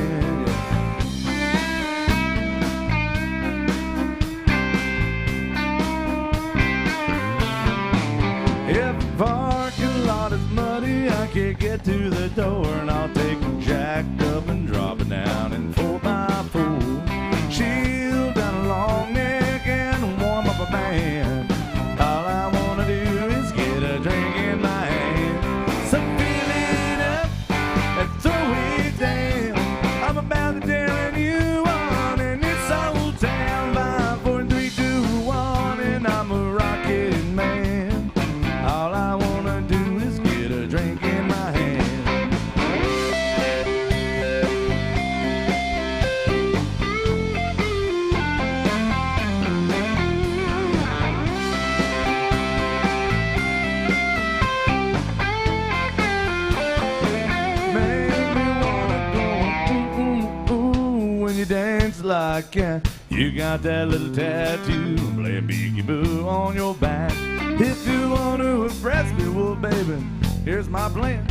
If the parking lot is muddy, I can't get to the door, and I'll take a jack up and drop it down in 4x4. Shield down a long neck and warm up a band. All I wanna do is get a drink in my hand. So fill it up and throw it down. I'm about to tell you on in this old town. 5, 4, 3, 2, 1, and I'm a rocket man. All I wanna do is get a drink in my hand. Make me wanna go ooh, ooh, ooh, when you dance like that. You got that little tattoo, play peekaboo on your back. If you want to impress me, well, baby, here's my plan.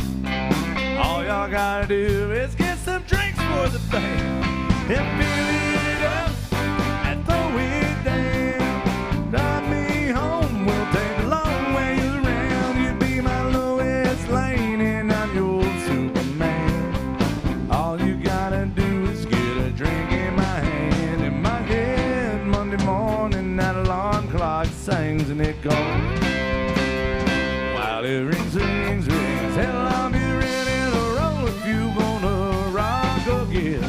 All y'all gotta do is get some drinks for the band. And fill it up and throw it down. Drive me home, we'll take a long ways around. You be my Lois Lane and I'm your Superman. All you gotta do is get a drink in my hand. In my head, Monday morning, that alarm clock sings and it goes. While it rings, rings, rings, hell, I'll be ready to roll if you wanna rock again.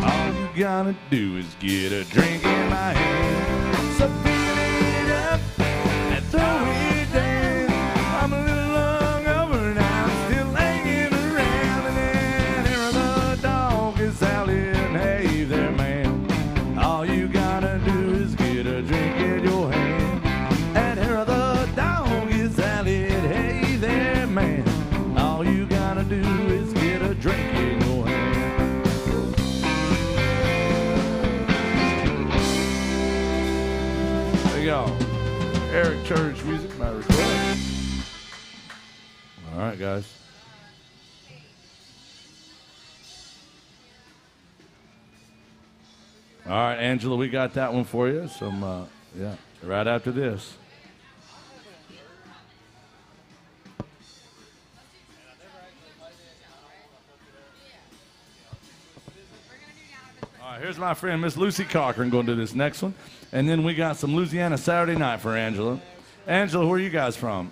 All you gotta do is get a drink in my hand. So fill it up and throw it down. I'm a little hungover and I'm still hanging around. And then here the dog is out in, hey there, man. All you gotta do is get a drink in your hand. And here the dog is out in, hey there, man. All you gotta do is get a drink in your hand. There you go. Eric Church music, my request. All right, guys. All right, Angela, we got that one for you. Some, yeah, right after this. All right, here's my friend Miss Lucy Cochran going to do this next one. And then we got some Louisiana Saturday Night for Angela. Angela, where are you guys from?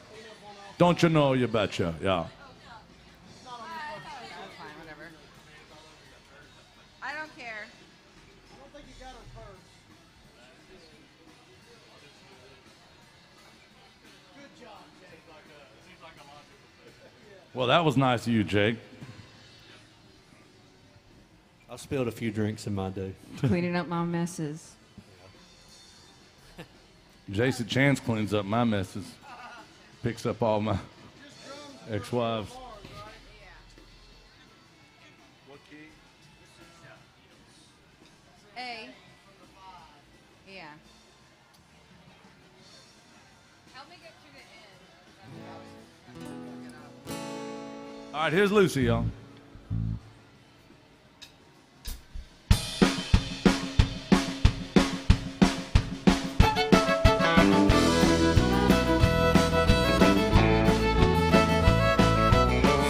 Don't you know, you betcha, yeah. That's fine, whatever. I don't care. Well, that was nice of you, Jake. I spilled a few drinks in my day. Cleaning up my messes. Jason Chance cleans up my messes. Picks up all my ex-wives. What key? A. Yeah. Help me get to the end. All right, here's Lucy, y'all.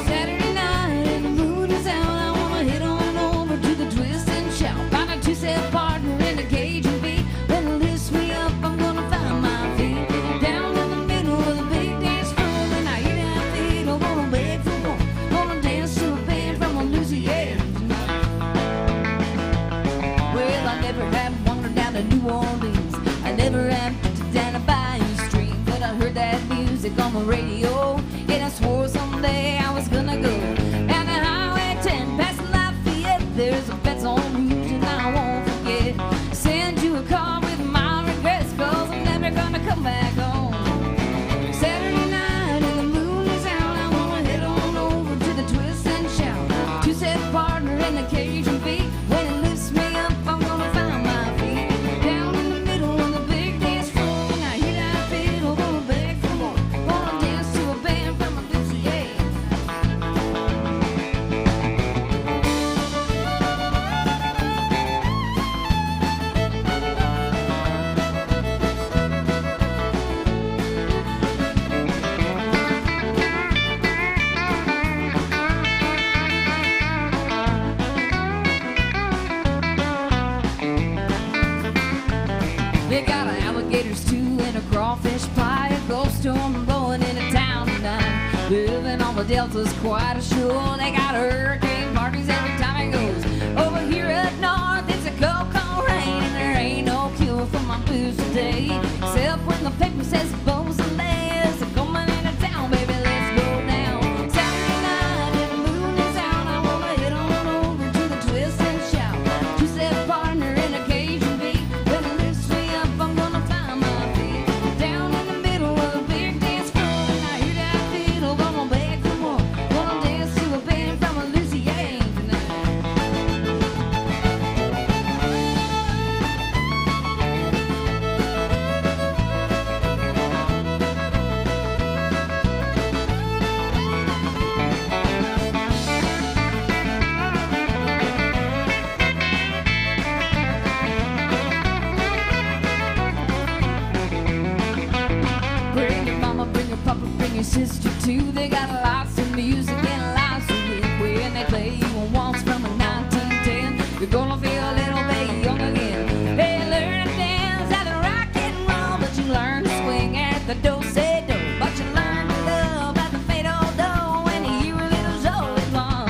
Saturday night and the mood is out. I wanna hit on never had wandered down to New Orleans. I never had drifted down a bayou stream, but I heard that music on the radio, and I swore someday I was gonna go down the Highway 10 past Lafayette. There's a Fence on Rouge and I won't forget. Send you a call with my regrets, 'cause I'm never gonna come back home. Saturday night and the moon is out, I wanna head on over to the Twist and Shout. Two-set partner in the Cajun beat. When it lifts me up, I'm gonna find my feet. Down in the middle of the big dance floor, when I hear that fiddle, gonna beg for more. Wanna dance to a band from a Lucy, yeah. They got an alligator stew and a crawfish pie, a ghost storm blowing into town tonight. Living on the Delta's quite a show. They got hurricane parties every time it goes. Over here up north, it's a cold, cold rain, and there ain't no cure for my blues today, except when the paper says bones and layers are coming into town, baby. Let's go down. Saturday night and the moon is out, I wanna head on over to the Twist and Shout. Two-step partner in a Cajun beat. When it lifts me up, I'm gonna find my feet. Down in the middle of a big dance floor, and I hear that fiddle, gonna beg for more. Gonna dance to a band from a Louisiana tonight. Bring your mama, bring your papa, bring your sister too. They got lots of music and lots of room. When they play you a waltz from a 1910, you're gonna feel a little bit young again. They learn to dance at the rock and roll, but you learn to swing at the do-say-do. But you learn to love at the fado-do when you hear a little Zoe Long.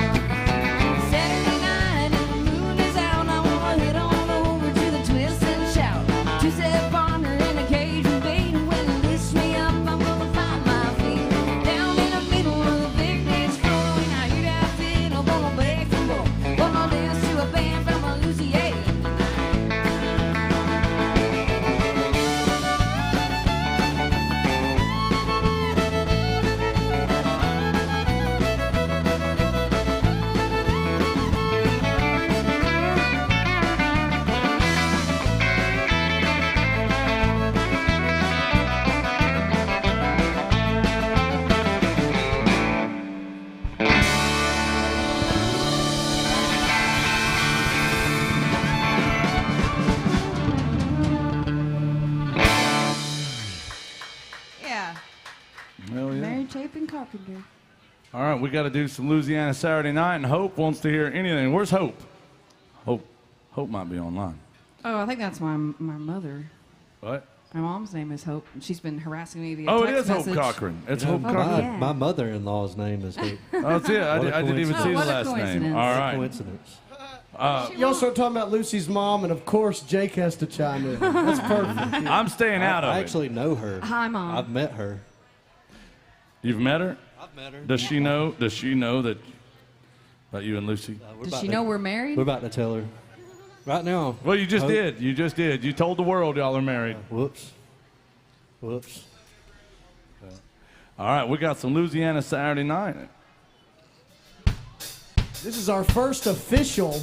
Saturday night and the moon is out, I wanna head on over to the Twist and Shout. Two-step partner in a Cajun beat. When it lifts me up, I'm gonna find my feet. Down in the middle of the big dance floor, and I hear that fiddle, gonna beg for more. Gonna dance to a band from a Louisiana. Yeah. Hell yeah. Mary Chapin Carpenter. All right, we got to do some Louisiana Saturday night, and Hope wants to hear anything. Where's Hope? Hope might be online. Oh, I think that's my mother. What? My mom's name is Hope. She's been harassing me via Oh, text it is message. Hope Cochran. It's You know, Hope Cochran. yeah. my mother-in-law's name is Hope. Oh, that's it. What a I didn't even coincidence. see the What a last name. coincidence. All right. Coincidence. You also start talking about Lucy's mom, and of course Jake has to chime in. That's perfect. I'm staying out of I it. actually know her. Hi, Mom. I've met her. You've met her? I've met her. Does she know? Does she know that about you and Lucy? Does she know we're married? We're about to tell her. Right now. Well, you just Hope- did. You just did. You told the world y'all are married. Whoops. All right, we got some Louisiana Saturday night. This is our first official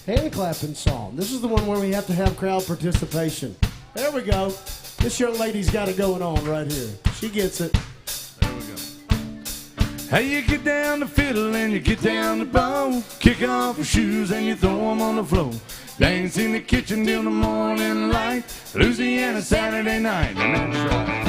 hand clapping song. This is the one where we have to have crowd participation. There we go. This young lady's got it going on right here. She gets it. There we go. Hey, you get down the fiddle and you get down the bow. Kick off your shoes and you throw them on the floor. Dance in the kitchen till the morning light. Louisiana Saturday night, and that's right.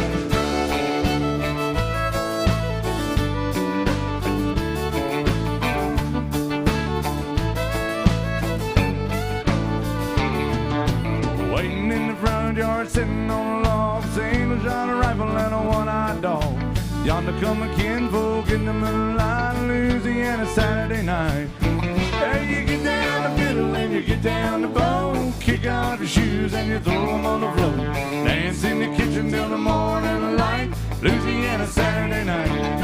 Waiting in the front yard, sitting on a log, single shot a rifle and a one-eyed dog. Yonder come a kinfolk in the moonlight, Louisiana Saturday night. Hey, you get down the fiddle and you get down the bow, kick shoes and you throw them on the floor. Dance in the kitchen till the morning light. Louisiana Saturday night.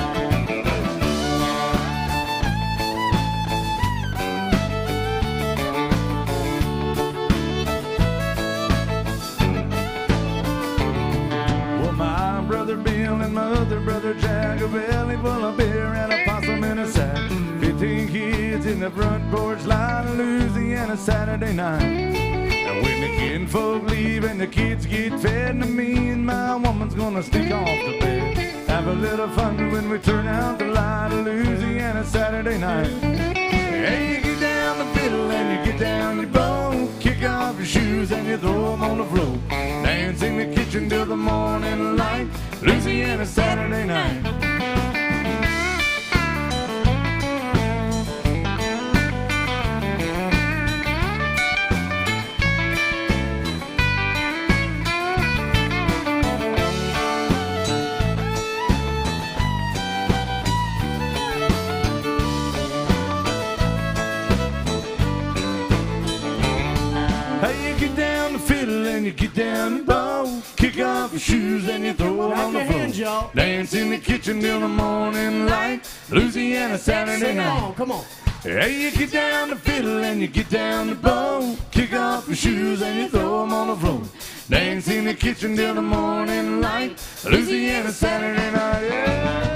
Brother Bill and my other brother Jack, a belly full of beer and a possum in a sack. 15 kids in the front porch line of Louisiana Saturday night. And when the kinfolk leave and the kids get fed, and me and my woman's gonna sneak off to bed. Have a little fun when we turn out the light of Louisiana Saturday night. Hey, you get down the fiddle and you get down your bow. Kick off your shoes and you throw them on the floor. Dance in the kitchen till the morning light. Louisiana Saturday night. You get down the bow, kick off your shoes and you throw them on the floor. Hands, y'all. Dance in the kitchen till the morning light. Louisiana Saturday night. Come on. Hey, you get down the fiddle and you get down the bow, kick off your shoes and you throw them on the floor. Dance in the kitchen till the morning light. Louisiana Saturday night. Yeah.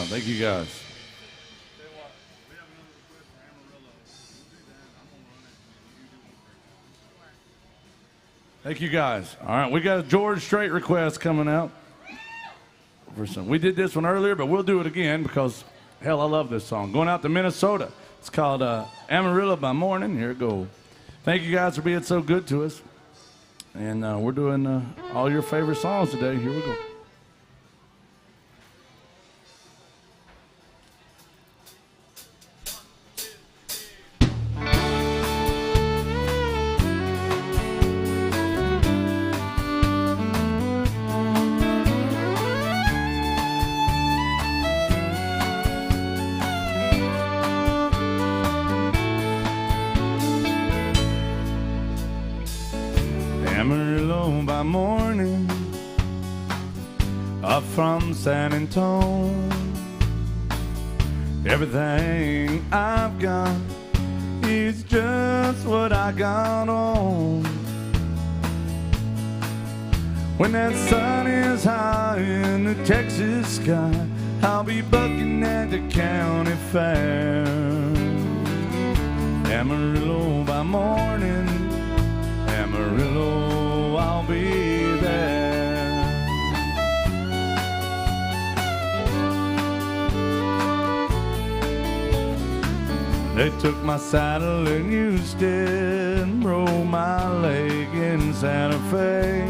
Thank you guys. Thank you guys. All right, we got a George Strait request coming out. We did this one earlier, but we'll do it again because, hell, I love this song. Going out to Minnesota. It's called Amarillo by Morning. Here it goes. Thank you guys for being so good to us. And we're doing all your favorite songs today. Here we go. Amarillo by morning, up from San Antonio. Everything I've got is just what I got on. When that sun is high in the Texas sky, I'll be bucking at the county fair. Amarillo by morning, Amarillo, I'll be there. They took my saddle in Houston, broke my leg in Santa Fe.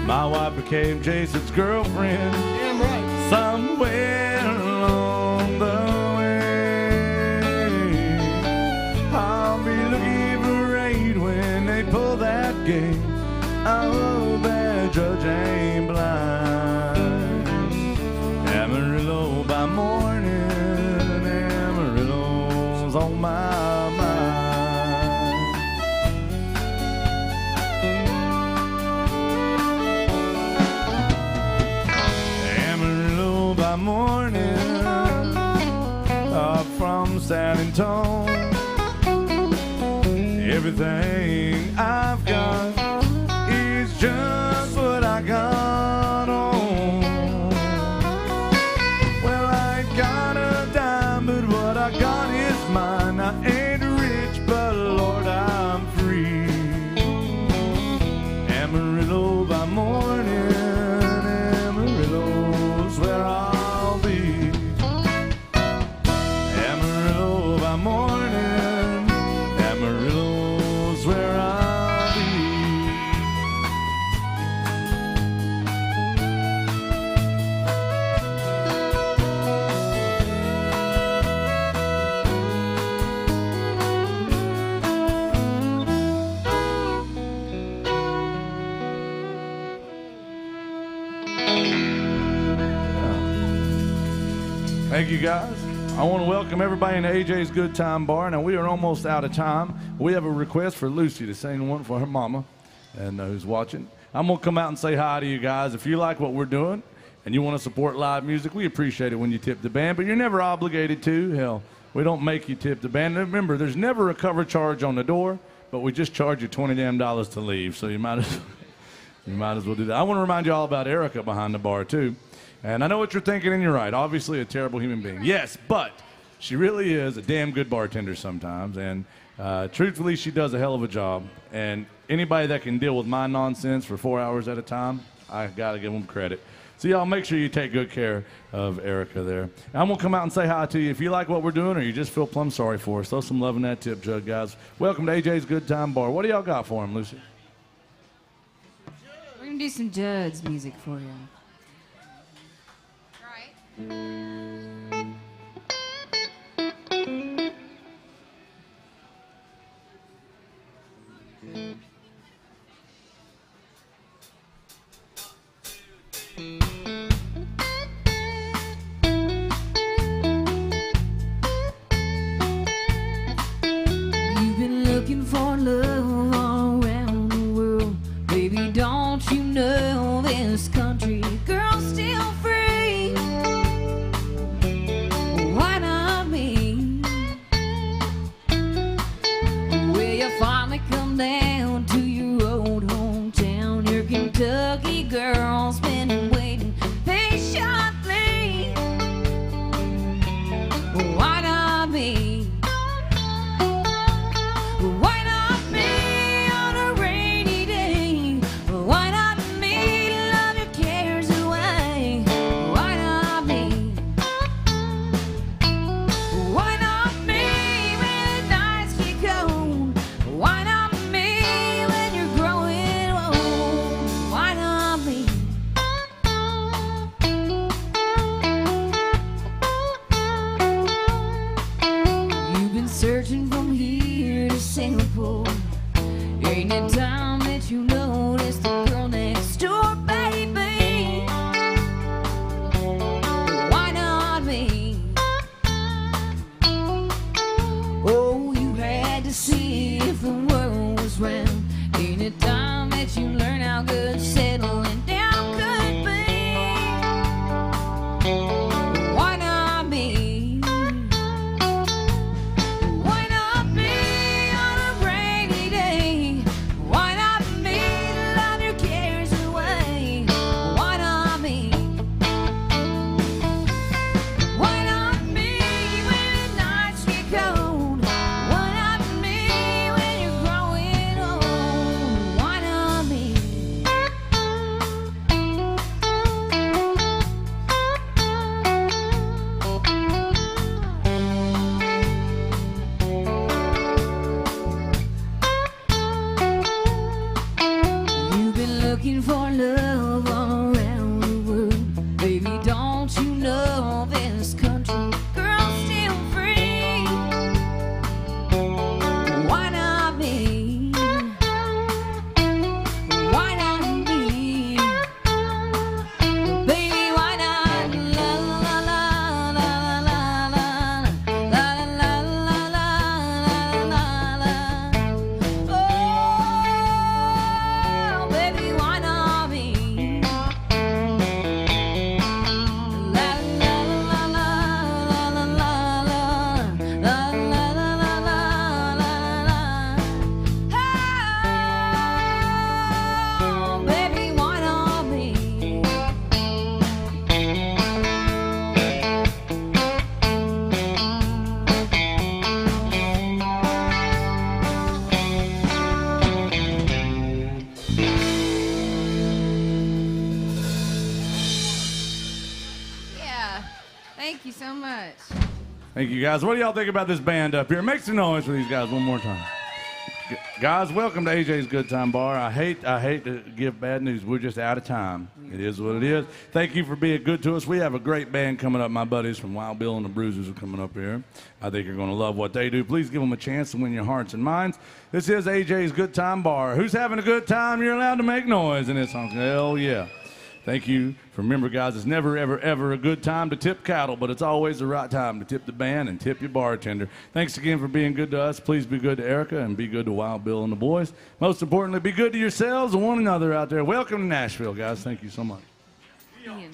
My wife became Jason's girlfriend. Damn right. Somewhere along the way, I'll be looking for aid when they pull that gate. I hope that judge ain't blind. Amarillo by morning, Amarillo's on my mind. Amarillo by morning, up from San Antonio. Everything I've got is just what I got on. Well, I ain't got a dime, but what I got is mine. I ain't rich, but Lord, I'm free. Amarillo by morning, Amarillo's where I'll be. Amarillo Thank you, guys. I want to welcome everybody into AJ's Good Time Bar. Now, we are almost out of time. We have a request for Lucy to sing one for her mama and who's watching. I'm going to come out and say hi to you guys. If you like what we're doing and you want to support live music, we appreciate it when you tip the band, but you're never obligated to. Hell, we don't make you tip the band. Remember, there's never a cover charge on the door, but we just charge you $20 damn to leave, so you might as well do that. I want to remind you all about Erica behind the bar, too. And I know what you're thinking, and you're right. Obviously, a terrible human being. Yes, but she really is a damn good bartender sometimes. And truthfully, she does a hell of a job. And anybody that can deal with my nonsense for 4 hours at a time, I got to give them credit. So y'all make sure you take good care of Erica there. And I'm going to come out and say hi to you. If you like what we're doing or you just feel plumb sorry for us, throw some love in that tip jug, guys. Welcome to AJ's Good Time Bar. What do y'all got for him, Lucy? We're going to do some Judd's music for you. You've been looking for love all around the world. Baby, don't you know this country girl's still free? Why not me? Will you finally come down to your old hometown? Your Kentucky girl's been waiting patiently. Why not me? Why not me on a rainy day? Why not me to love your cares away? Why not me? Why not me when the nights get cold? Why not me when you're growing old? Why not me? You've been searching from here to Singapore. Ain't it time that you notice the girl next door, baby? Why not me? Oh, you had to see if the world was round. Ain't it time that you learn how good settling down could be? Why not me? Why not me on a rainy day? Why not me to love your cares away? Why not me? Why not me when the nights get cold? Why not me when you're growing old? Why not me? You've been looking for love all around the world. Baby, don't you know this country girl's still free? Why not me? Why not me? Baby, why not? La la la la la la la la la la la la la. Oh, baby, why not me? La la la la la la la la la la la la. Oh, baby, why not me? Yeah. Thank you so much. Thank you, guys. What do y'all think about this band up here? Make some noise for these guys one more time. Guys, welcome to AJ's Good Time Bar. I hate to give bad news. We're just out of time. It is what it is. Thank you for being good to us. We have a great band coming up. My buddies from Wild Bill and the Bruisers are coming up here. I think you're going to love what they do. Please give them a chance to win your hearts and minds. This is AJ's Good Time Bar. Who's having a good time? You're allowed to make noise in this song. Hell yeah. Thank you. Remember, guys, it's never, ever, ever a good time to tip cattle, but it's always the right time to tip the band and tip your bartender. Thanks again for being good to us. Please be good to Erica and be good to Wild Bill and the boys. Most importantly, be good to yourselves and one another out there. Welcome to Nashville, guys. Thank you so much. Ian.